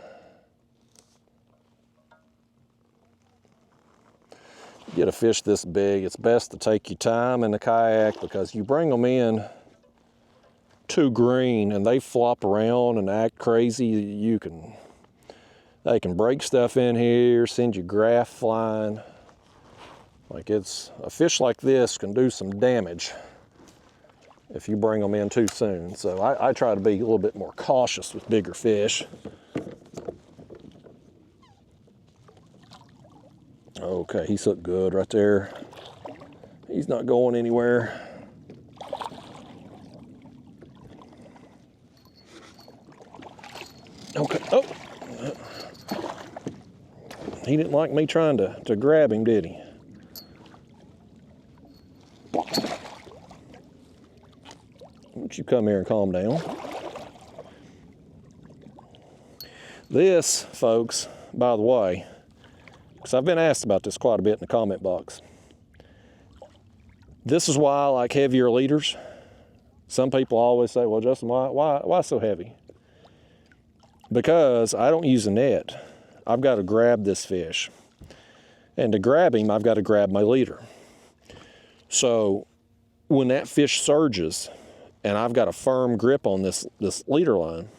Get a fish this big, it's best to take your time in the kayak, because you bring them in too green and they flop around and act crazy. They can break stuff in here, send your graph flying. Like, it's a fish like this can do some damage if you bring them in too soon. So I try to be a little bit more cautious with bigger fish. Okay, he's hooked good right there. He's not going anywhere. Okay, oh. He didn't like me trying to grab him, did he? Won't you come here and calm down? This, folks, by the way, because I've been asked about this quite a bit in the comment box. This is why I like heavier leaders. Some people always say, well, Justin, why so heavy? Because I don't use a net. I've got to grab this fish. And to grab him, I've got to grab my leader. So when that fish surges and I've got a firm grip on this leader line,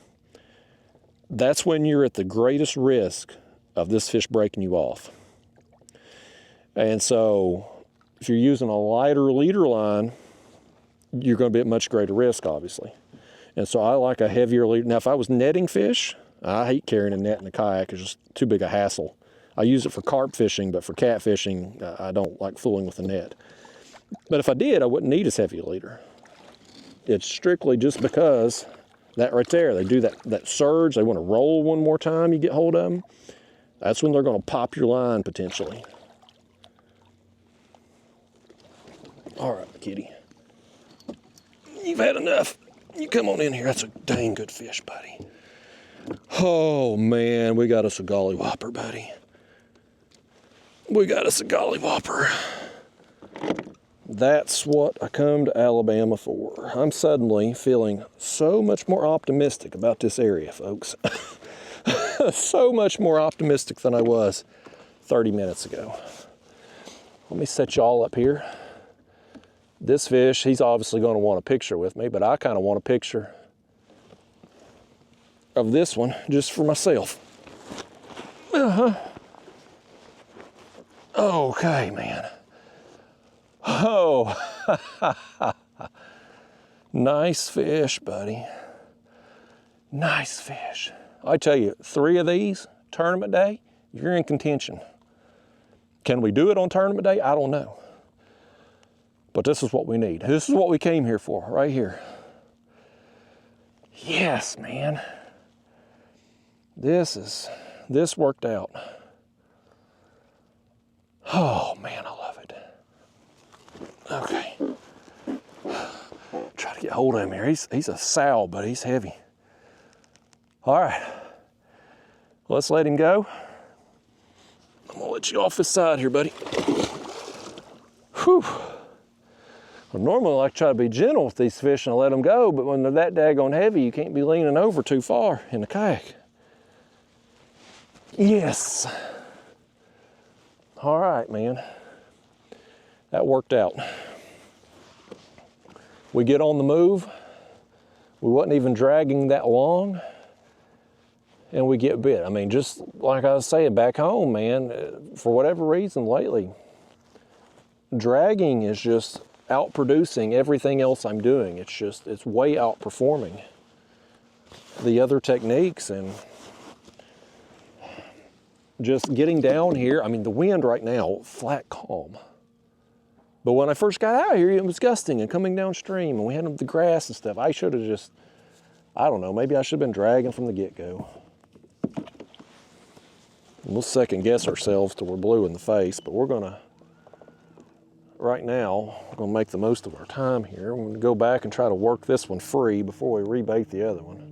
that's when you're at the greatest risk of this fish breaking you off. And so if you're using a lighter leader line, you're going to be at much greater risk, obviously. And so I like a heavier leader. Now, if I was netting fish, I hate carrying a net in the kayak. It's just too big a hassle. I use it for carp fishing, but for catfishing, I don't like fooling with the net. But if I did, I wouldn't need as heavy a leader. It's strictly just because that right there, they do that surge. They want to roll one more time, you get hold of them. That's when they're going to pop your line, potentially. All right, kitty. You've had enough. You come on in here. That's a dang good fish, buddy. Oh, man, we got us a golly whopper, buddy. We got us a golly whopper. That's what I come to Alabama for. I'm suddenly feeling so much more optimistic about this area, folks. So much more optimistic than I was 30 minutes ago. Let me set y'all up here. This fish, he's obviously going to want a picture with me, but I kind of want a picture of this one just for myself. Okay, man. Oh, nice fish, buddy. Nice fish. I tell you, 3 of these, tournament day, you're in contention. Can we do it on tournament day? I don't know. But this is what we need. This is what we came here for, right here. Yes, man. This worked out. Oh, man, I love it. Okay. Try to get hold of him here. He's a sow, but he's heavy. All right. Let's let him go. I'm gonna let you off this side here, buddy. Whew. Well, normally I like to try to be gentle with these fish and let them go, but when they're that daggone heavy, you can't be leaning over too far in the kayak. Yes. All right, man. That worked out. We get on the move. We wasn't even dragging that long, and we get bit. I mean, just like I was saying back home, man, for whatever reason lately, dragging is just outproducing everything else I'm doing. It's way outperforming the other techniques, and just getting down here. I mean, the wind right now, flat calm. But when I first got out here, it was gusting and coming downstream, and we had the grass and stuff. I should have just, I don't know, maybe I should have been dragging from the get-go. We'll second guess ourselves till we're blue in the face, but we're gonna, right now, we're gonna make the most of our time here. We're gonna go back and try to work this one free before we rebait the other one.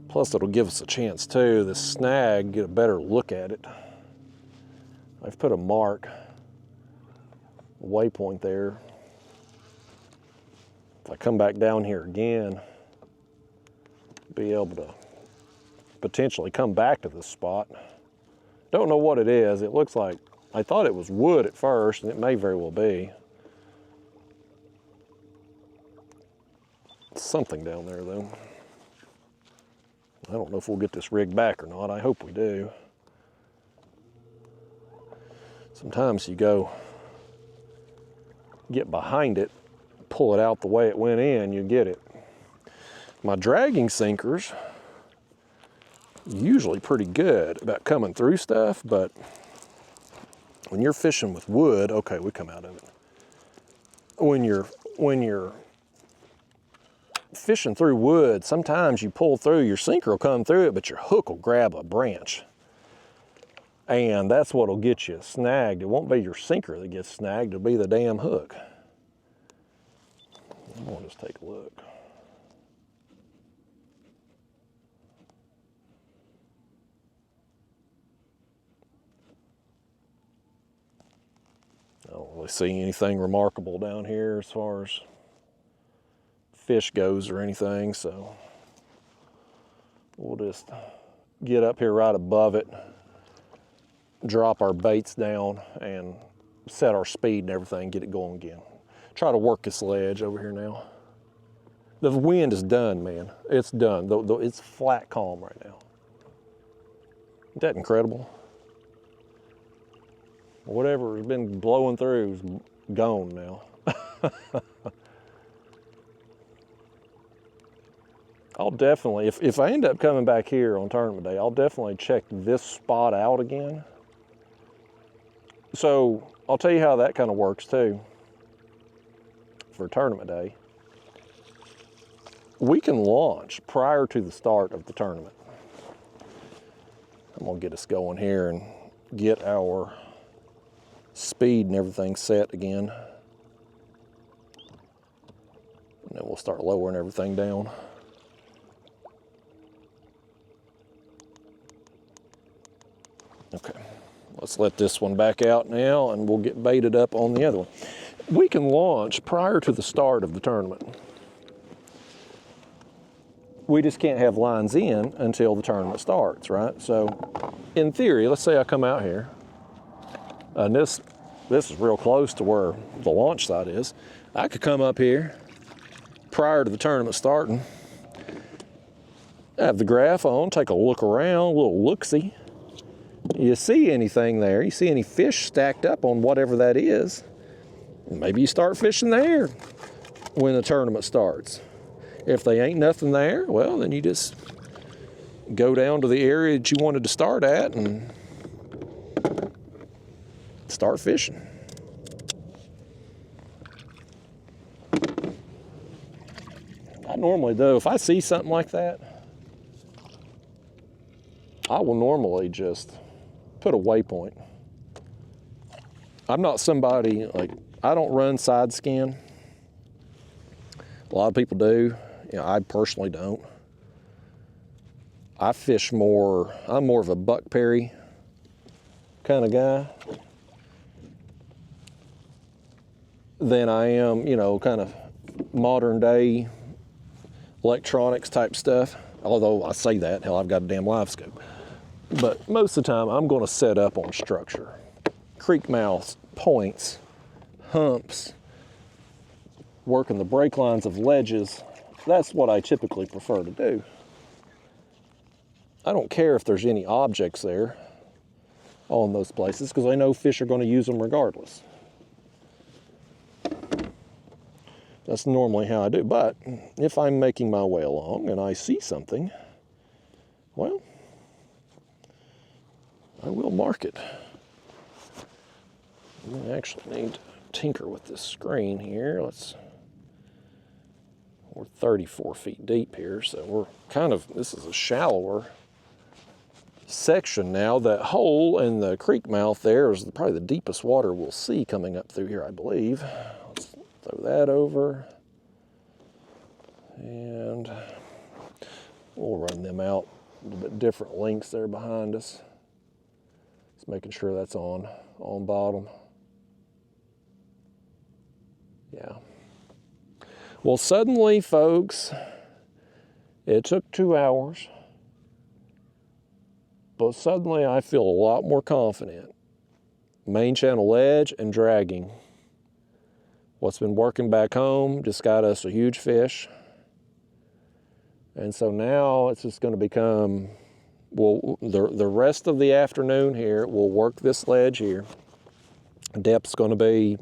Plus, it'll give us a chance too, this snag, get a better look at it. I've put a mark, a waypoint there. If I come back down here again, be able to potentially come back to this spot. Don't know what it is. It looks like, I thought it was wood at first, and it may very well be. Something down there though. I don't know if we'll get this rig back or not. I hope we do. Sometimes you go get behind it, pull it out the way it went in, you get it. My dragging sinkers, usually pretty good about coming through stuff, but when you're fishing with wood, okay, we come out of it. When you're fishing through wood, sometimes you pull through, your sinker will come through it, but your hook will grab a branch. And that's what'll get you snagged. It won't be your sinker that gets snagged, it'll be the damn hook. I'm gonna just take a look. I don't really see anything remarkable down here as far as fish goes or anything, so we'll just get up here right above it, drop our baits down, and set our speed and everything, get it going again. Try to work this ledge over here now. The wind is done, man. It's done. It's flat calm right now. Isn't that incredible? Whatever has been blowing through is gone now. I'll definitely, if I end up coming back here on tournament day, I'll definitely check this spot out again. So I'll tell you how that kind of works too. For tournament day, we can launch prior to the start of the tournament. I'm gonna get us going here and get our speed and everything set again. And then we'll start lowering everything down. Okay, let's let this one back out now and we'll get baited up on the other one. We can launch prior to the start of the tournament. We just can't have lines in until the tournament starts, right? So in theory, let's say I come out here and this this is real close to where the launch site is. I could come up here prior to the tournament starting, have the graph on, take a look around, a little look-see. You see anything there, you see any fish stacked up on whatever that is, maybe you start fishing there when the tournament starts. If they ain't nothing there, well, then you just go down to the area that you wanted to start at and start fishing. I normally do, if I see something like that, I will normally just put a waypoint. I'm not somebody, like, I don't run side scan. A lot of people do. You know, I personally don't. I fish more, I'm more of a buck perry kind of guy than I am, you know, kind of modern day electronics type stuff. Although I say that, hell, I've got a damn live scope. But most of the time, I'm going to set up on structure. Creek mouths, points, humps, working the break lines of ledges. That's what I typically prefer to do. I don't care if there's any objects there on those places because I know fish are going to use them regardless. That's normally how I do. But if I'm making my way along and I see something, well, I will mark it. I actually need to tinker with this screen here. We're 34 feet deep here, so we're kind of, this is a shallower section now. That hole in the creek mouth there is probably the deepest water we'll see coming up through here, I believe. Let's throw that over. And we'll run them out a little bit different lengths there behind us. Just making sure that's on bottom. Yeah. Well, suddenly, folks, it took 2 hours, but suddenly I feel a lot more confident. Main channel ledge and dragging. What's been working back home just got us a huge fish. And so now it's just going to become, well, the rest of the afternoon here, we'll work this ledge here. Depth's going to be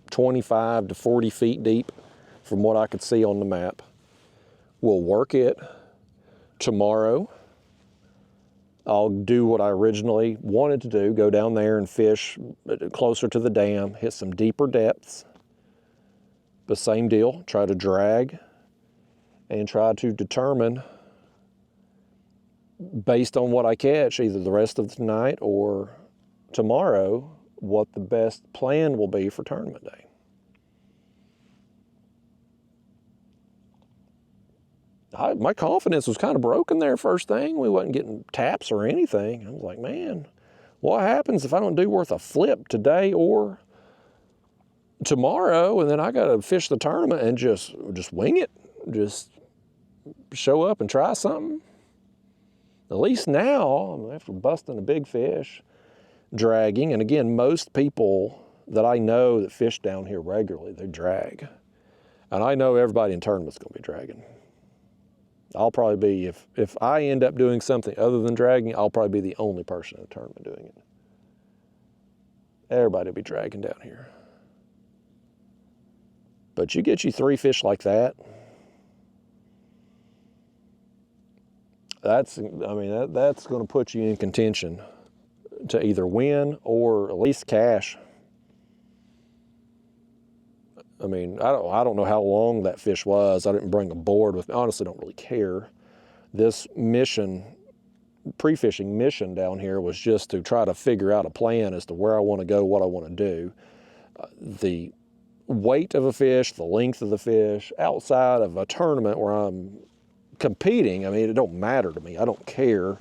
25 to 40 feet deep from what I could see on the map. We'll work it. Tomorrow, I'll do what I originally wanted to do, go down there and fish closer to the dam, hit some deeper depths. The same deal, try to drag and try to determine, based on what I catch, either the rest of the night or tomorrow, what the best plan will be for tournament day. My confidence was kind of broken there first thing. We wasn't getting taps or anything. I was like, man, what happens if I don't do worth a flip today or tomorrow, and then I got to fish the tournament and just wing it, just show up and try something? At least now, after busting a big fish, dragging, and again, most people that I know that fish down here regularly, they drag. And I know everybody in tournament's going to be dragging. I'll probably be, if I end up doing something other than dragging, I'll probably be the only person in the tournament doing it. Everybody will be dragging down here. But you get you 3 fish like that, that's going to put you in contention to either win or at least cash. I mean, I don't know how long that fish was. I didn't bring a board with me. Honestly, don't really care. This mission, pre-fishing mission down here was just to try to figure out a plan as to where I want to go, what I want to do. The weight of a fish, the length of the fish, outside of a tournament where I'm competing, I mean, it don't matter to me. I don't care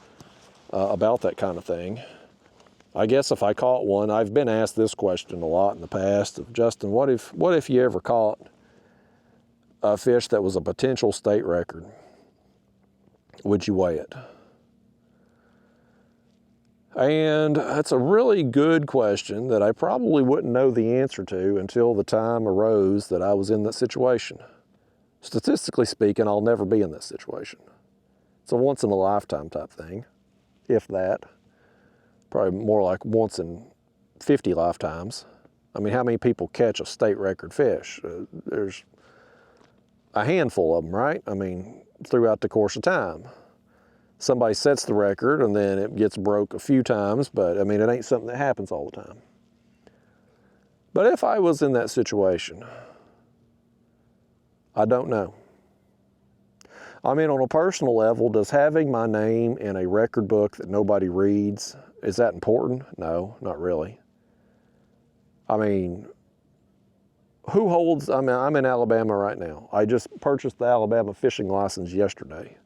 about that kind of thing. I guess if I caught one, I've been asked this question a lot in the past. Justin, what if you ever caught a fish that was a potential state record? Would you weigh it? And that's a really good question that I probably wouldn't know the answer to until the time arose that I was in that situation. Statistically speaking, I'll never be in this situation. It's a once in a lifetime type thing, if that. Probably more like once in 50 lifetimes. I mean, how many people catch a state record fish? There's a handful of them, right? I mean, throughout the course of time. Somebody sets the record and then it gets broke a few times, but I mean, it ain't something that happens all the time. But if I was in that situation, I don't know. I mean, on a personal level, does having my name in a record book that nobody reads, is that important? No, not really. I mean, who holds, I mean, I'm in Alabama right now. I just purchased the Alabama fishing license yesterday.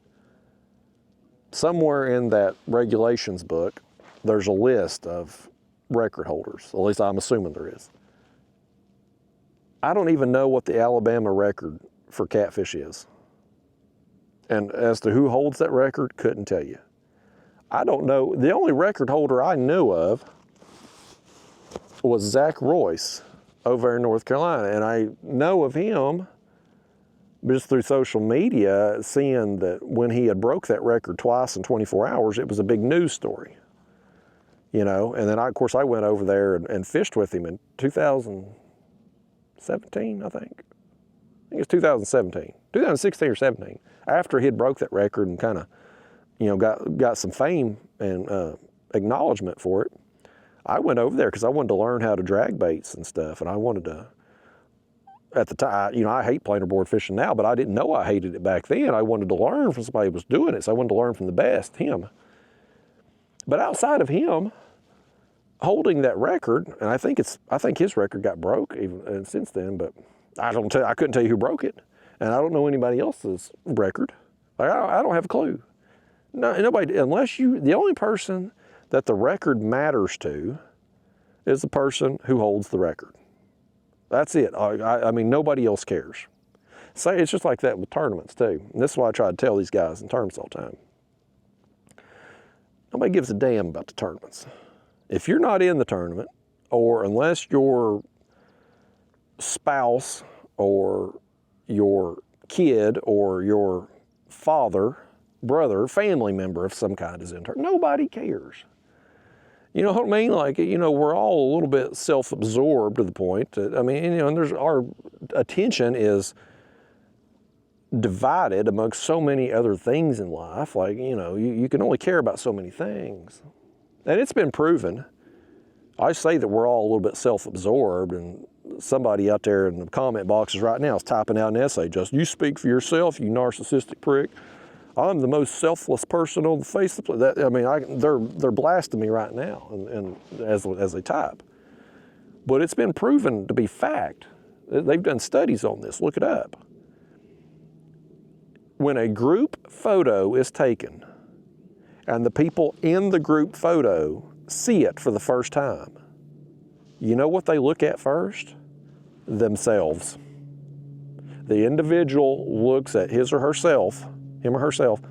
Somewhere in that regulations book, there's a list of record holders. At least I'm assuming there is. I don't even know what the Alabama record for catfish is. And as to who holds that record, couldn't tell you. I don't know. The only record holder I knew of was Zach Royce over in North Carolina. And I know of him just through social media, seeing that when he had broke that record twice in 24 hours, it was a big news story, you know. And then, of course, I went over there and fished with him in 2017, I think. I think it's 2017, 2016 or 17, after he had broke that record and kind of, you know, got some fame and acknowledgement for it. I went over there because I wanted to learn how to drag baits and stuff, and I wanted to, at the time, you know, I hate planer board fishing now, but I didn't know I hated it back then. I wanted to learn from somebody who was doing it, so I wanted to learn from the best, him. But outside of him holding that record, and I think his record got broke even since then, but I couldn't tell you who broke it, and I don't know anybody else's record. Like, I don't have a clue. No, nobody, the only person that the record matters to is the person who holds the record. That's it. I mean, nobody else cares. So it's just like that with tournaments too. And this is why I try to tell these guys in tournaments all the time. Nobody gives a damn about the tournaments. If you're not in the tournament, or unless your spouse or your kid or your father, brother, family member of some kind is in tournament, nobody cares. You know what I mean? Like, you know, we're all a little bit self-absorbed to the point that, I mean, you know, and our attention is divided amongst so many other things in life. Like, you know, you can only care about so many things. And it's been proven. I say that we're all a little bit self-absorbed, and somebody out there in the comment boxes right now is typing out an essay, just, you speak for yourself, you narcissistic prick. I'm the most selfless person on the face of the planet. I mean, they're blasting me right now, and as they type. But it's been proven to be fact. They've done studies on this. Look it up. When a group photo is taken, and the people in the group photo see it for the first time, you know what they look at first? Themselves. The individual looks at him or herself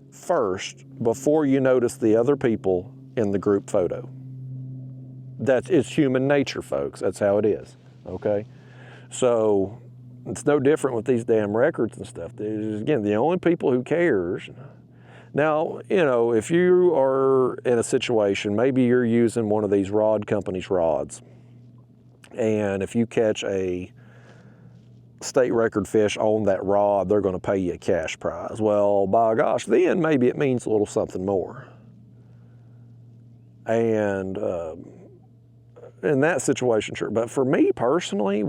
first before you notice the other people in the group photo. It's human nature, folks. That's how it is, okay? So it's no different with these damn records and stuff. Again, the only people who cares. Now, you know, if you are in a situation, maybe you're using one of these rod companies' rods, and if you catch a state record fish on that rod, they're going to pay you a cash prize. Well, by gosh, then maybe it means a little something more. And in that situation, sure. But for me personally,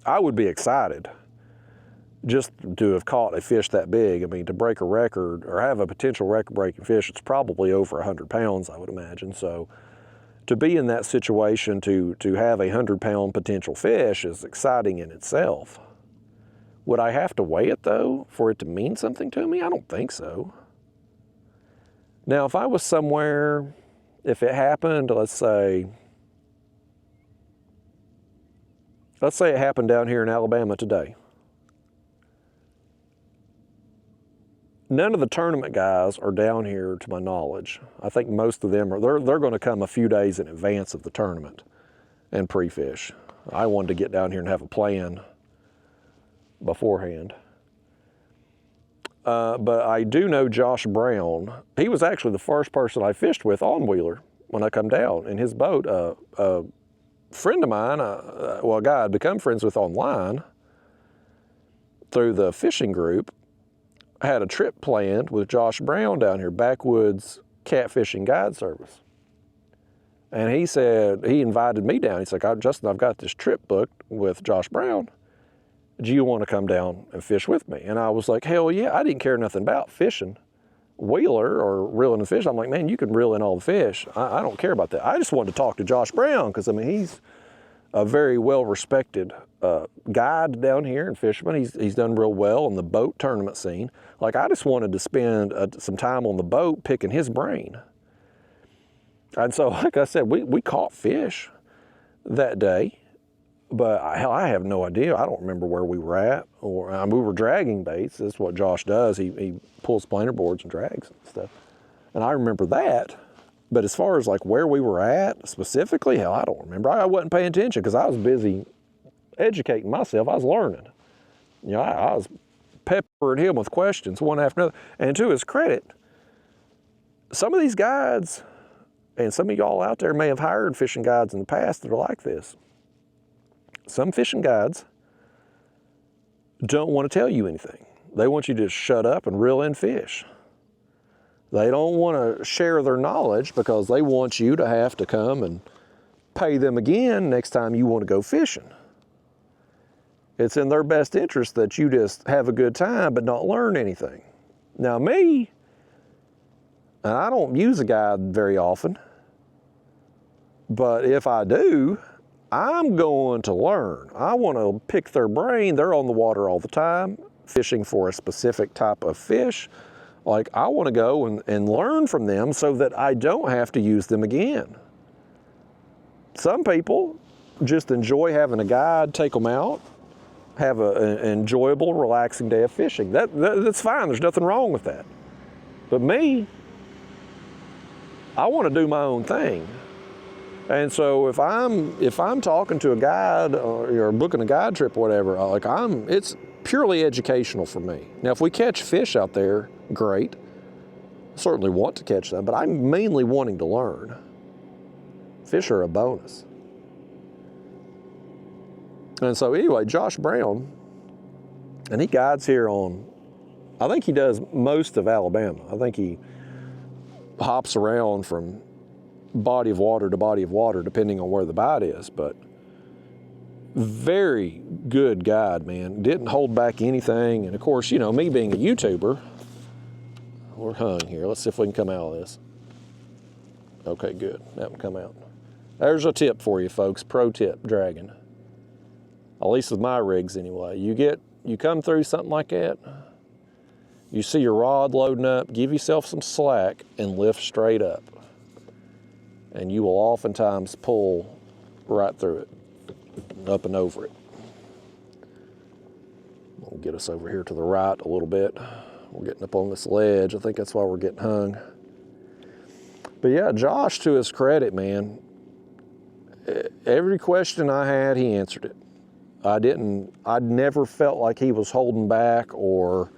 I would be excited just to have caught a fish that big. I mean, to break a record or have a potential record-breaking fish, it's probably over 100 pounds, I would imagine. So to be in that situation, to have a 100-pound potential fish is exciting in itself. Would I have to weigh it, though, for it to mean something to me? I don't think so. Now, if I was somewhere, if it happened, let's say it happened down here in Alabama today. none of the tournament guys are down here to my knowledge. I think most of them are, they're going to come a few days in advance of the tournament and pre-fish. I wanted to get down here and have a plan beforehand. But I do know Josh Brown. He was actually the first person I fished with on Wheeler when I come down in his boat. A friend of mine, well, a guy I'd become friends with online through the fishing group, had a trip planned with Josh Brown down here, Backwoods Catfishing Guide Service. And he said, he invited me down. He's like, Justin, I've got this trip booked with Josh Brown. Do you want to come down and fish with me? And I was like, hell yeah. I didn't care nothing about fishing Wheeler or reeling the fish. I'm like, man, you can reel in all the fish. I don't care about that. I just wanted to talk to Josh Brown because, I mean, he's a very well-respected guide down here and fisherman. He's done real well in the boat tournament scene. Like, I just wanted to spend some time on the boat picking his brain. And so, like I said, we caught fish that day. But hell, I have no idea. I don't remember where we were at. Or we were dragging baits. That's what Josh does. He pulls planer boards and drags and stuff. And I remember that. But as far as like where we were at specifically, hell, I don't remember. I wasn't paying attention because I was busy educating myself. I was learning. You know, I was peppering him with questions one after another. And to his credit, some of these guides and some of y'all out there may have hired fishing guides in the past that are like this. Some fishing guides don't want to tell you anything. They want you to just shut up and reel in fish. They don't want to share their knowledge because they want you to have to come and pay them again next time you want to go fishing. It's in their best interest that you just have a good time but not learn anything. Now me, and I don't use a guide very often, but if I do, I'm going to learn. I want to pick their brain. They're on the water all the time, fishing for a specific type of fish. Like, I want to go and learn from them so that I don't have to use them again. Some people just enjoy having a guide take them out, have an enjoyable, relaxing day of fishing. That's fine. There's nothing wrong with that. But me, I want to do my own thing. And so if I'm talking to a guide or booking a guide trip or whatever, it's purely educational for me. Now, if we catch fish out there, great. I certainly want to catch them, but I'm mainly wanting to learn. Fish are a bonus. And so anyway, Josh Brown, and he guides here on, I think he does most of Alabama. I think he hops around from body of water to body of water, depending on where the bite is, but very good guide, man. Didn't hold back anything. And of course, you know, me being a YouTuber, we're hung here. Let's see if we can come out of this. Okay, good. That one come out. There's a tip for you, folks. Pro tip, dragging. At least with my rigs anyway. You come through something like that, you see your rod loading up, give yourself some slack and lift straight up. And you will oftentimes pull right through it, up and over it. We'll get us over here to the right a little bit. We're getting up on this ledge. I think that's why we're getting hung. But yeah, Josh, to his credit, man, every question I had, he answered it. I never felt like he was holding back or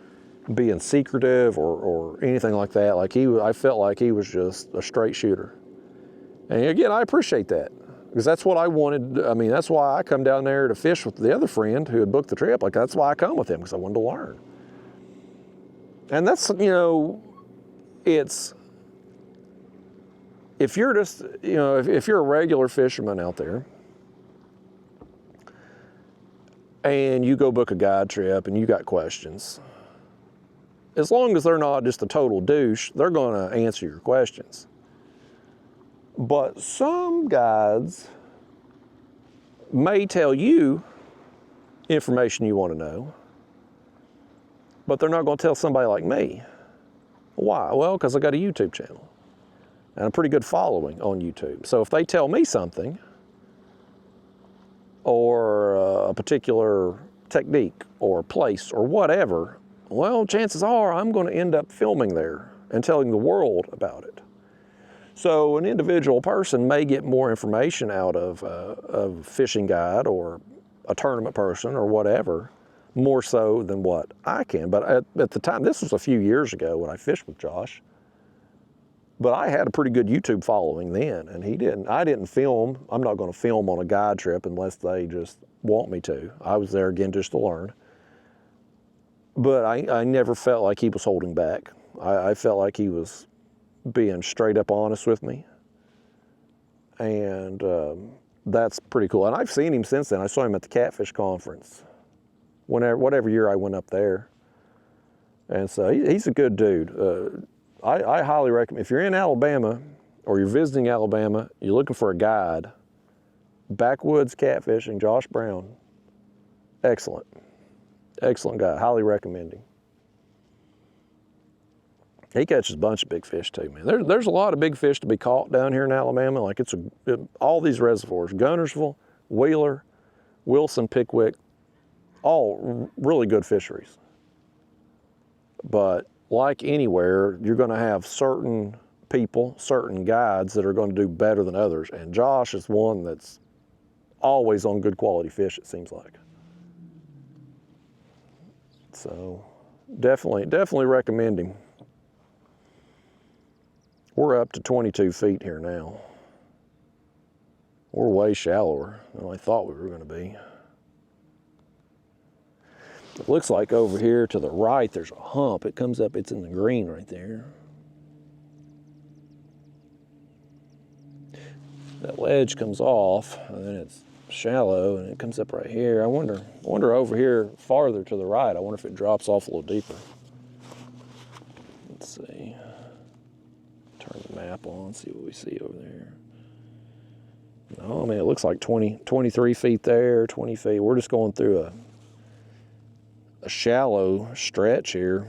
being secretive or anything like that. I felt like he was just a straight shooter. And again, I appreciate that because that's what I wanted. I mean, that's why I come down there to fish with the other friend who had booked the trip. Like, that's why I come with him, because I wanted to learn. And that's, you know, it's, if you're just, you know, if you're a regular fisherman out there and you go book a guide trip and you got questions, as long as they're not just a total douche, they're going to answer your questions. But some guides may tell you information you want to know, but they're not going to tell somebody like me. Why? Well, because I got a YouTube channel and a pretty good following on YouTube. So if they tell me something, or a particular technique or place or whatever, well, chances are I'm going to end up filming there and telling the world about it. So an individual person may get more information out of a fishing guide or a tournament person or whatever, more so than what I can. But at the time, this was a few years ago when I fished with Josh, but I had a pretty good YouTube following then, and he didn't. I didn't film. I'm not going to film on a guide trip unless they just want me to. I was there again just to learn. But I never felt like he was holding back. I felt like he was being straight up honest with me. And that's pretty cool. And I've seen him since then. I saw him at the Catfish Conference, whatever year I went up there. And so he's a good dude. I highly recommend, if you're in Alabama or you're visiting Alabama, you're looking for a guide, Backwoods Catfishing, Josh Brown, excellent. Excellent guy, highly recommend him. He catches a bunch of big fish too, man. There's a lot of big fish to be caught down here in Alabama. Like all these reservoirs, Gunnersville, Wheeler, Wilson, Pickwick, all really good fisheries. But like anywhere, you're going to have certain people, certain guides that are going to do better than others. And Josh is one that's always on good quality fish, it seems like. So definitely recommend him. We're up to 22 feet here now. We're way shallower than I thought we were going to be. It looks like over here to the right there's a hump. It comes up, it's in the green right there. That ledge comes off, and then it's shallow, and it comes up right here. I wonder over here farther to the right, I wonder if it drops off a little deeper. Let's see. Turn the map on, see what we see over there. No, I mean, it looks like 23 feet there, 20 feet. We're just going through a shallow stretch here.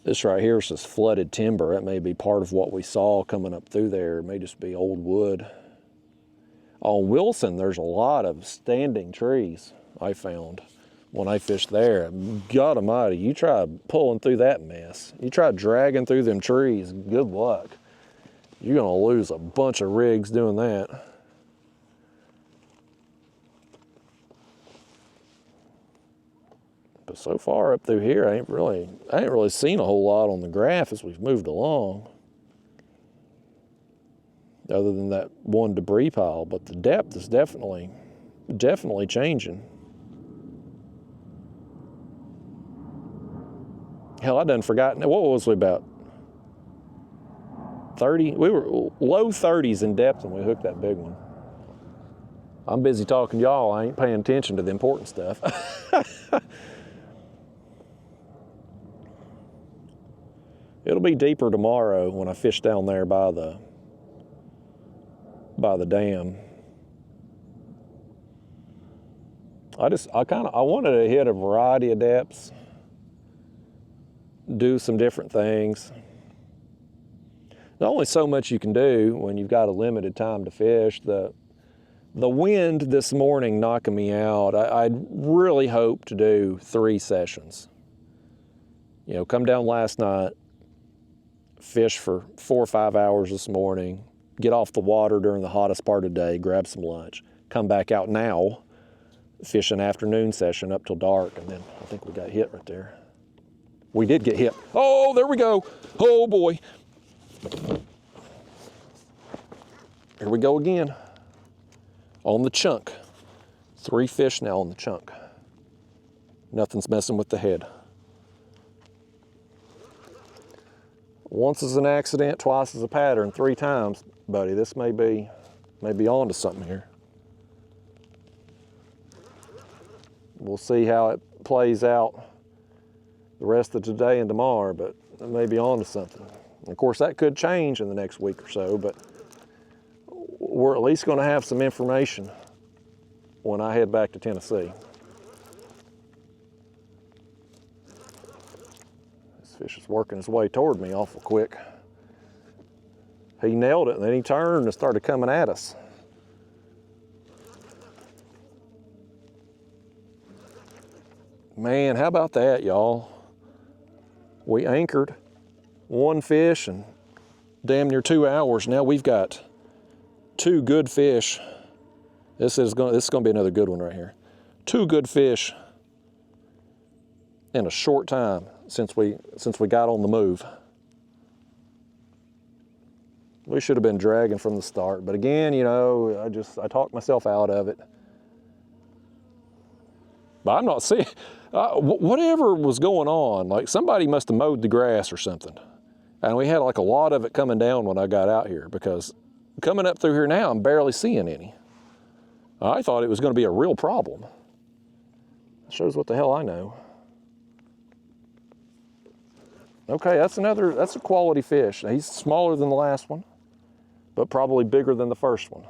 This right here is just flooded timber. That may be part of what we saw coming up through there. It may just be old wood. On Wilson, there's a lot of standing trees I found when I fished there. God almighty, you try pulling through that mess. You try dragging through them trees, good luck. You're gonna lose a bunch of rigs doing that. But so far up through here, I ain't really seen a whole lot on the graph as we've moved along, other than that one debris pile. But the depth is definitely changing. Hell, I done forgotten. What was we about? 30? We were low 30s in depth when we hooked that big one. I'm busy talking to y'all. I ain't paying attention to the important stuff. It'll be deeper tomorrow when I fish down there by the dam. I wanted to hit a variety of depths, do some different things. There's only so much you can do when you've got a limited time to fish. The wind this morning knocking me out. I'd really hope to do 3 sessions. You know, come down last night, fish for 4 or 5 hours this morning, get off the water during the hottest part of the day, grab some lunch, come back out now, fish an afternoon session up till dark, and then I think we got hit right there. We did get hit. Oh, there we go. Oh boy. Here we go again. On the chunk. 3 fish now on the chunk. Nothing's messing with the head. Once is an accident, twice is a pattern, 3 times, buddy. This may be on to something here. We'll see how it plays out the rest of today and tomorrow, but it may be on to something. And of course, that could change in the next week or so, but we're at least going to have some information when I head back to Tennessee. This fish is working his way toward me awful quick. He nailed it, and then he turned and started coming at us. Man, how about that, y'all? We anchored one fish in damn near 2 hours. Now we've got 2 good fish. This is gonna be another good one right here. 2 good fish in a short time since we got on the move. We should have been dragging from the start, but again, you know, I talked myself out of it. But I'm not seeing, whatever was going on, like somebody must have mowed the grass or something. And we had like a lot of it coming down when I got out here, because coming up through here now, I'm barely seeing any. I thought it was going to be a real problem. It shows what the hell I know. Okay, that's a quality fish. He's smaller than the last one, but probably bigger than the first one.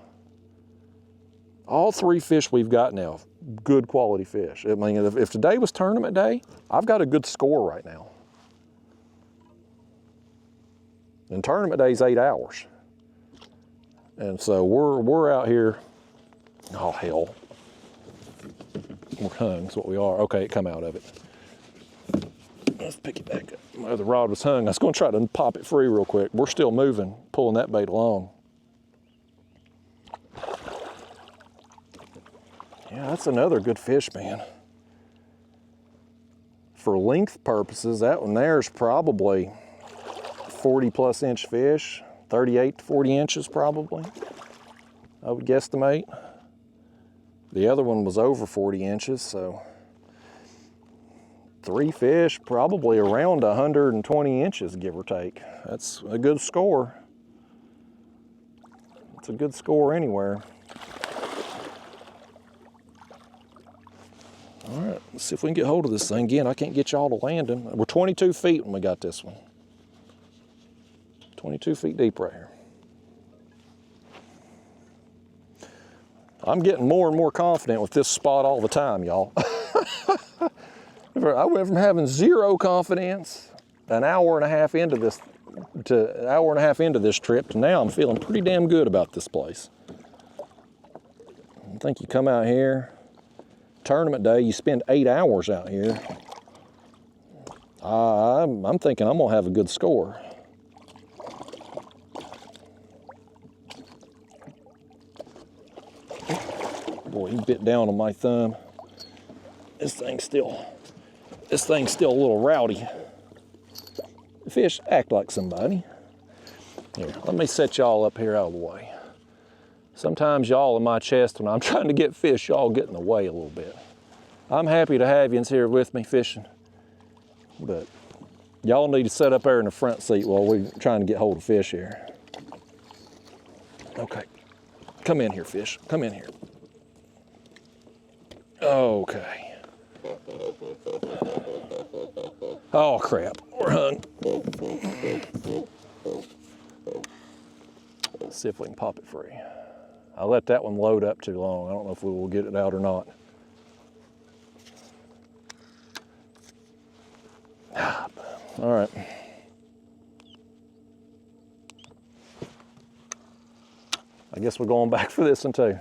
All 3 fish we've got now, good quality fish. I mean, if today was tournament day, I've got a good score right now. And tournament day is 8 hours. And so we're out here, oh hell. We're hung, is what we are. Okay, it come out of it. Let's pick it back up. My other rod was hung. I was gonna try to pop it free real quick. We're still moving, pulling that bait along. Yeah, that's another good fish, man. For length purposes, that one there is probably 40+ inch fish, 38 to 40 inches probably, I would guesstimate. The other one was over 40 inches, so 3 fish, probably around 120 inches, give or take. That's a good score. It's a good score anywhere. All right, let's see if we can get hold of this thing. Again, I can't get y'all to land him. We're 22 feet when we got this one. 22 feet deep right here. I'm getting more and more confident with this spot all the time, y'all. I went from having 0 confidence an hour and a half into this trip to now I'm feeling pretty damn good about this place. I think you come out here, tournament day, you spend 8 hours out here. I'm thinking I'm gonna have a good score. Boy, he bit down on my thumb. This thing's still a little rowdy. Fish act like somebody. Here, let me set y'all up here out of the way. Sometimes y'all in my chest, when I'm trying to get fish, y'all get in the way a little bit. I'm happy to have you here with me fishing, but y'all need to sit up there in the front seat while we're trying to get hold of fish here. Okay, come in here, fish, come in here. Okay. Oh crap, we're hung. Let's see if we can pop it free. I let that one load up too long. I don't know if we will get it out or not. All right. I guess we're going back for this one too.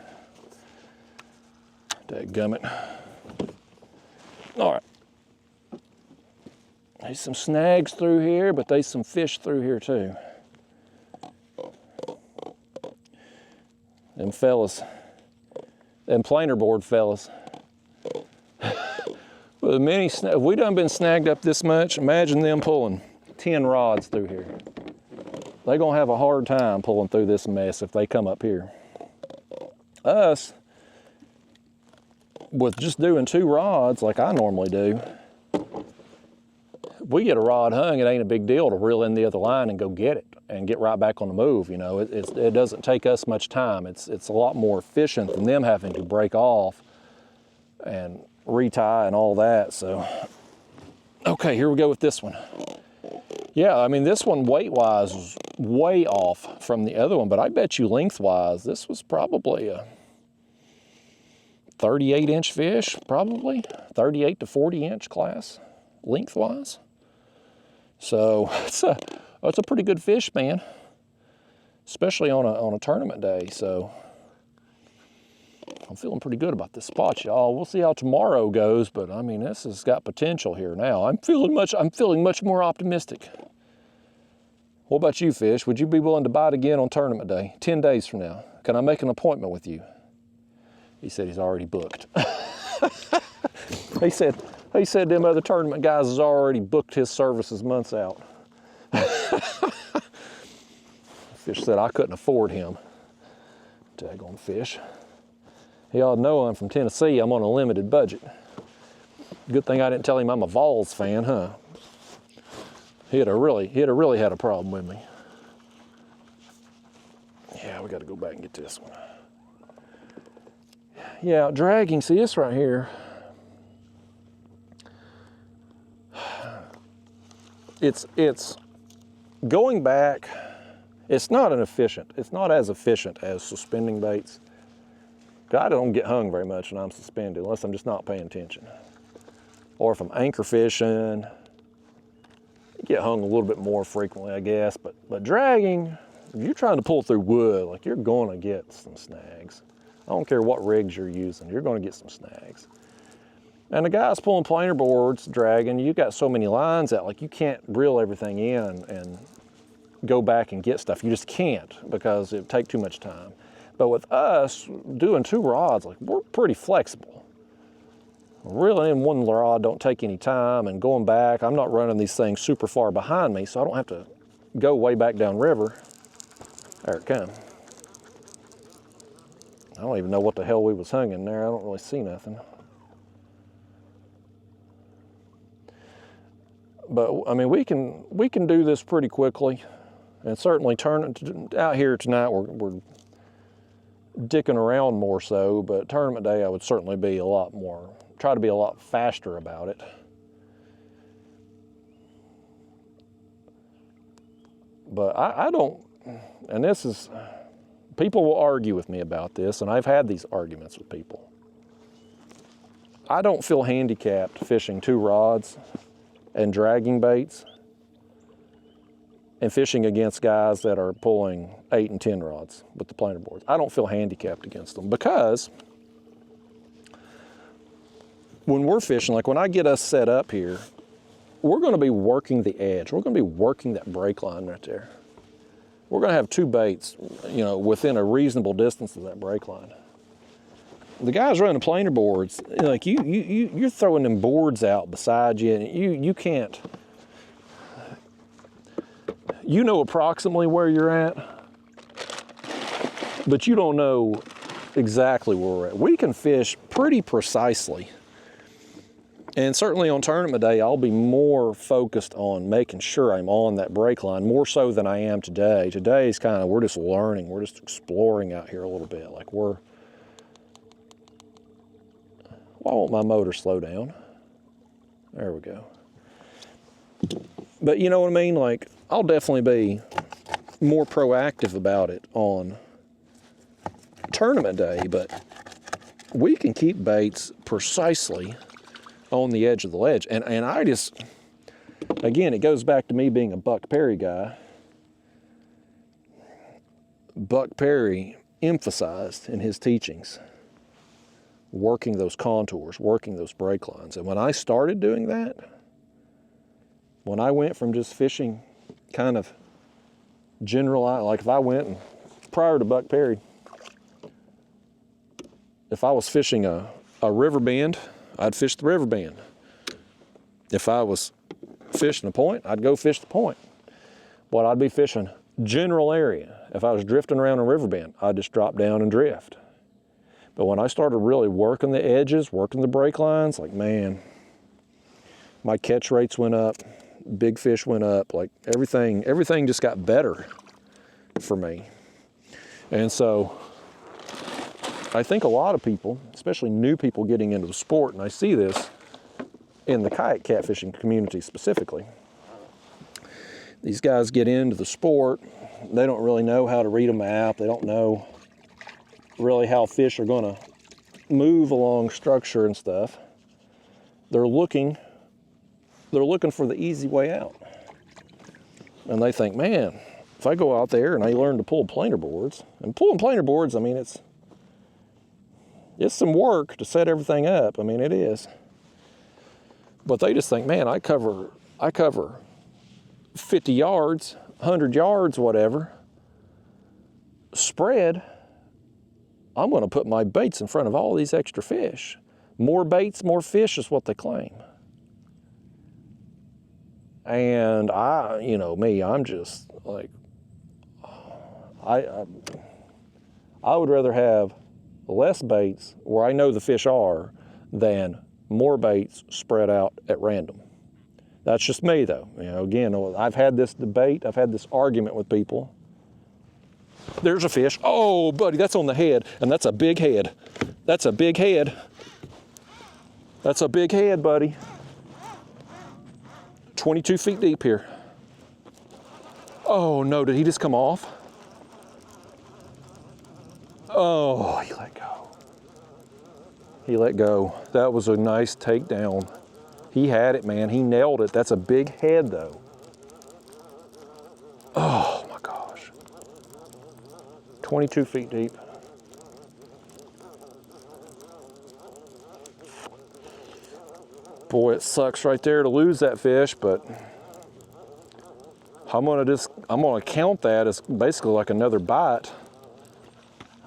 Dadgummit. All right. There's some snags through here, but there's some fish through here too. Them fellas, them planer board fellas. With the many, if we done been snagged up this much, imagine them pulling 10 rods through here. They're gonna have a hard time pulling through this mess if they come up here. Us, with just doing 2 rods like I normally do, we get a rod hung, it ain't a big deal to reel in the other line and go get it and get right back on the move. You know, it doesn't take us much time. It's a lot more efficient than them having to break off and retie and all that. So, okay, here we go with this one. Yeah, I mean, this one weight-wise was way off from the other one, but I bet you lengthwise, this was probably a 38-inch fish, probably 38 to 40-inch class lengthwise. So it's a pretty good fish, man, especially on a tournament day. So I'm feeling pretty good about this spot, y'all. We'll see how tomorrow goes, but I mean, this has got potential here now. I'm feeling much more optimistic. What about you, Fish? Would you be willing to bite again on tournament day, 10 days from now? Can I make an appointment with you? He said he's already booked. He said them other tournament guys has already booked his services months out. Fish said I couldn't afford him. Daggone Fish. He ought to know I'm from Tennessee. I'm on a limited budget. Good thing I didn't tell him I'm a Vols fan, huh? He'd have really had a problem with me. Yeah, we got to go back and get this one. Yeah, dragging. See this right here. It's going back. It's not as efficient as suspending baits. I don't get hung very much when I'm suspended, unless I'm just not paying attention. Or if I'm anchor fishing, you get hung a little bit more frequently, I guess. But dragging, if you're trying to pull through wood, like, you're gonna get some snags. I don't care what rigs you're using, you're gonna get some snags. And the guys pulling planer boards, dragging, you got so many lines out, like, you can't reel everything in and go back and get stuff. You just can't, because it'd take too much time. But with us, doing 2 rods, like, we're pretty flexible. Reeling in 1 rod don't take any time, and going back, I'm not running these things super far behind me, so I don't have to go way back down river. There it comes. I don't even know what the hell we was hanging there. I don't really see nothing. But I mean, we can do this pretty quickly, and certainly out here tonight we're dicking around more so. But tournament day, I would certainly be try to be a lot faster about it. But I don't, and this is, people will argue with me about this, and I've had these arguments with people. I don't feel handicapped fishing 2 rods and dragging baits and fishing against guys that are pulling 8 and 10 rods with the planer boards. I don't feel handicapped against them, because when we're fishing, like when I get us set up here, we're gonna be working the edge. We're gonna be working that break line right there. We're gonna have 2 baits, you know, within a reasonable distance of that break line. The guys running the planer boards, like you're throwing them boards out beside you, and you can't, you know approximately where you're at, but you don't know exactly where we're at. We can fish pretty precisely. And certainly on tournament day, I'll be more focused on making sure I'm on that break line, more so than I am today. Today's kind of, we're just learning, we're just exploring out here a little bit. Like why won't my motor slow down? There we go. But you know what I mean? Like, I'll definitely be more proactive about it on tournament day, but we can keep baits precisely on the edge of the ledge. And I just, again, it goes back to me being a Buck Perry guy. Buck Perry emphasized in his teachings working those contours, working those break lines. And when I started doing that, when I went from just fishing kind of general, like if I went and prior to Buck Perry, if I was fishing a river bend, I'd fish the river bend. If I was fishing a point, I'd go fish the point. But I'd be fishing general area. If I was drifting around a river bend, I'd just drop down and drift. But when I started really working the edges, working the break lines, like, man, my catch rates went up, big fish went up, like everything just got better for me. And so I think a lot of people, especially new people getting into the sport, and I see this in the kayak catfishing community specifically, these guys get into the sport, they don't really know how to read a map, they don't know really how fish are gonna move along structure and stuff. They're looking for the easy way out. And they think, man, if I go out there and I learn to pull planer boards, and pulling planer boards, I mean, It's some work to set everything up. I mean, it is. But they just think, man, I cover 50 yards, 100 yards, whatever, spread. I'm going to put my baits in front of all these extra fish. More baits, more fish is what they claim. And you know me, I'm just like, I would rather have less baits where I know the fish are than more baits spread out at random. That's just me though. You know, again, I've had this debate, I've had this argument with people. There's a fish. Oh, buddy, that's on the head, and that's a big head. That's a big head. That's a big head, buddy. 22 feet deep here. Oh no, did he just come off? Oh, he let go. He let go. That was a nice takedown. He had it, man. He nailed it. That's a big head, though. Oh my gosh. 22 feet deep. Boy, it sucks right there to lose that fish, but I'm gonna count that as basically like another bite.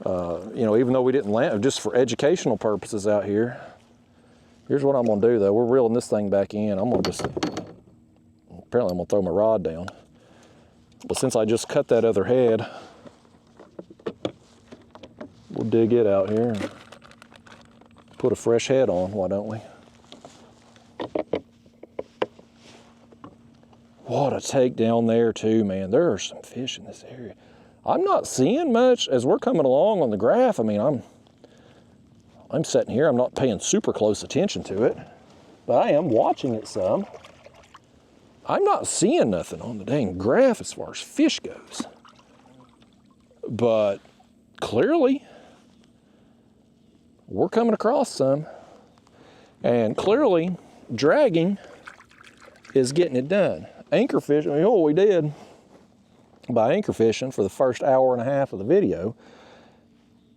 You know, even though we didn't land, just for educational purposes out here. Here's what I'm gonna do though. We're reeling this thing back in. Apparently I'm gonna throw my rod down. But since I just cut that other head, we'll dig it out here and put a fresh head on, why don't we? What a takedown there too, man. There are some fish in this area. I'm not seeing much as we're coming along on the graph. I mean, I'm sitting here, I'm not paying super close attention to it, but I am watching it some. I'm not seeing nothing on the dang graph as far as fish goes. But clearly, we're coming across some. And clearly, dragging is getting it done. Anchor fishing, you know what we did? By anchor fishing for the first hour and a half of the video,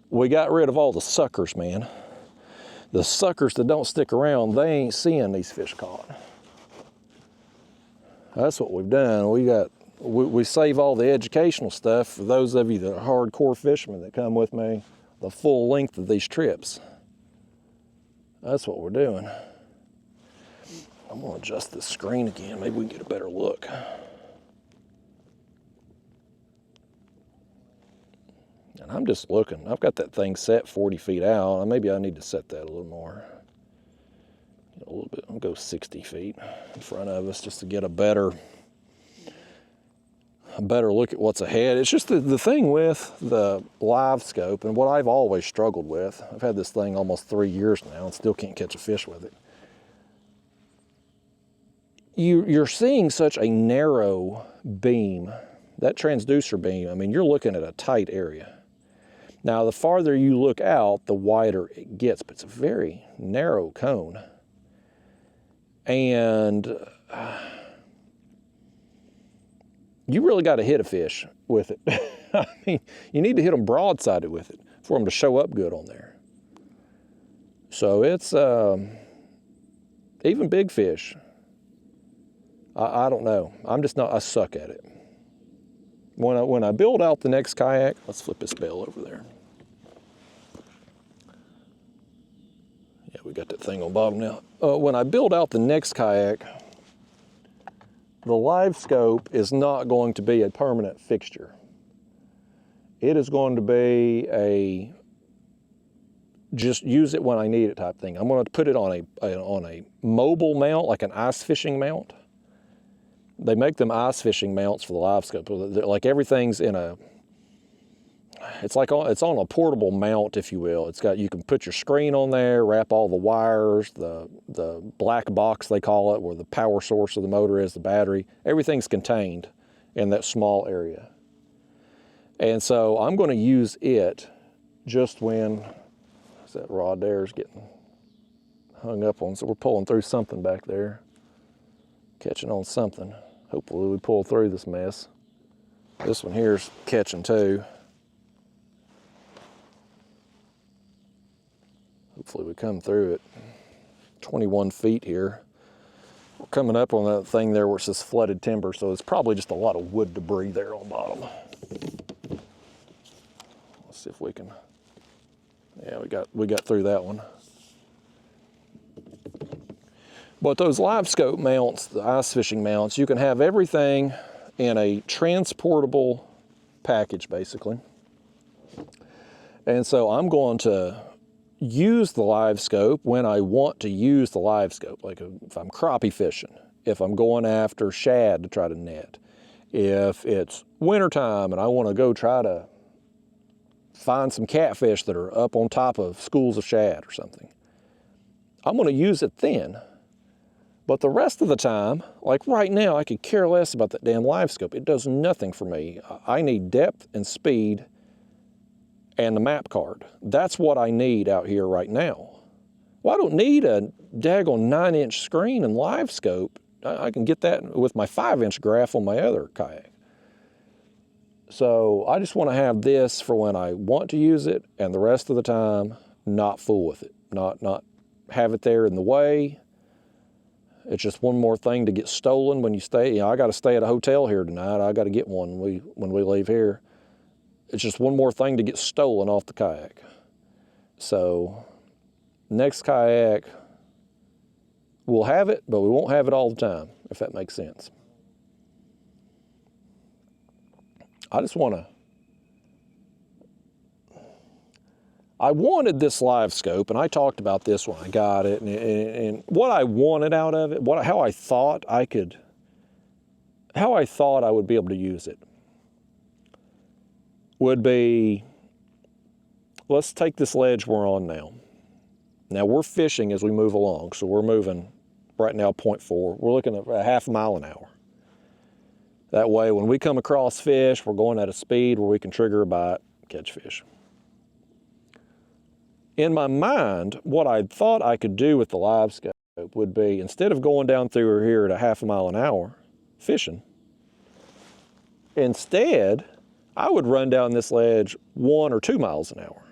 we got rid of all the suckers, man. The suckers that don't stick around, they ain't seeing these fish caught. That's what we've done. We save all the educational stuff for those of you that are hardcore fishermen that come with me the full length of these trips. That's what we're doing. I'm gonna adjust the screen again. Maybe we can get a better look. And I'm just looking. I've got that thing set 40 feet out. Maybe I need to set that a little more. A little bit. I'll go 60 feet in front of us just to get a better look at what's ahead. It's just the thing with the live scope and what I've always struggled with. I've had this thing almost 3 years now and still can't catch a fish with it. You're seeing such a narrow beam, that transducer beam. I mean, you're looking at a tight area. Now, the farther you look out, the wider it gets, but it's a very narrow cone. And you really got to hit a fish with it. I mean, you need to hit them broadsided with it for them to show up good on there. So it's, even big fish, I don't know. I suck at it. When I build out the next kayak, let's flip this bail over there. Yeah, we got that thing on bottom now. When I build out the next kayak, the live scope is not going to be a permanent fixture. It is going to be just use it when I need it type thing. I'm going to put it on a mobile mount, like an ice fishing mount. They make them ice fishing mounts for the live scope. Like everything's it's on a portable mount, if you will. You can put your screen on there, wrap all the wires, the black box they call it, where the power source of the motor is, the battery. Everything's contained in that small area. And so I'm going to use it just when that rod there is getting hung up on. So we're pulling through something back there, catching on something. Hopefully we pull through this mess. This one here is catching too. Hopefully we come through it. 21 feet here. We're coming up on that thing there where it says flooded timber, so it's probably just a lot of wood debris there on the bottom. Let's see if we can, yeah, we got through that one. But those live scope mounts, the ice fishing mounts, you can have everything in a transportable package basically. And so I'm going to use the live scope when I want to use the live scope, like if I'm crappie fishing, if I'm going after shad to try to net, if it's wintertime and I want to go try to find some catfish that are up on top of schools of shad or something. I'm going to use it then. But the rest of the time, like right now, I could care less about that damn live scope. It does nothing for me. I need depth and speed and the map card. That's what I need out here right now. Well, I don't need a daggone 9-inch screen and live scope. I can get that with my 5-inch graph on my other kayak. So I just want to have this for when I want to use it, and the rest of the time, not fool with it. Not have it there in the way. It's just one more thing to get stolen when you stay. You know, I got to stay at a hotel here tonight. I got to get one when we leave here. It's just one more thing to get stolen off the kayak. So next kayak, we'll have it, but we won't have it all the time, if that makes sense. I just want to, I wanted this live scope, and I talked about this when I got it, and what I wanted out of it, how I thought I would be able to use it would be, let's take this ledge we're on now. Now we're fishing as we move along, so we're moving right now 0.4. We're looking at a half mile an hour. That way, when we come across fish, we're going at a speed where we can trigger a bite, catch fish. In my mind, what I thought I could do with the live scope would be, instead of going down through here at a half a mile an hour fishing, instead, I would run down this ledge 1 or 2 miles an hour.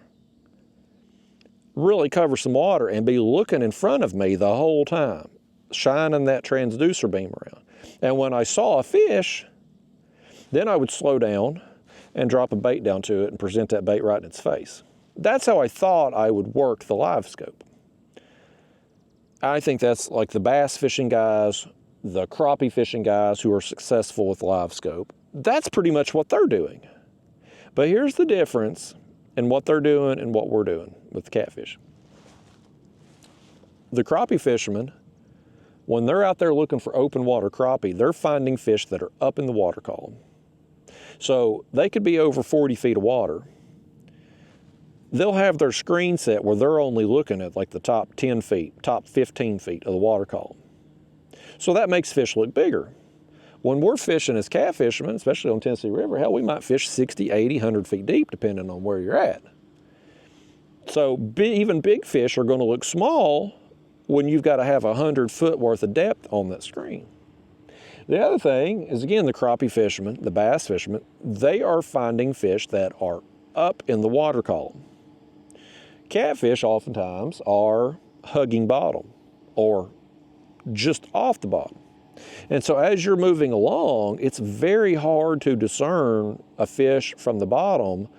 Really cover some water and be looking in front of me the whole time, shining that transducer beam around. And when I saw a fish, then I would slow down and drop a bait down to it and present that bait right in its face. That's how I thought I would work the live scope. I think that's like the bass fishing guys, the crappie fishing guys who are successful with live scope. That's pretty much what they're doing. But here's the difference in what they're doing and what we're doing with the catfish. The crappie fishermen, when they're out there looking for open water crappie, they're finding fish that are up in the water column. So they could be over 40 feet of water. They'll have their screen set where they're only looking at like the top 10 feet, top 15 feet of the water column. So that makes fish look bigger. When we're fishing as catfishermen, especially on Tennessee River, hell, we might fish 60, 80, 100 feet deep, depending on where you're at. So even big fish are going to look small when you've got to have 100 foot worth of depth on that screen. The other thing is, again, the crappie fishermen, the bass fishermen, they are finding fish that are up in the water column. Catfish oftentimes are hugging bottom or just off the bottom. And so as you're moving along, it's very hard to discern a fish from the bottom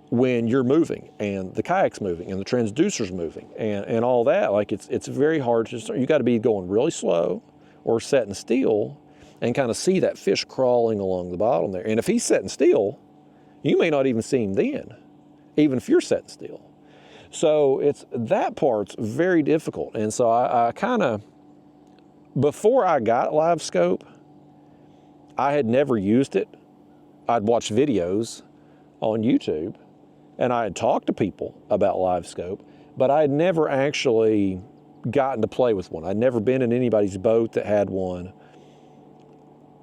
when you're moving and the kayak's moving and the transducer's moving and all that. Like it's very hard to discern. You got to be going really slow or setting still and kind of see that fish crawling along the bottom there. And if he's setting still, you may not even see him then, even if you're setting still. So that part's very difficult. And so I kind of, before I got live scope, I had never used it. I'd watched videos on YouTube and I had talked to people about live scope, but I had never actually gotten to play with one. I'd never been in anybody's boat that had one.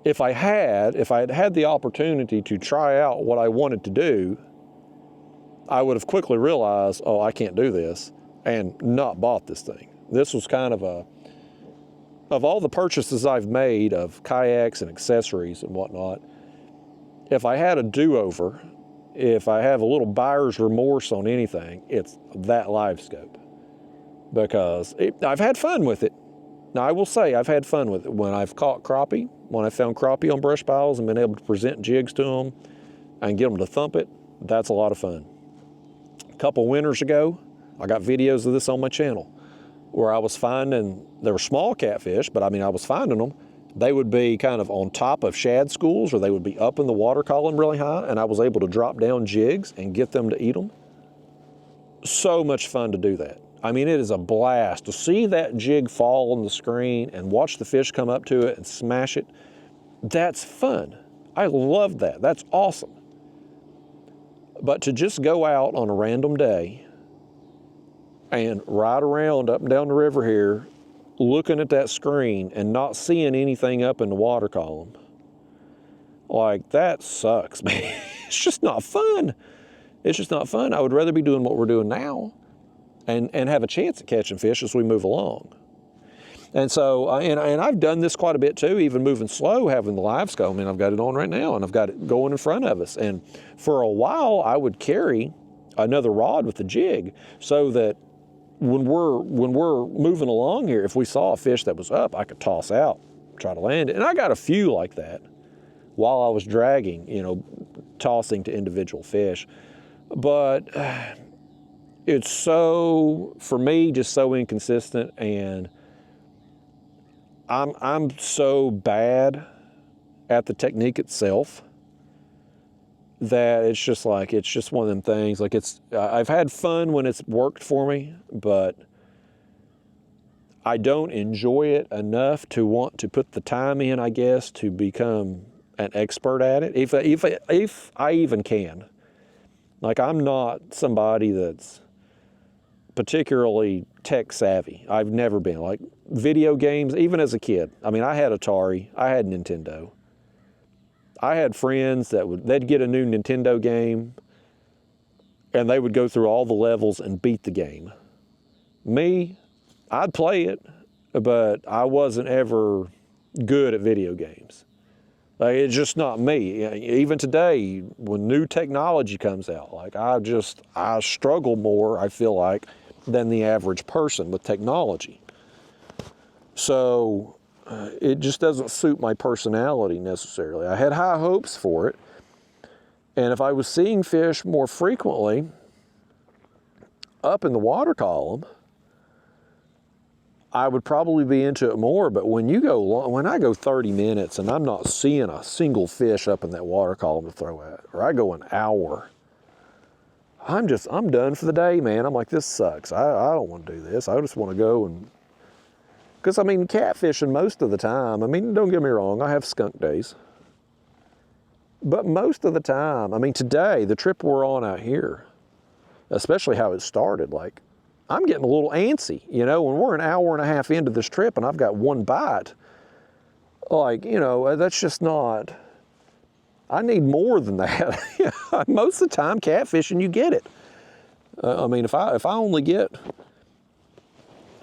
If I had had the opportunity to try out what I wanted to do, I would have quickly realized, oh, I can't do this, and not bought this thing. This was kind of of all the purchases I've made of kayaks and accessories and whatnot, if I had a do-over, if I have a little buyer's remorse on anything, it's that live scope. because I've had fun with it. Now, I will say I've had fun with it. When I've caught crappie, when I found crappie on brush piles and been able to present jigs to them and get them to thump it, that's a lot of fun. A couple winters ago, I got videos of this on my channel where I was finding, they were small catfish, but I mean, I was finding them. They would be kind of on top of shad schools, or they would be up in the water column really high, and I was able to drop down jigs and get them to eat them. So much fun to do that. I mean, it is a blast to see that jig fall on the screen and watch the fish come up to it and smash it. That's fun. I love that. That's awesome. But to just go out on a random day and ride around up and down the river here, looking at that screen and not seeing anything up in the water column, like, that sucks, man. It's just not fun. It's just not fun. I would rather be doing what we're doing now and have a chance at catching fish as we move along. And so, and I've done this quite a bit too, even moving slow, having the live scope. I mean, I've got it on right now and I've got it going in front of us. And for a while, I would carry another rod with the jig so that when we're moving along here, if we saw a fish that was up, I could toss out, try to land it. And I got a few like that while I was dragging, you know, tossing to individual fish. But it's so, for me, just so inconsistent, and I'm so bad at the technique itself that it's just like, it's just one of them things. Like, it's, I've had fun when it's worked for me, but I don't enjoy it enough to want to put the time in, I guess, to become an expert at it, if I even can. Like, I'm not somebody that's particularly tech savvy. I've never been. Like, video games, even as a kid. I mean, I had Atari, I had Nintendo. I had friends that they'd get a new Nintendo game and they would go through all the levels and beat the game. Me, I'd play it, but I wasn't ever good at video games. Like, it's just not me. Even today, when new technology comes out, like, I struggle more, I feel like, than the average person with technology. So it just doesn't suit my personality necessarily. I had high hopes for it. And if I was seeing fish more frequently up in the water column, I would probably be into it more. But when I go 30 minutes and I'm not seeing a single fish up in that water column to throw at, or I go an hour, I'm done for the day, man. I'm like, this sucks. I don't want to do this. I just want to go and, because I mean, catfishing most of the time, I mean, don't get me wrong, I have skunk days. But most of the time, I mean, today, the trip we're on out here, especially how it started, like, I'm getting a little antsy, you know, when we're an hour and a half into this trip and I've got one bite, like, you know, that's just not, I need more than that. Most of the time, catfishing, you get it. I mean, if I only get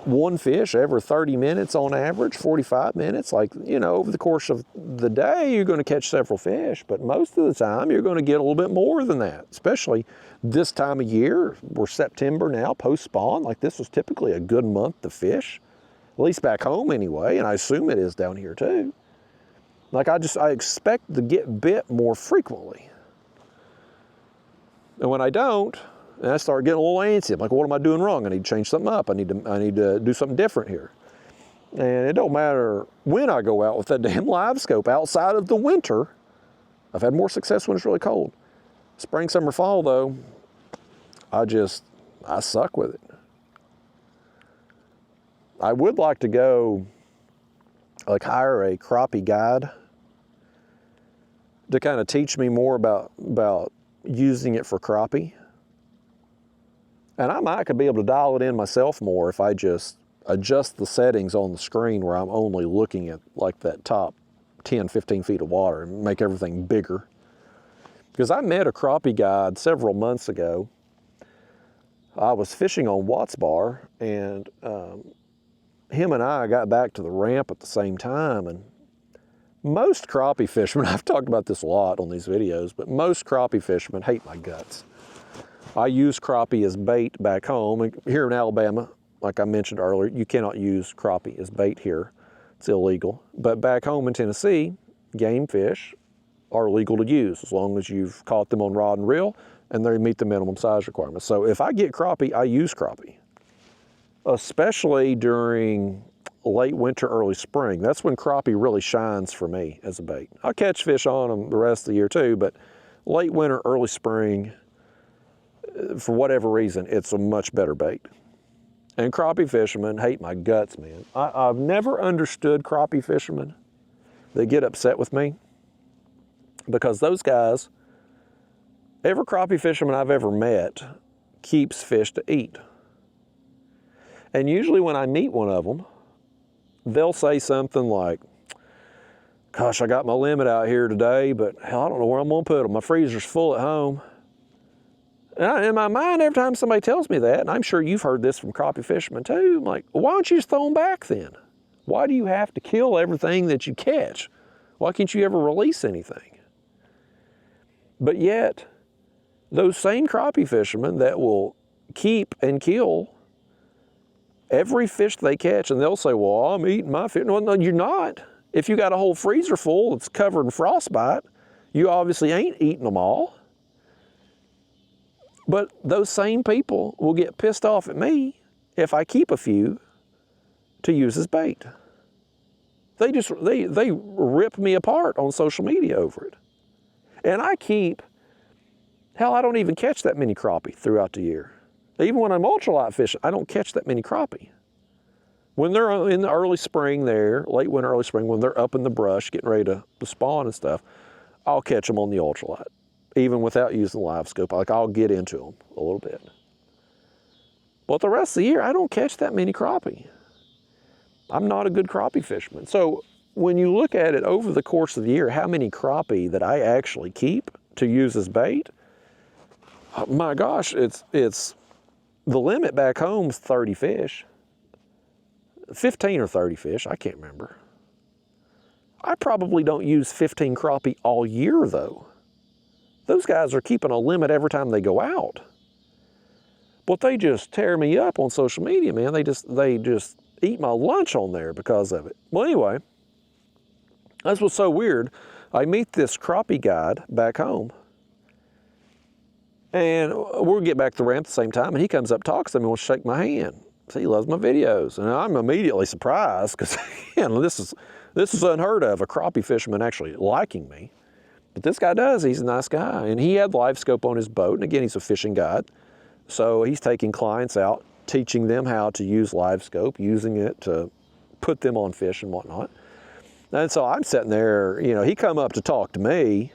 one fish every 30 minutes on average, 45 minutes, like, you know, over the course of the day, you're going to catch several fish, but most of the time, you're going to get a little bit more than that, especially this time of year. We're September now, post-spawn. Like, this was typically a good month to fish, at least back home anyway, and I assume it is down here too. Like, I expect to get bit more frequently. And when I don't, and I start getting a little antsy. I'm like, what am I doing wrong? I need to change something up. I need to do something different here. And it don't matter when I go out with that damn live scope outside of the winter. I've had more success when it's really cold. Spring, summer, fall though, I suck with it. I would like to go, like, hire a crappie guide to kind of teach me more about using it for crappie. And I might could be able to dial it in myself more if I just adjust the settings on the screen where I'm only looking at like that top 10, 15 feet of water and make everything bigger. Because I met a crappie guide several months ago. I was fishing on Watts Bar, and him and I got back to the ramp at the same time. And most crappie fishermen, I've talked about this a lot on these videos, but most crappie fishermen hate my guts. I use crappie as bait back home. Here in Alabama, like I mentioned earlier, you cannot use crappie as bait here. It's illegal. But back home in Tennessee, game fish are legal to use as long as you've caught them on rod and reel and they meet the minimum size requirements. So if I get crappie, I use crappie, especially during late winter, early spring. That's when crappie really shines for me as a bait. I'll catch fish on them the rest of the year too, but late winter, early spring, for whatever reason, it's a much better bait. And crappie fishermen hate my guts, man. I've never understood crappie fishermen. They get upset with me because those guys, every crappie fisherman I've ever met keeps fish to eat. And usually when I meet one of them, they'll say something like, gosh, I got my limit out here today, but hell, I don't know where I'm gonna put them. My freezer's full at home. And in my mind, every time somebody tells me that, and I'm sure you've heard this from crappie fishermen too, I'm like, why don't you just throw them back then? Why do you have to kill everything that you catch? Why can't you ever release anything? But yet, those same crappie fishermen that will keep and kill every fish they catch, and they'll say, well, I'm eating my fish. Well, no, you're not. If you got a whole freezer full that's covered in frostbite, you obviously ain't eating them all. But those same people will get pissed off at me if I keep a few to use as bait. They rip me apart on social media over it. And I keep, hell, I don't even catch that many crappie throughout the year. Even when I'm ultralight fishing, I don't catch that many crappie. When they're in the early spring there, late winter, early spring, when they're up in the brush getting ready to spawn and stuff, I'll catch them on the ultralight. Even without using the live scope, like I'll get into them a little bit. But the rest of the year, I don't catch that many crappie. I'm not a good crappie fisherman. So when you look at it over the course of the year, how many crappie that I actually keep to use as bait, my gosh, it's the limit back home is 30 fish. 15 or 30 fish, I can't remember. I probably don't use 15 crappie all year though. Those guys are keeping a limit every time they go out. But they just tear me up on social media, man. They just eat my lunch on there because of it. Well, anyway, that's what's so weird. I meet this crappie guide back home, and we'll get back to the ramp at the same time, and he comes up, talks to me, and wants to shake my hand. So he loves my videos, and I'm immediately surprised because this is unheard of, a crappie fisherman actually liking me. But this guy does, he's a nice guy. And he had live scope on his boat. And again, he's a fishing guide. So he's taking clients out, teaching them how to use live scope, using it to put them on fish and whatnot. And so I'm sitting there, you know, he come up to talk to me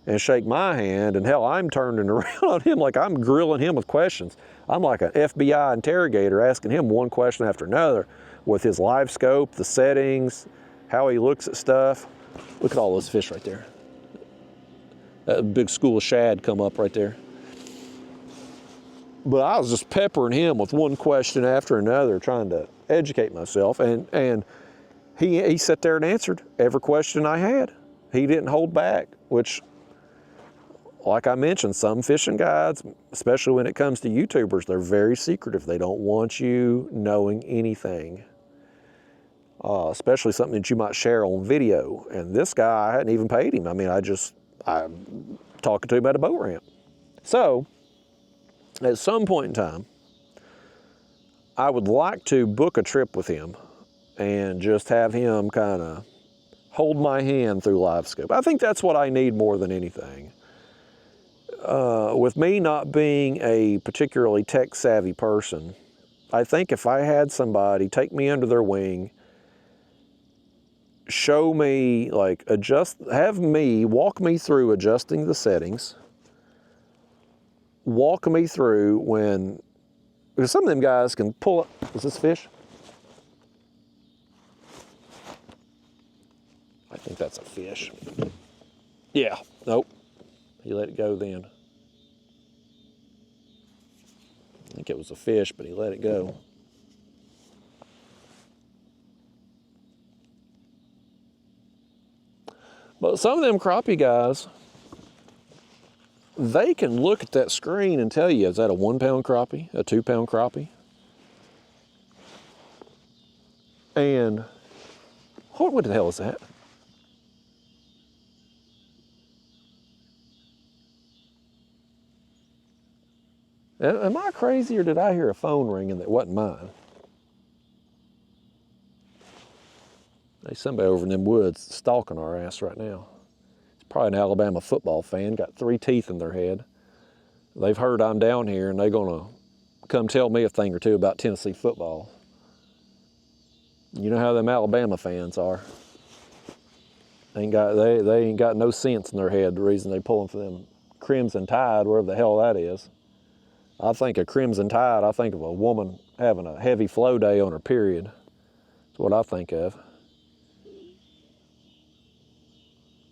and shake my hand, and hell, I'm turning around on him like I'm grilling him with questions. I'm like an FBI interrogator asking him one question after another with his live scope, the settings, how he looks at stuff. Look at all those fish right there. That big school of shad come up right there. But I was just peppering him with one question after another, trying to educate myself. And he sat there and answered every question I had. He didn't hold back, which, like I mentioned, some fishing guides, especially when it comes to YouTubers, they're very secretive. They don't want you knowing anything, especially something that you might share on video. And this guy, I hadn't even paid him. I mean, I'm talking to him at a boat ramp. So, at some point in time, I would like to book a trip with him and just have him kind of hold my hand through live scope. I think that's what I need more than anything. With me not being a particularly tech-savvy person, I think if I had somebody take me under their wing, show me, like, have me walk me through adjusting the settings, walk me through because some of them guys can pull up. Is this fish? I think that's a fish. Yeah, nope. He let it go then. I think it was a fish, but he let it go. But some of them crappie guys, they can look at that screen and tell you, is that a 1 pound crappie, a 2 pound crappie? And what the hell is that? Am I crazy, or did I hear a phone ringing that wasn't mine? There's somebody over in them woods stalking our ass right now. It's probably an Alabama football fan, got 3 teeth in their head. They've heard I'm down here, and they're gonna come tell me a thing or two about Tennessee football. You know how them Alabama fans are. They ain't got no sense in their head, the reason they pulling for them Crimson Tide, wherever the hell that is. I think of Crimson Tide, I think of a woman having a heavy flow day on her period. That's what I think of.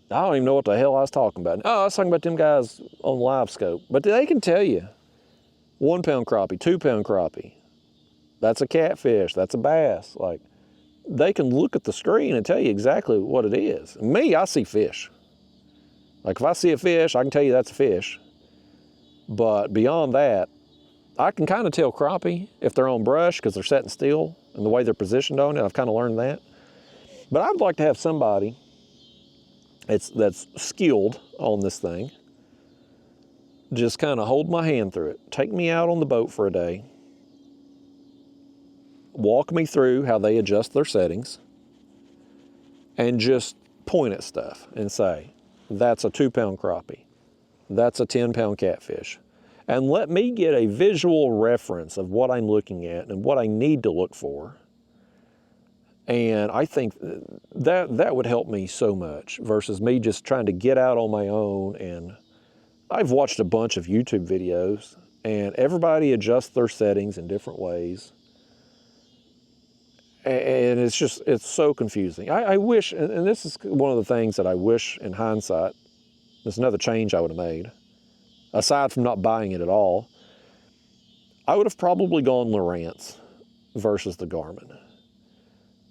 I don't even know what the hell I was talking about. Oh, I was talking about them guys on live scope. But they can tell you, 1 pound crappie, 2 pound crappie, that's a catfish, that's a bass. Like, they can look at the screen and tell you exactly what it is. Me, I see fish. Like, if I see a fish, I can tell you that's a fish. But beyond that, I can kind of tell crappie if they're on brush because they're sitting still and the way they're positioned on it. I've kind of learned that. But I'd like to have somebody that's skilled on this thing just kind of hold my hand through it. Take me out on the boat for a day. Walk me through how they adjust their settings and just point at stuff and say, that's a 2 pound crappie. That's a 10 pound catfish. And let me get a visual reference of what I'm looking at and what I need to look for. And I think that would help me so much versus me just trying to get out on my own. And I've watched a bunch of YouTube videos, and everybody adjusts their settings in different ways. And it's so confusing. I wish, and this is one of the things that I wish in hindsight, there's another change I would have made, aside from not buying it at all. I would have probably gone Lowrance versus the Garmin.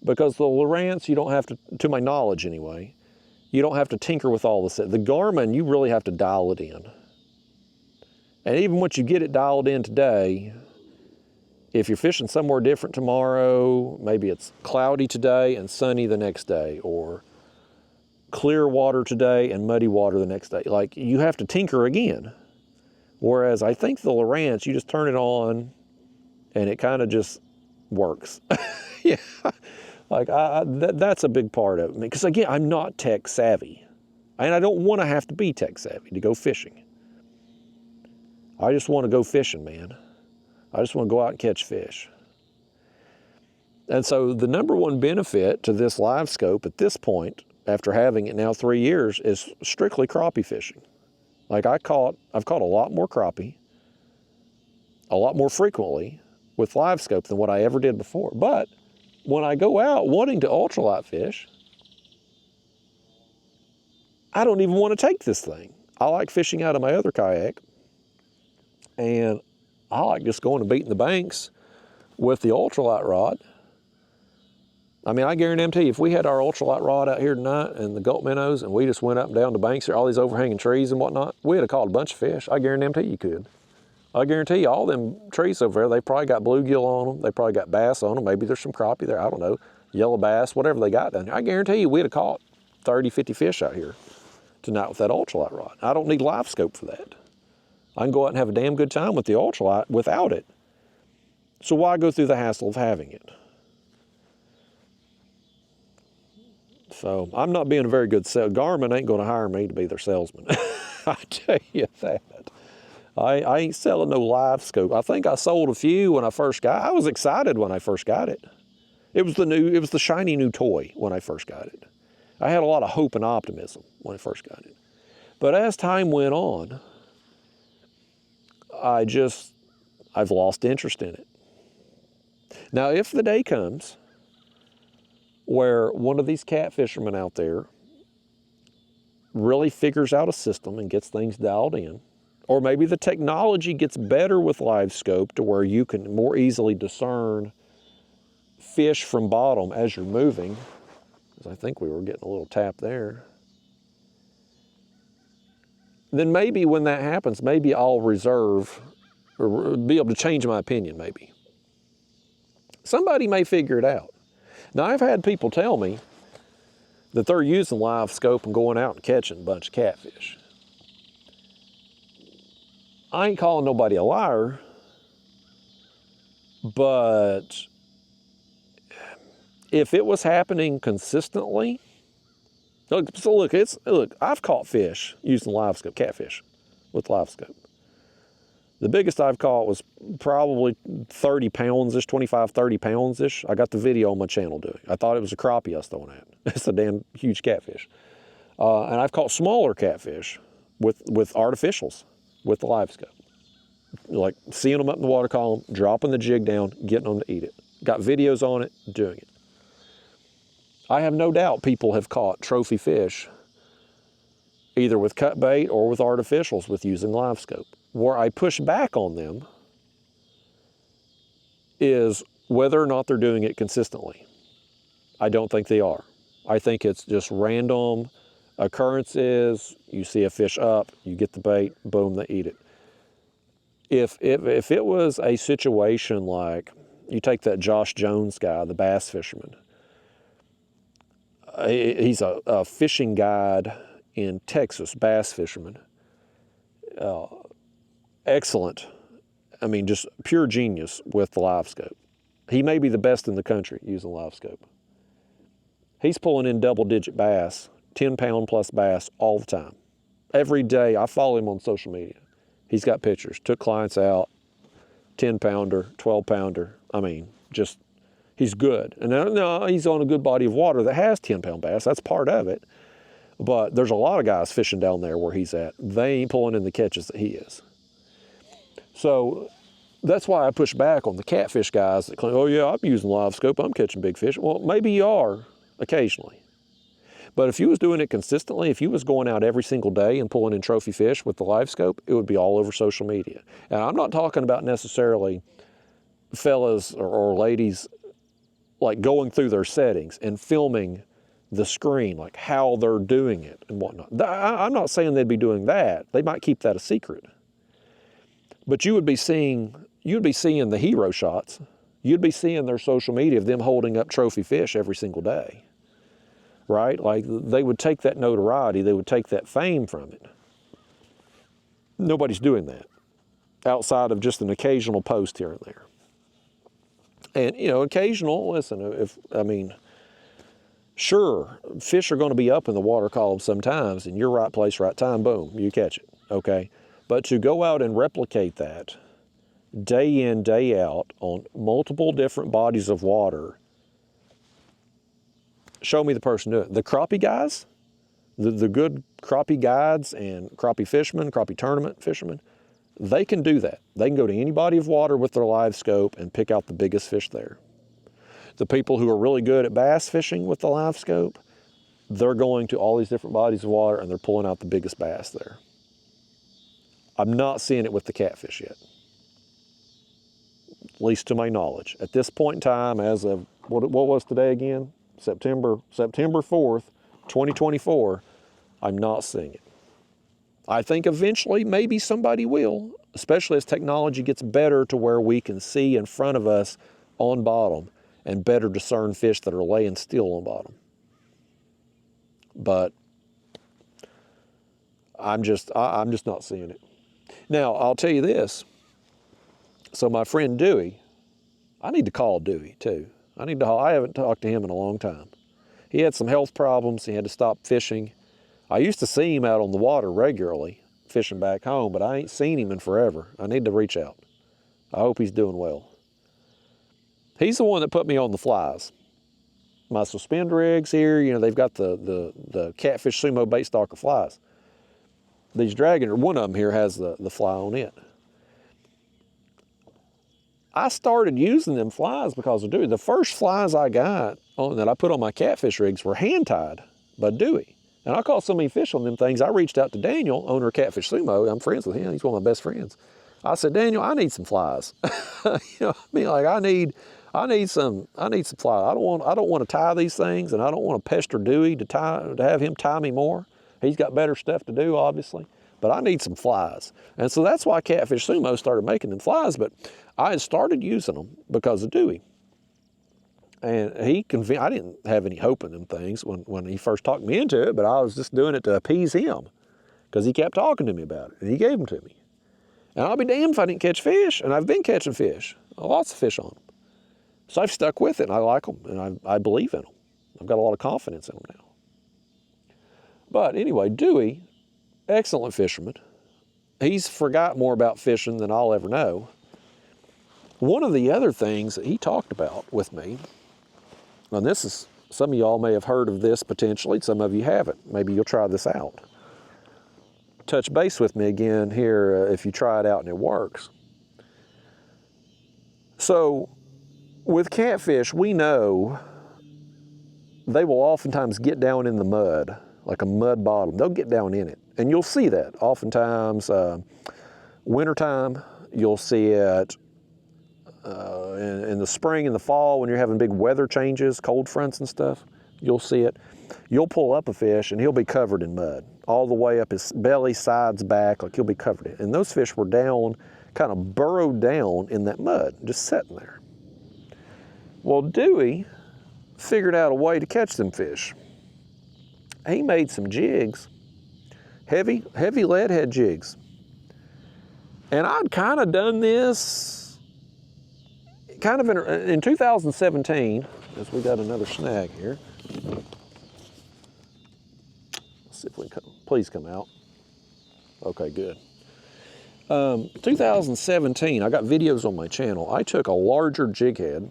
Because the Lowrance, you don't have to my knowledge anyway, you don't have to tinker with all the set. The Garmin, you really have to dial it in. And even once you get it dialed in today, if you're fishing somewhere different tomorrow, maybe it's cloudy today and sunny the next day, or clear water today and muddy water the next day. Like, you have to tinker again. Whereas I think the Lowrance, you just turn it on and it kind of just works. Yeah, like that's a big part of it. Because again, I'm not tech savvy. And I don't want to have to be tech savvy to go fishing. I just want to go fishing, man. I just want to go out and catch fish. And so the number one benefit to this live scope at this point, after having it now 3 years, is strictly crappie fishing. Like, I've caught a lot more crappie, a lot more frequently with live scope than what I ever did before. But when I go out wanting to ultralight fish, I don't even want to take this thing. I like fishing out of my other kayak, and I like just going and beating the banks with the ultralight rod. I mean, I guarantee you, if we had our ultralight rod out here tonight in the Gulf minnows and we just went up and down the banks here, all these overhanging trees and whatnot, we'd have caught a bunch of fish. I guarantee you could. I guarantee you all them trees over there, they probably got bluegill on them. They probably got bass on them. Maybe there's some crappie there. I don't know. Yellow bass, whatever they got down there. I guarantee you we'd have caught 30, 50 fish out here tonight with that ultralight rod. I don't need live scope for that. I can go out and have a damn good time with the ultralight without it. So why go through the hassle of having it? So I'm not being a very good salesman. Garmin ain't going to hire me to be their salesman. I tell you that. I ain't selling no live scope. I think I sold a few when I first got it. I was excited when I first got it. It was the shiny new toy when I first got it. I had a lot of hope and optimism when I first got it. But as time went on, I've lost interest in it. Now, if the day comes where one of these catfishermen out there really figures out a system and gets things dialed in, or maybe the technology gets better with live scope to where you can more easily discern fish from bottom as you're moving, because I think we were getting a little tap there, then maybe when that happens, maybe I'll reserve or be able to change my opinion maybe. Somebody may figure it out. Now, I've had people tell me that they're using live scope and going out and catching a bunch of catfish. I ain't calling nobody a liar, but if it was happening consistently, look, I've caught fish using live scope, catfish with live scope. The biggest I've caught was probably 30 pounds-ish, 25, 30 pounds-ish. I got the video on my channel doing it. I thought it was a crappie I was throwing at. It's a damn huge catfish. And I've caught smaller catfish with artificials with the live scope. Like seeing them up in the water column, dropping the jig down, getting them to eat it. Got videos on it, doing it. I have no doubt people have caught trophy fish either with cut bait or with artificials with using live scope. Where I push back on them is whether or not they're doing it consistently. I don't think they are. I think it's just random occurrences. You see a fish up, you get the bait, boom, they eat it. If it was a situation like, you take that Josh Jones guy, the bass fisherman. He's a fishing guide in Texas, bass fisherman. Excellent. I mean, just pure genius with the live scope. He may be the best in the country using live scope. He's pulling in double-digit bass, 10-pound plus bass all the time. Every day, I follow him on social media. He's got pictures, took clients out, 10-pounder, 12-pounder. I mean, just, he's good. And now he's on a good body of water that has 10-pound bass. That's part of it. But there's a lot of guys fishing down there where he's at. They ain't pulling in the catches that he is. So that's why I push back on the catfish guys that claim, oh yeah, I'm using live scope, I'm catching big fish. Well, maybe you are occasionally. But if you was doing it consistently, if you was going out every single day and pulling in trophy fish with the live scope, it would be all over social media. And I'm not talking about necessarily fellas or ladies like going through their settings and filming the screen, like how they're doing it and whatnot. I'm not saying they'd be doing that. They might keep that a secret. But you would be seeing the hero shots. You'd be seeing their social media of them holding up trophy fish every single day, right? Like they would take that notoriety, they would take that fame from it. Nobody's doing that outside of just an occasional post here and there. And, you know, occasional, listen, sure, fish are going to be up in the water column sometimes, and you're right place, right time, boom, you catch it, okay? But to go out and replicate that day in, day out on multiple different bodies of water, show me the person doing it. The crappie guys, the good crappie guides and crappie fishermen, crappie tournament fishermen, they can do that. They can go to any body of water with their live scope and pick out the biggest fish there. The people who are really good at bass fishing with the live scope, they're going to all these different bodies of water and they're pulling out the biggest bass there. I'm not seeing it with the catfish yet, at least to my knowledge. At this point in time, as of, what was today again? September 4th, 2024, I'm not seeing it. I think eventually maybe somebody will, especially as technology gets better to where we can see in front of us on bottom and better discern fish that are laying still on bottom. But I'm just not seeing it. Now, I'll tell you this. So my friend Dewey, I need to call Dewey too. I haven't talked to him in a long time. He had some health problems. He had to stop fishing. I used to see him out on the water regularly, fishing back home, but I ain't seen him in forever. I need to reach out. I hope he's doing well. He's the one that put me on the flies. My suspend rigs here, you know, they've got the Catfish Sumo bait stalker flies. These dragon, one of them here has the fly on it. I started using them flies because of Dewey. The first flies I got that I put on my catfish rigs were hand tied by Dewey. And I caught so many fish on them things, I reached out to Daniel, owner of Catfish Sumo. I'm friends with him. He's one of my best friends. I said, Daniel, I need some flies. You know, I mean, like I need some flies. I don't want to tie these things, and I don't want to pester Dewey to have him tie me more. He's got better stuff to do, obviously, but I need some flies. And so that's why Catfish Sumo started making them flies, but I had started using them because of Dewey. And I didn't have any hope in them things when he first talked me into it, but I was just doing it to appease him because he kept talking to me about it, and he gave them to me. And I'll be damned if I didn't catch fish, and I've been catching fish, lots of fish on them. So I've stuck with it, and I like them, and I believe in them. I've got a lot of confidence in them now. But anyway, Dewey, excellent fisherman. He's forgot more about fishing than I'll ever know. One of the other things that he talked about with me, and this is, some of y'all may have heard of this potentially, some of you haven't. Maybe you'll try this out. Touch base with me again here if you try it out and it works. So with catfish, we know they will oftentimes get down in the mud, like a mud bottom. They'll get down in it. And you'll see that oftentimes wintertime. You'll see it in the spring and the fall when you're having big weather changes, cold fronts and stuff. You'll see it. You'll pull up a fish and he'll be covered in mud all the way up his belly, sides, back, like he'll be covered in it. And those fish were down, kind of burrowed down in that mud, just sitting there. Well, Dewey figured out a way to catch them fish. He made some jigs, heavy lead head jigs. And I'd kind of done this kind of in 2017, as we got another snag here. Let's see if we can please come out. Okay, good. 2017, I got videos on my channel. I took a larger jig head,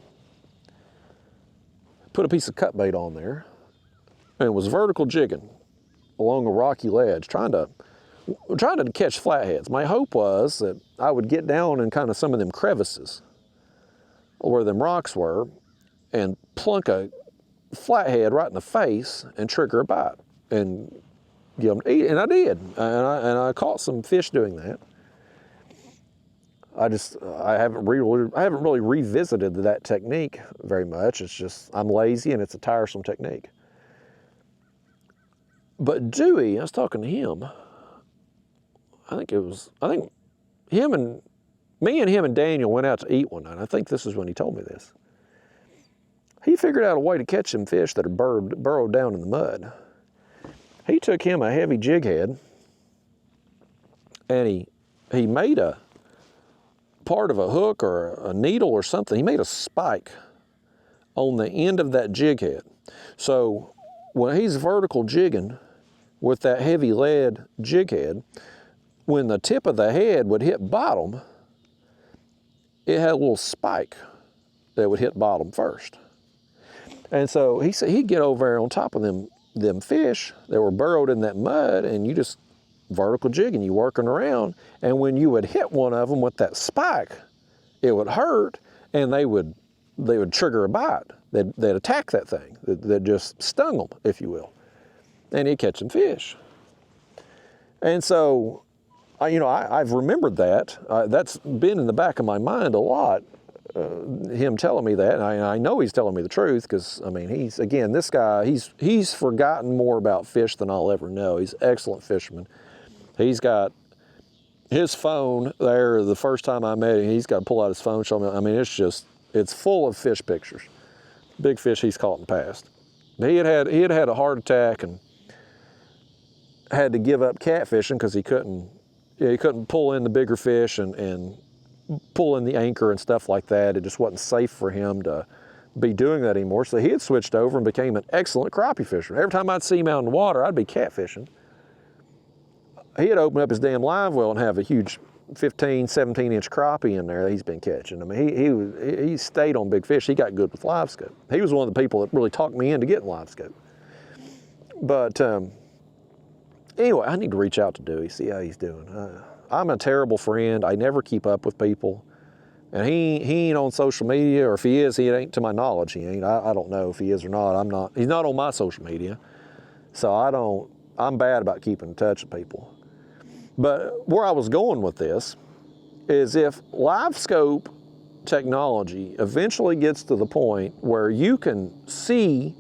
put a piece of cut bait on there, and was vertical jigging along a rocky ledge, trying to catch flatheads. My hope was that I would get down in kind of some of them crevices where them rocks were and plunk a flathead right in the face and trigger a bite and give them to eat. And I did, and I caught some fish doing that. I haven't really revisited that technique very much. It's just, I'm lazy and it's a tiresome technique. But Dewey, I was talking to him, me and him and Daniel went out to eat one night. I think this is when he told me this. He figured out a way to catch some fish that are burrowed down in the mud. He took him a heavy jig head and he made a part of a hook or a needle or something. He made a spike on the end of that jig head. So when he's vertical jigging with that heavy lead jig head, when the tip of the head would hit bottom, it had a little spike that would hit bottom first. And so he said he'd get over there on top of them fish that were burrowed in that mud, and you just vertical jigging, you working around, and when you would hit one of them with that spike, it would hurt, and they would trigger a bite. They'd attack that thing. That just stung them, if you will, and he'd catch some fish. And so, I've remembered that. That's been in the back of my mind a lot. Him telling me that, and I know he's telling me the truth because, this guy, he's forgotten more about fish than I'll ever know. He's an excellent fisherman. He's got his phone there the first time I met him. He's got to pull out his phone, show me. It's full of fish pictures, big fish he's caught in the past. He had a heart attack and had to give up catfishing because he couldn't pull in the bigger fish and pull in the anchor and stuff like that. It just wasn't safe for him to be doing that anymore. So he had switched over and became an excellent crappie fisherman. Every time I'd see him out in the water, I'd be catfishing. He had opened up his damn live well and have a huge 15, 17-inch crappie in there that he's been catching. He stayed on big fish. He got good with live scope. He was one of the people that really talked me into getting live scope. But anyway, I need to reach out to Dewey, see how he's doing. I'm a terrible friend. I never keep up with people. And he ain't on social media, or if he is, he ain't to my knowledge. He ain't. I don't know if he is or not. He's not on my social media. So I'm bad about keeping in touch with people. But where I was going with this is if live scope technology eventually gets to the point where you can see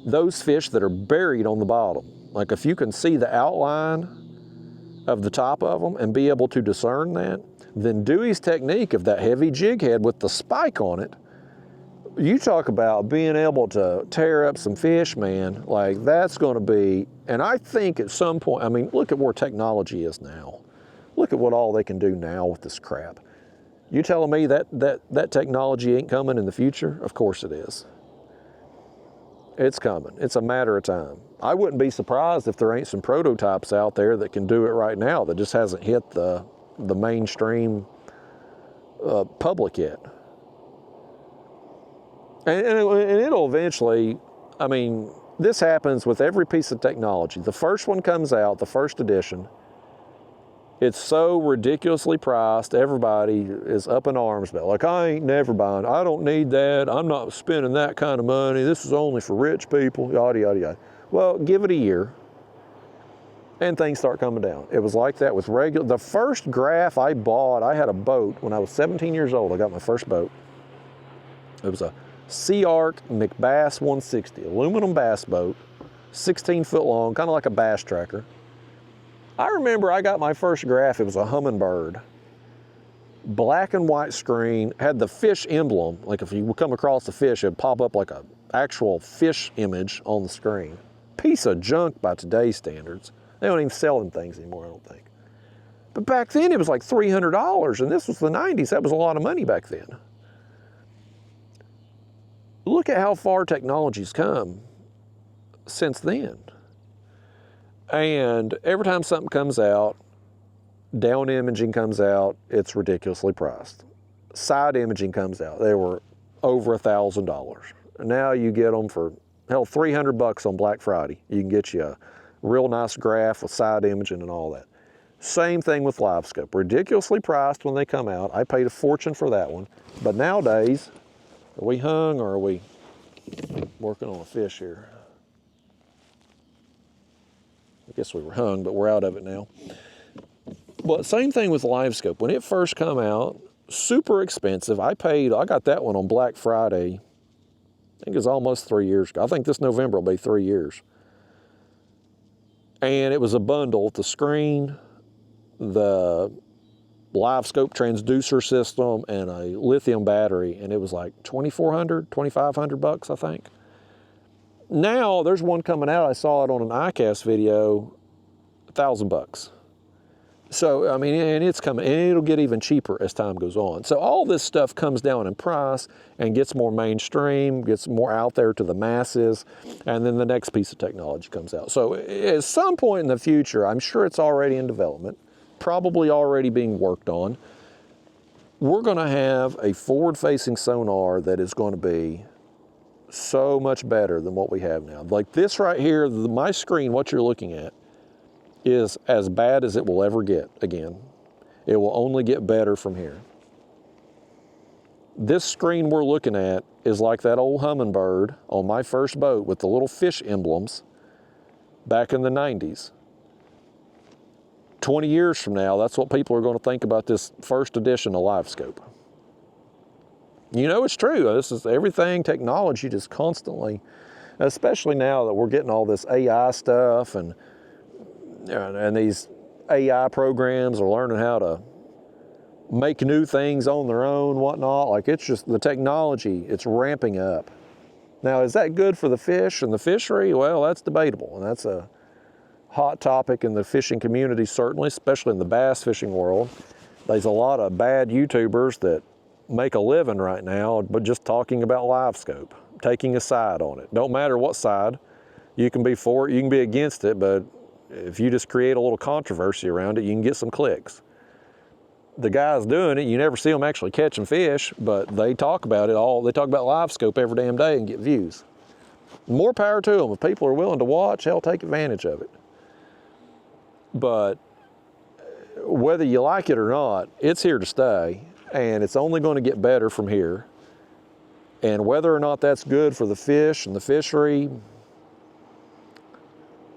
those fish that are buried on the bottom, like if you can see the outline of the top of them and be able to discern that, then Dewey's technique of that heavy jig head with the spike on it you talk about being able to tear up some fish, man, like that's going to be, and I think at some point, I mean, look at where technology is now. Look at what all they can do now with this crap. You telling me that technology ain't coming in the future? Of course it is. It's coming. It's a matter of time. I wouldn't be surprised if there ain't some prototypes out there that can do it right now that just hasn't hit the mainstream public yet. And it'll eventually, I mean, this happens with every piece of technology. The first one comes out, the first edition, it's so ridiculously priced, everybody is up in arms about it. Like, I ain't never buying, I don't need that, I'm not spending that kind of money, this is only for rich people, yada, yada, yada. Well, give it a year, and things start coming down. It was like that with the first graph I bought, I had a boat when I was 17 years old, I got my first boat. It was a Sea Arc McBass 160, aluminum bass boat, 16 foot long, kind of like a bass tracker. I remember I got my first graph, it was a Humminbird. Black and white screen, had the fish emblem, like if you would come across the fish, it'd pop up like an actual fish image on the screen. Piece of junk by today's standards. They don't even sell them things anymore, I don't think. But back then it was like $300, and this was the 90s, that was a lot of money back then. Look at how far technology's come since then. And every time something comes out, down imaging comes out, it's ridiculously priced. Side imaging comes out, they were over $1,000. Now you get them for, hell, $300 on Black Friday. You can get you a real nice graph with side imaging and all that. Same thing with LiveScope, ridiculously priced when they come out. I paid a fortune for that one. But nowadays, are we hung or are we working on a fish here? I guess we were hung, but we're out of it now. But same thing with LiveScope. When it first come out, super expensive. I got that one on Black Friday. I think it was almost 3 years ago. I think this November will be 3 years. And it was a bundle with the screen, the LiveScope transducer system, and a lithium battery. And it was like $2,400, $2,500, I think. Now there's one coming out. I saw it on an iCast video, $1,000. So, I mean, and it's coming, and it'll get even cheaper as time goes on. So all this stuff comes down in price and gets more mainstream, gets more out there to the masses, and then the next piece of technology comes out. So at some point in the future, I'm sure it's already in development, probably already being worked on, we're gonna have a forward-facing sonar that is gonna be so much better than what we have now. Like this right here, my screen, what you're looking at, is as bad as it will ever get again. It will only get better from here. This screen we're looking at is like that old Humminbird on my first boat with the little fish emblems back in the 90s. 20 years from now, that's what people are going to think about this first edition of LiveScope. You know, it's true. This is everything, technology just constantly, especially now that we're getting all this AI stuff and these AI programs are learning how to make new things on their own, whatnot. Like it's just the technology, it's ramping up. Now, is that good for the fish and the fishery? Well, that's debatable. And that's a hot topic in the fishing community, certainly, especially in the bass fishing world. There's a lot of bad YouTubers that make a living right now, but just talking about LiveScope, taking a side on it. Don't matter what side, you can be for it, you can be against it, but if you just create a little controversy around it, you can get some clicks. The guys doing it, you never see them actually catching fish, but they talk about it all. They talk about LiveScope every damn day and get views. More power to them. If people are willing to watch, hell, take advantage of it. But whether you like it or not, it's here to stay, and it's only going to get better from here. And whether or not that's good for the fish and the fishery,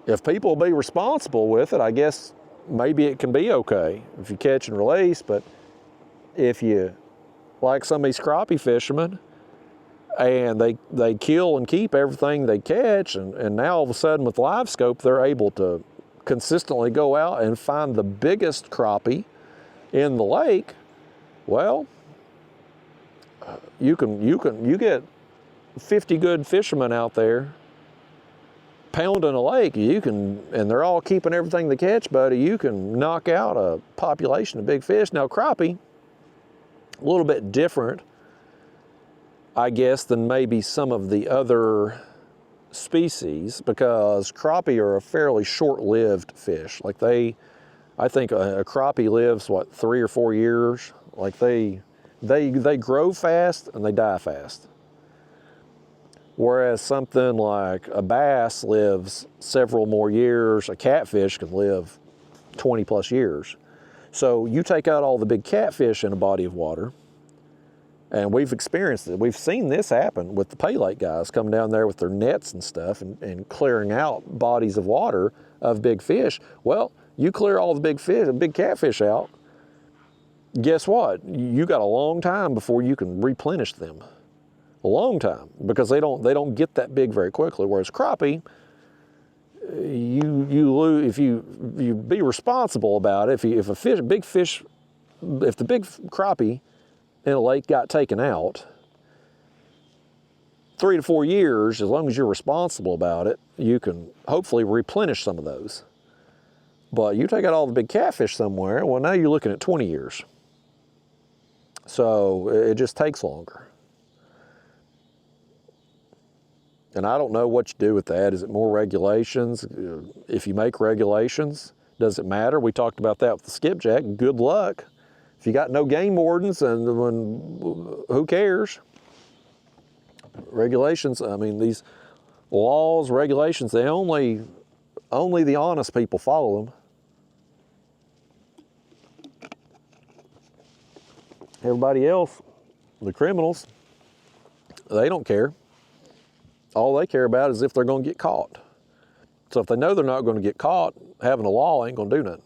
if people will be responsible with it, I guess maybe it can be okay if you catch and release. But if you, like some of these crappie fishermen, and they kill and keep everything they catch, and now all of a sudden with LiveScope, they're able to consistently go out and find the biggest crappie in the lake, well, you get 50 good fishermen out there pounding a lake, you can, and they're all keeping everything they catch, buddy, you can knock out a population of big fish. Now crappie, a little bit different, I guess, than maybe some of the other species, because crappie are a fairly short-lived fish. Like I think a crappie lives, what, 3 or 4 years? Like they grow fast and they die fast. Whereas something like a bass lives several more years, a catfish can live 20 plus years. So you take out all the big catfish in a body of water, and we've experienced it. We've seen this happen with the pay lake guys coming down there with their nets and stuff and clearing out bodies of water of big fish. Well, you clear all the big fish, big catfish out, guess what? You got a long time before you can replenish them. A long time, because they don't get that big very quickly. Whereas crappie, you lose if you be responsible about it. If the big crappie in a lake got taken out, 3 to 4 years, as long as you're responsible about it, you can hopefully replenish some of those. But you take out all the big catfish somewhere, well, now you're looking at 20 years. So it just takes longer. And I don't know what you do with that. Is it more regulations? If you make regulations, does it matter? We talked about that with the skipjack. Good luck. If you got no game wardens, and who cares? Regulations, I mean, these laws, regulations, they only the honest people follow them. Everybody else, the criminals, they don't care. All they care about is if they're going to get caught. So if they know they're not going to get caught, having a law ain't going to do nothing.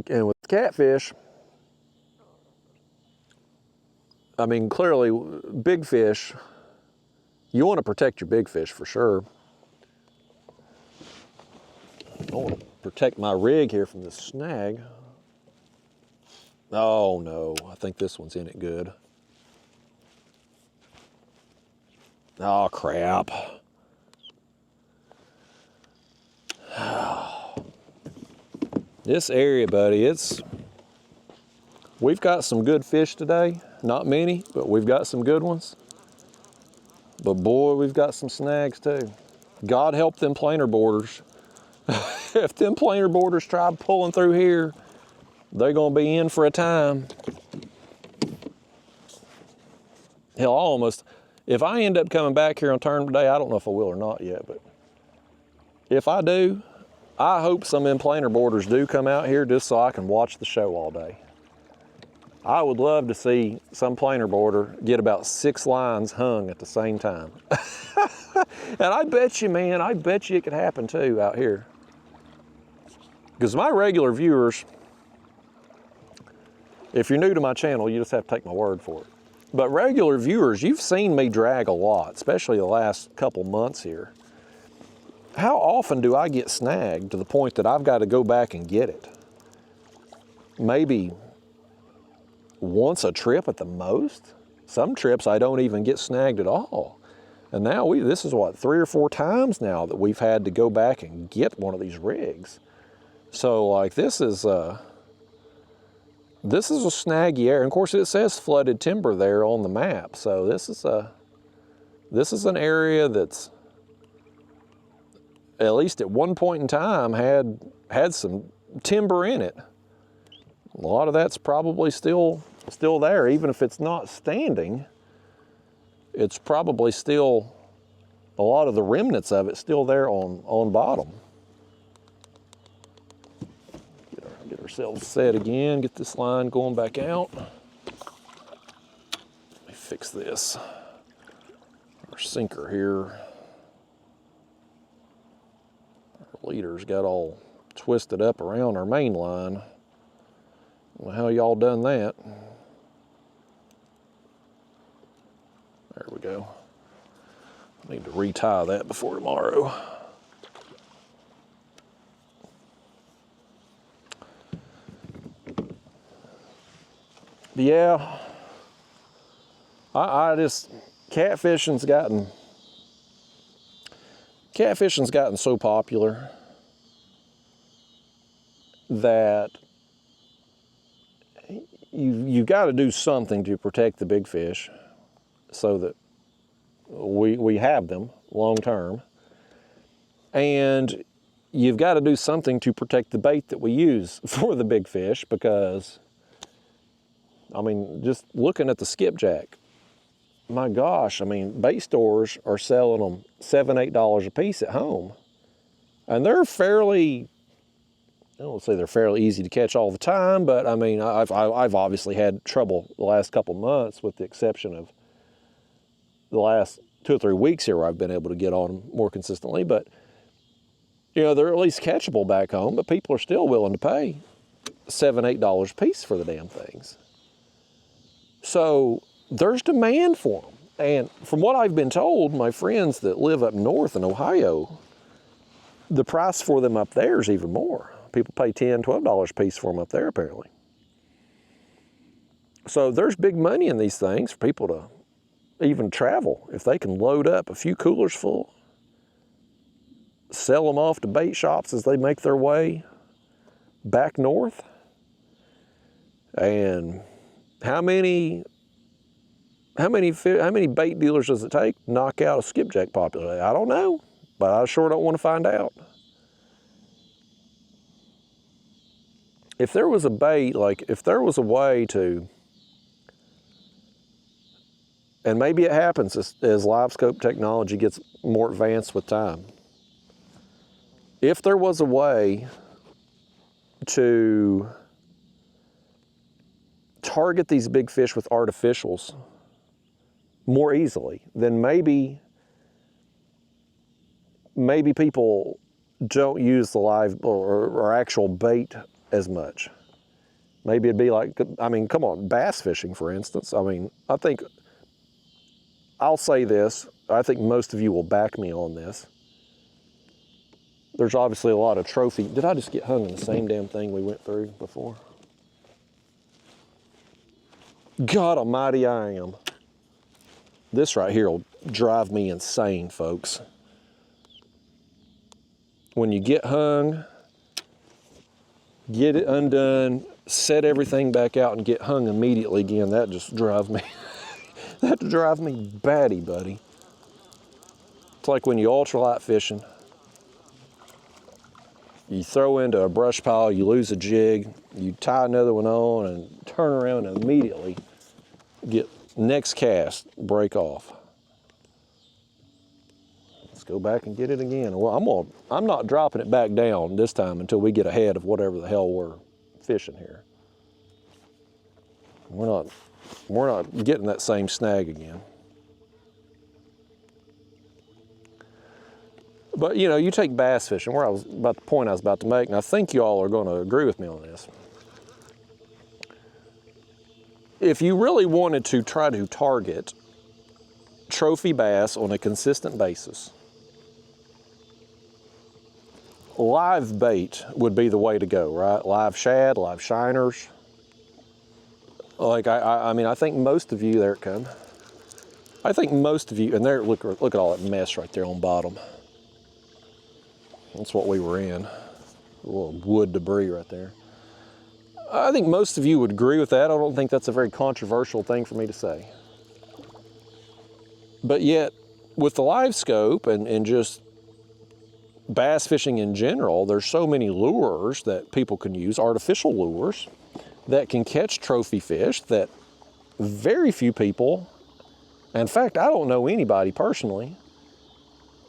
And with catfish, I mean, clearly, big fish, you want to protect your big fish for sure. I want to protect my rig here from this snag. Oh no, I think this one's in it good. Oh crap. This area, buddy, we've got some good fish today. Not many, but we've got some good ones. But boy, we've got some snags too. God help them planer boarders. If them planer boarders try pulling through here, they're gonna be in for a time. Hell, if I end up coming back here on tournament day, I don't know if I will or not yet, but if I do, I hope some of them planer boarders do come out here just so I can watch the show all day. I would love to see some planer boarder get about 6 lines hung at the same time. And I bet you, man, I bet you it could happen too out here. Because my regular viewers, if you're new to my channel, you just have to take my word for it. But regular viewers, you've seen me drag a lot, especially the last couple months here. How often do I get snagged to the point that I've got to go back and get it? Maybe once a trip at the most. Some trips I don't even get snagged at all. And now this is what, 3 or 4 times now that we've had to go back and get one of these rigs. So like this is a snaggy area. And of course it says flooded timber there on the map. So this is an area that's, at least at one point in time, had some timber in it. A lot of that's probably still there, even if it's not standing. It's probably still, a lot of the remnants of it still there on bottom. Get ourselves set again, get this line going back out. Let me fix this. Our sinker here. Our leader's got all twisted up around our main line. Well, how y'all done that? There we go. I need to retie that before tomorrow. yeah, I just, catfishing's gotten so popular that you've got to do something to protect the big fish so that we have them long term. And you've got to do something to protect the bait that we use for the big fish, because, I mean, just looking at the skipjack, my gosh, I mean, bait stores are selling them $7, $8 a piece at home. And they're fairly, I don't say they're fairly easy to catch all the time, but I mean, I've obviously had trouble the last couple months, with the exception of the last 2 or 3 weeks here where I've been able to get on them more consistently. But, you know, they're at least catchable back home, but people are still willing to pay $7, $8 a piece for the damn things. So there's demand for them. And from what I've been told, my friends that live up north in Ohio, the price for them up there is even more. People pay $10, $12 a piece for them up there, apparently. So there's big money in these things for people to even travel. If they can load up a few coolers full, sell them off to bait shops as they make their way back north. And how many bait dealers does it take to knock out a skipjack popularity? I don't know, but I sure don't want to find out. If there was a bait, like if there was a way to, and maybe it happens as live scope technology gets more advanced with time, if there was a way to target these big fish with artificials more easily, then maybe people don't use the live or actual bait as much. Maybe it'd be like, I mean, come on, bass fishing, for instance. I mean, I'll say this, I think most of you will back me on this. There's obviously a lot of trophy. Did I just get hung in the same damn thing we went through before? God almighty, I am. This right here will drive me insane, folks. When you get hung, get it undone, set everything back out and get hung immediately again, that just drives me, that drives me batty, buddy. It's like when you ultralight fishing, you throw into a brush pile, you lose a jig, you tie another one on and turn around and immediately get next cast, break off. Let's go back and get it again. Well, I'm not dropping it back down this time until we get ahead of whatever the hell we're fishing here. We're not getting that same snag again. But you know, you take bass fishing, the point I was about to make, and I think you all are going to agree with me on this. If you really wanted to try to target trophy bass on a consistent basis, live bait would be the way to go, right? Live shad, live shiners. Like I mean, I think most of you, there it comes. I think most of you, and there, look at all that mess right there on bottom. That's what we were in. A little wood debris right there. I think most of you would agree with that. I don't think that's a very controversial thing for me to say. But yet, with the live scope and just bass fishing in general, there's so many lures that people can use, artificial lures, that can catch trophy fish that very few people, in fact, I don't know anybody personally,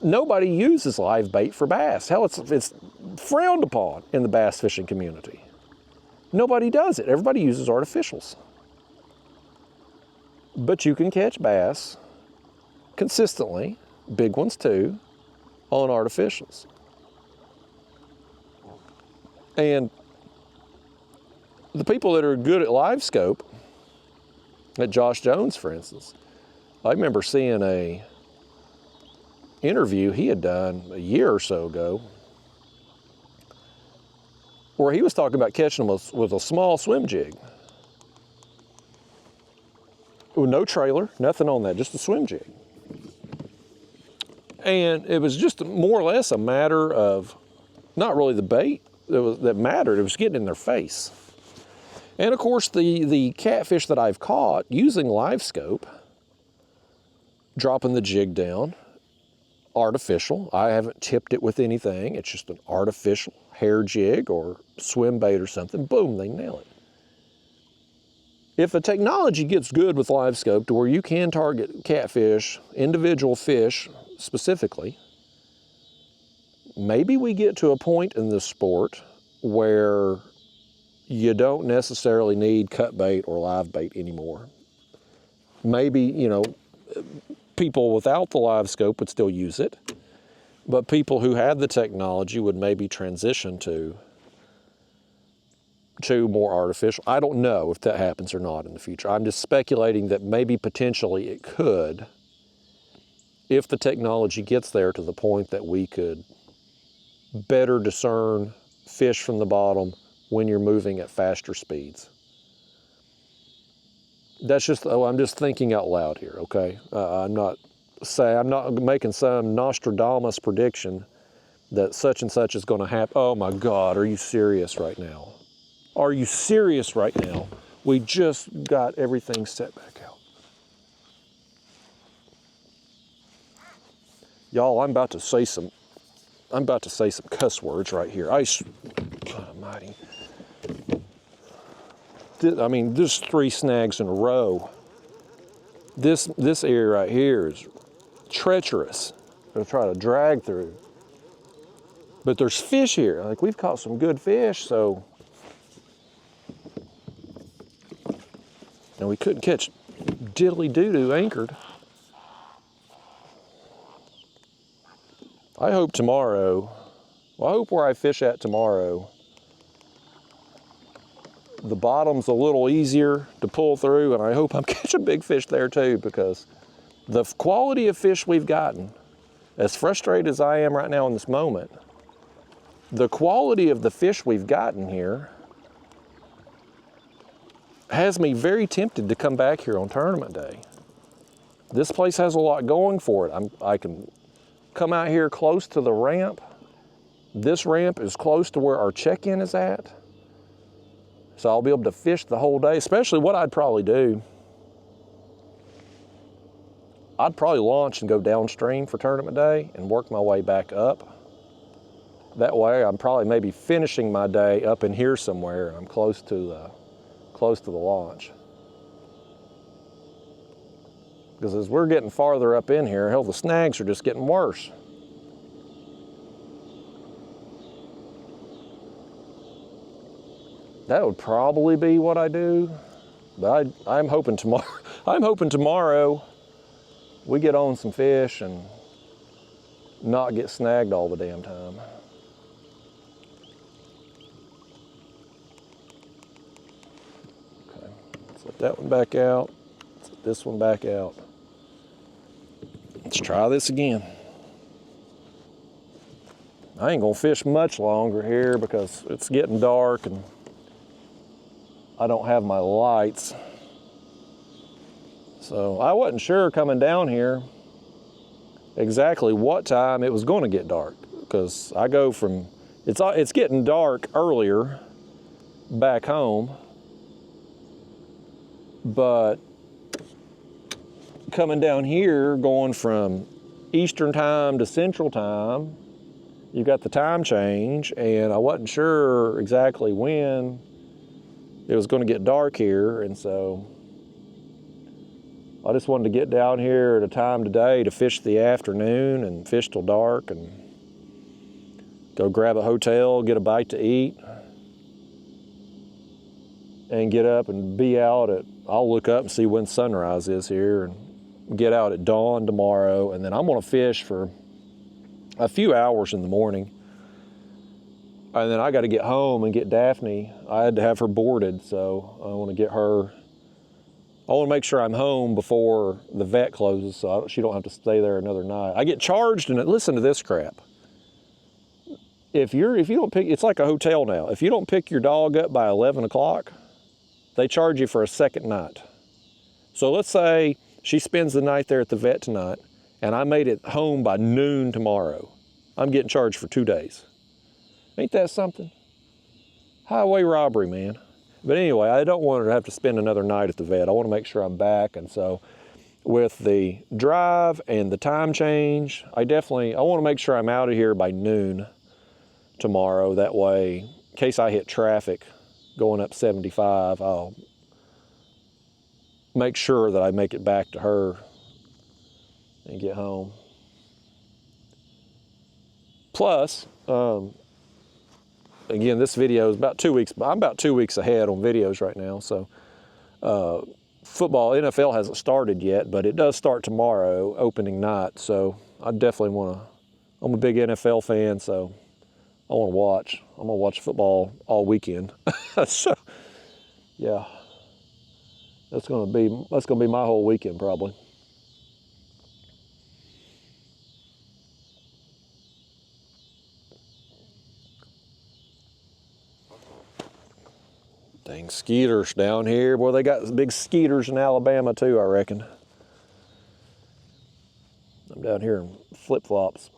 nobody uses live bait for bass. Hell, it's frowned upon in the bass fishing community. Nobody does it. Everybody uses artificials. But you can catch bass consistently, big ones too, on artificials. And the people that are good at live scope, at Josh Jones, for instance, I remember seeing a interview he had done a year or so ago where he was talking about catching them with a small swim jig. no trailer, nothing on that, just a swim jig. And it was just more or less a matter of not really the bait that mattered, it was getting in their face. And of course, the catfish that I've caught using live scope, dropping the jig down, artificial. I haven't tipped it with anything. It's just an artificial hair jig or swim bait or something. Boom, they nail it. If the technology gets good with live scope to where you can target catfish, individual fish specifically, maybe we get to a point in this sport where you don't necessarily need cut bait or live bait anymore. Maybe, you know, people without the live scope would still use it, but people who had the technology would maybe transition to more artificial. I don't know if that happens or not in the future. I'm just speculating that maybe potentially it could, if the technology gets there to the point that we could better discern fish from the bottom when you're moving at faster speeds. That's just, I'm just thinking out loud here, okay? I'm not making some Nostradamus prediction that such and such is gonna happen. Oh my God, are you serious right now? Are you serious right now? We just got everything set back out. Y'all, I'm about to say some cuss words right here. God almighty. I mean, there's 3 snags in a row. This area right here is treacherous to try to drag through. But there's fish here. Like, we've caught some good fish, so. And we couldn't catch diddly doo-doo anchored. I hope tomorrow, well, I hope where I fish at tomorrow, the bottom's a little easier to pull through, and I hope I'm catching big fish there too, because the quality of fish we've gotten, as frustrated as I am right now in this moment, the quality of the fish we've gotten here has me very tempted to come back here on tournament day. This place has a lot going for it. I can come out here close to the ramp. This ramp is close to where our check-in is at. So I'll be able to fish the whole day, especially what I'd probably do. I'd probably launch and go downstream for tournament day and work my way back up. That way I'm probably maybe finishing my day up in here somewhere. I'm close to the launch. Because as we're getting farther up in here, hell, the snags are just getting worse. That would probably be what I do, but I'm hoping tomorrow we get on some fish and not get snagged all the damn time. Okay, let's let that one back out. Let's let this one back out. Let's try this again. I ain't gonna fish much longer here because it's getting dark and I don't have my lights. So I wasn't sure coming down here exactly what time it was going to get dark, because I go from, it's getting dark earlier back home, but coming down here, going from Eastern time to Central time, you've got the time change, and I wasn't sure exactly when it was going to get dark here, and so I just wanted to get down here at a time today to fish the afternoon and fish till dark and go grab a hotel, get a bite to eat, and get up and be out at, I'll look up and see when sunrise is here, and get out at dawn tomorrow, and then I'm going to fish for a few hours in the morning. And then I got to get home and get Daphne. I had to have her boarded, so I want to get her. I want to make sure I'm home before the vet closes, so she don't have to stay there another night. I get charged, and listen to this crap. If you don't pick, it's like a hotel now. If you don't pick your dog up by 11 o'clock, they charge you for a second night. So let's say she spends the night there at the vet tonight, and I made it home by noon tomorrow. I'm getting charged for 2 days. Ain't that something? Highway robbery, man. But anyway, I don't want her to have to spend another night at the vet. I want to make sure I'm back, and so with the drive and the time change, I want to make sure I'm out of here by noon tomorrow. That way, in case I hit traffic going up 75, I'll make sure that I make it back to her and get home. Plus, again, this video is about 2 weeks. I'm about 2 weeks ahead on videos right now. So football, NFL hasn't started yet, but it does start tomorrow, opening night. So I definitely want to, I'm a big NFL fan, so I want to watch. I'm going to watch football all weekend. So, yeah, that's going to be my whole weekend probably. Dang skeeters down here. Boy, they got big skeeters in Alabama too, I reckon. I'm down here in flip-flops.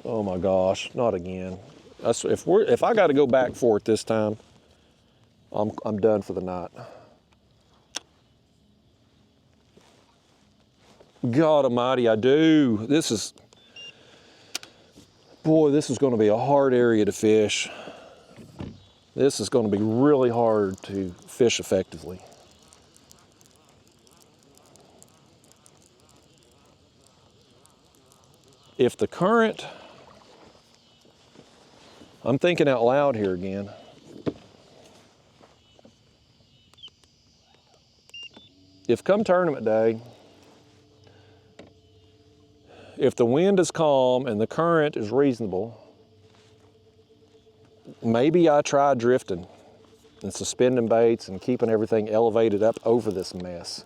Oh my gosh, not again. If I got to go back for it this time, I'm done for the night. God almighty, I do. This is going to be a hard area to fish. This is going to be really hard to fish effectively. If the current, I'm thinking out loud here again. If come tournament day, if the wind is calm and the current is reasonable, maybe I try drifting and suspending baits and keeping everything elevated up over this mess.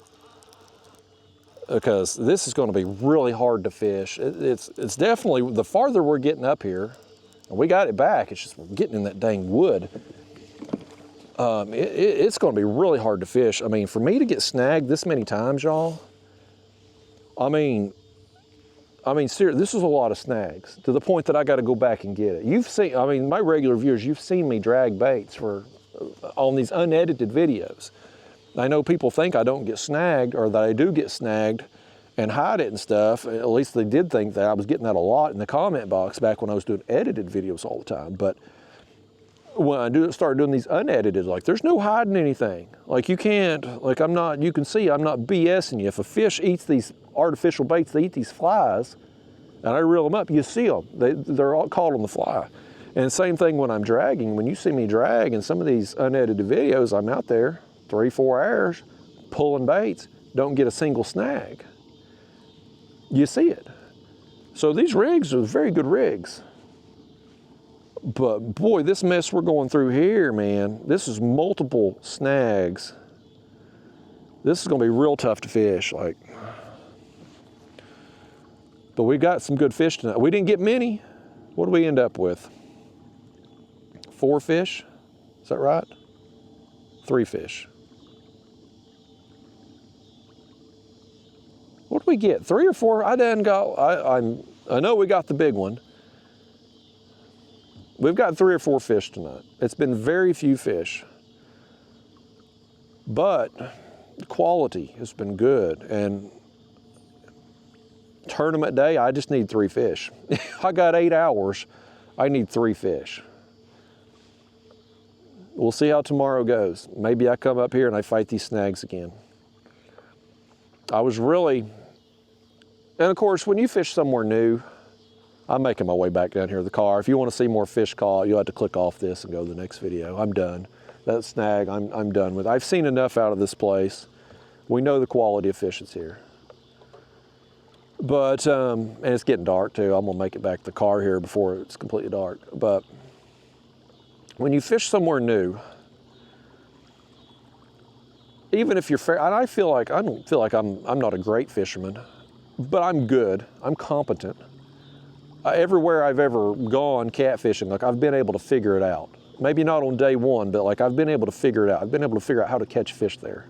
Because this is going to be really hard to fish. It's definitely, the farther we're getting up here, and we got it back, it's just we're getting in that dang wood. It's going to be really hard to fish. I mean, for me to get snagged this many times, y'all, I mean, seriously, this is a lot of snags to the point that I got to go back and get it. You've seen, I mean, my regular viewers, you've seen me drag baits on these unedited videos. I know people think I don't get snagged or that I do get snagged and hide it and stuff. At least they did think that. I was getting that a lot in the comment box back when I was doing edited videos all the time. But when I start doing these unedited, like there's no hiding anything. Like you can't, like you can see I'm not BSing you. If a fish eats these artificial baits, they eat these flies, and I reel them up, you see them. They're all caught on the fly. And same thing when I'm dragging. When you see me drag in some of these unedited videos, I'm out there 3-4 hours pulling baits, don't get a single snag. You see it. So these rigs are very good rigs. But boy, this mess we're going through here, man, this is multiple snags. This is going to be real tough to fish. But we got some good fish tonight. We didn't get many. What did we end up with? 4 fish? Is that right? 3 fish. What did we get? 3 or 4? I know we got the big one. We've got 3 or 4 fish tonight. It's been very few fish. But the quality has been good. And tournament day, I just need 3 fish. I got 8 hours. I need 3 fish. We'll see how tomorrow goes. Maybe I come up here and I fight these snags again. And of course, when you fish somewhere new, I'm making my way back down here to the car. If you want to see more fish caught, you'll have to click off this and go to the next video. I'm done. That snag, I'm done with. I've seen enough out of this place. We know the quality of fish that's here. But, and it's getting dark too. I'm gonna make it back to the car here before it's completely dark. But when you fish somewhere new, even if you're fair, and I don't feel like I'm not a great fisherman, but I'm good, I'm competent. Everywhere I've ever gone catfishing, like I've been able to figure it out. Maybe not on day one, but like I've been able to figure it out. I've been able to figure out how to catch fish there.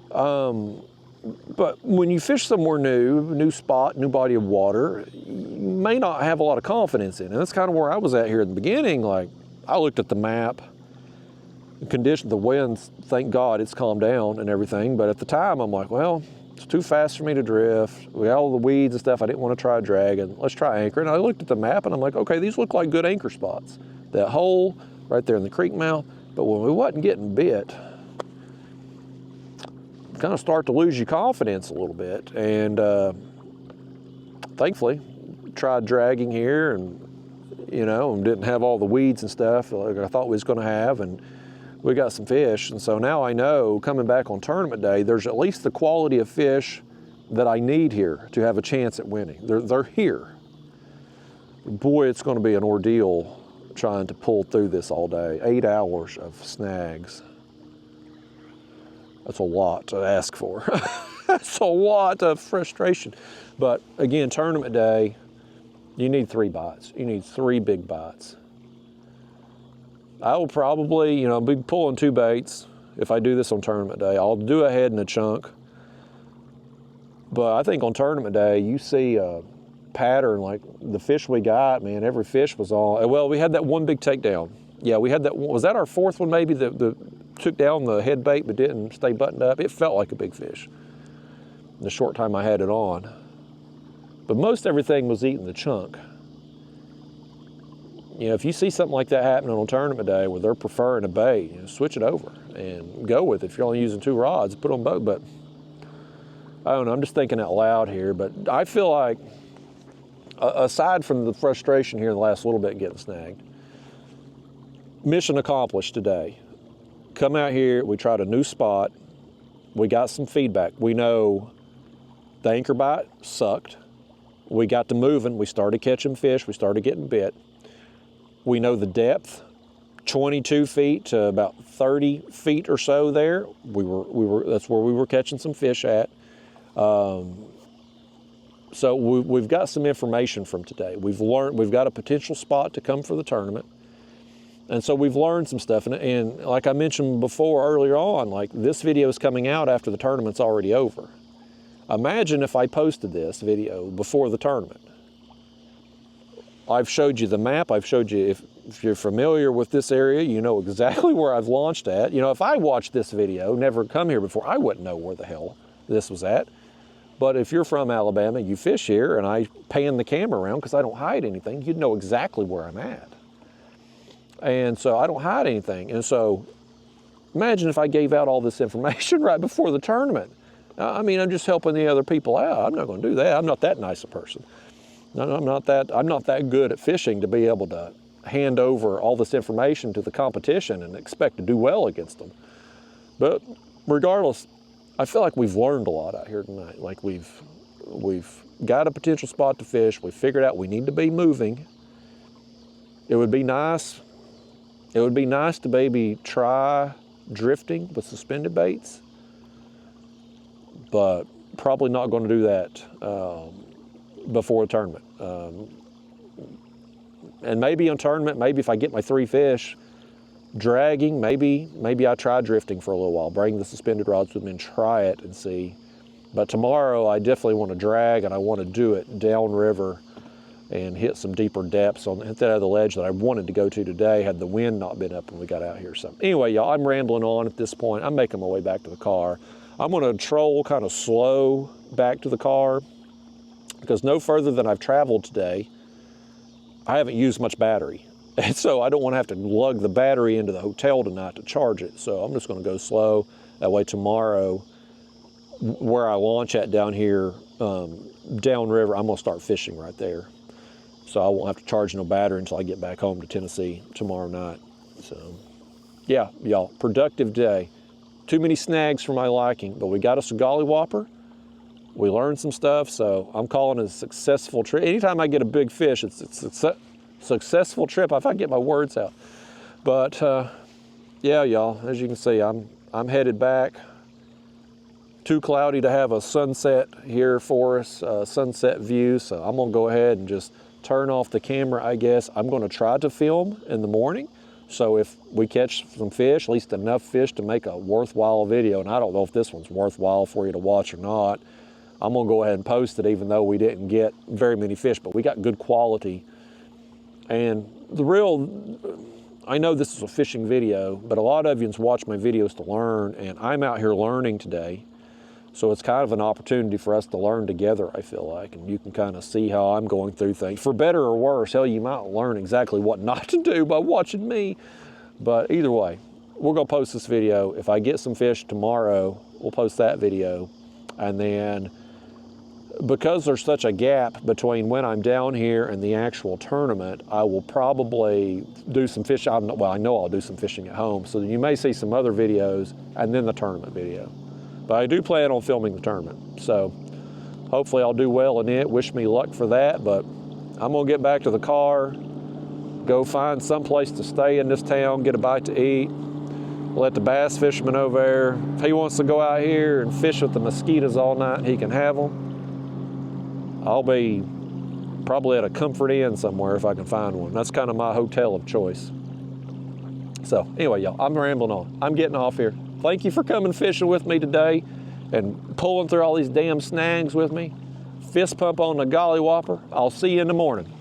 But when you fish somewhere new spot, new body of water, you may not have a lot of confidence in it. And that's kind of where I was at here at the beginning. Like, I looked at the map, the condition, the winds, thank God it's calmed down and everything. But at the time, I'm like, well, it's too fast for me to drift. We got all the weeds and stuff. I didn't want to try dragging. Let's try anchoring. I looked at the map and I'm like, okay, these look like good anchor spots. That hole right there in the creek mouth. But when we wasn't getting bit, kind of start to lose your confidence a little bit. And thankfully, tried dragging here and, you know, and didn't have all the weeds and stuff like I thought we was going to have. And we got some fish. And so now I know coming back on tournament day, there's at least the quality of fish that I need here to have a chance at winning. They're here. Boy, it's going to be an ordeal trying to pull through this all day. 8 hours of snags. That's a lot to ask for. That's a lot of frustration. But again, tournament day, you need 3 bites. You need 3 big bites. I will probably, you know, be pulling 2 baits if I do this on tournament day. I'll do a head and a chunk. But I think on tournament day, you see a pattern like the fish we got, man, every fish was on. Well, we had that one big takedown. Yeah, we had that one. Was that our 4th one maybe that took down the head bait but didn't stay buttoned up? It felt like a big fish in the short time I had it on. But most everything was eating the chunk. You know, if you see something like that happening on tournament day where they're preferring a bait, you know, switch it over and go with it. If you're only using 2 rods, put on both. But I don't know, I'm just thinking out loud here. But I feel like, aside from the frustration here in the last little bit getting snagged, mission accomplished today. Come out here, we tried a new spot, we got some feedback. We know the anchor bite sucked. We got to moving, we started catching fish, we started getting bit. We know the depth, 22 feet to about 30 feet or so there. That's where we were catching some fish at. So we've got some information from today. We've got a potential spot to come for the tournament. And so we've learned some stuff. And like I mentioned before earlier on, like this video is coming out after the tournament's already over. Imagine if I posted this video before the tournament. I've showed you the map. I've showed you, if you're familiar with this area, you know exactly where I've launched at. You know, if I watched this video, never come here before, I wouldn't know where the hell this was at. But if you're from Alabama, you fish here, and I pan the camera around because I don't hide anything, you'd know exactly where I'm at. And so I don't hide anything. And so imagine if I gave out all this information right before the tournament. I mean, I'm just helping the other people out. I'm not going to do that. I'm not that nice a person. No, I'm not that good at fishing to be able to hand over all this information to the competition and expect to do well against them. But regardless, I feel like we've learned a lot out here tonight. Like we've got a potential spot to fish. We figured out we need to be moving. It would be nice. It would be nice to maybe try drifting with suspended baits, but probably not going to do that before a tournament. And maybe on tournament, maybe if I get my 3 fish, dragging, maybe I try drifting for a little while, bring the suspended rods with me and try it and see. But tomorrow I definitely want to drag, and I want to do it downriver and hit some deeper depths on hit that other ledge that I wanted to go to today had the wind not been up when we got out here. So anyway, y'all, I'm rambling on at this point. I'm making my way back to the car. I'm going to troll kind of slow back to the car because no further than I've traveled today, I haven't used much battery. And so I don't want to have to lug the battery into the hotel tonight to charge it. So I'm just going to go slow. That way tomorrow, where I launch at down here, downriver, I'm going to start fishing right there. So I won't have to charge no battery until I get back home to Tennessee tomorrow night. So yeah, y'all, productive day. Too many snags for my liking, but we got us a golly whopper. We learned some stuff, so I'm calling it a successful trip. Anytime I get a big fish, it's a successful trip if I get my words out. But yeah, y'all, as you can see, I'm headed back. Too cloudy to have a sunset here for us, sunset view, so I'm gonna go ahead and just turn off the camera, I guess. I'm gonna try to film in the morning. So if we catch some fish, at least enough fish to make a worthwhile video, and I don't know if this one's worthwhile for you to watch or not, I'm gonna go ahead and post it even though we didn't get very many fish, but we got good quality. And I know this is a fishing video, but a lot of you watch my videos to learn, and I'm out here learning today. So it's kind of an opportunity for us to learn together, I feel like, and you can kind of see how I'm going through things. For better or worse, hell, you might learn exactly what not to do by watching me. But either way, we're gonna post this video. If I get some fish tomorrow, we'll post that video. And then, because there's such a gap between when I'm down here and the actual tournament, I will probably do some fishing. Well, I know I'll do some fishing at home. So you may see some other videos and then the tournament video. But I do plan on filming the tournament. So hopefully I'll do well in it. Wish me luck for that. But I'm gonna get back to the car, go find some place to stay in this town, get a bite to eat. Let the bass fisherman over there, if he wants to go out here and fish with the mosquitoes all night, he can have them. I'll be probably at a Comfort Inn somewhere if I can find one. That's kind of my hotel of choice. So anyway, y'all, I'm rambling on. I'm getting off here. Thank you for coming fishing with me today and pulling through all these damn snags with me. Fist pump on the golly whopper. I'll see you in the morning.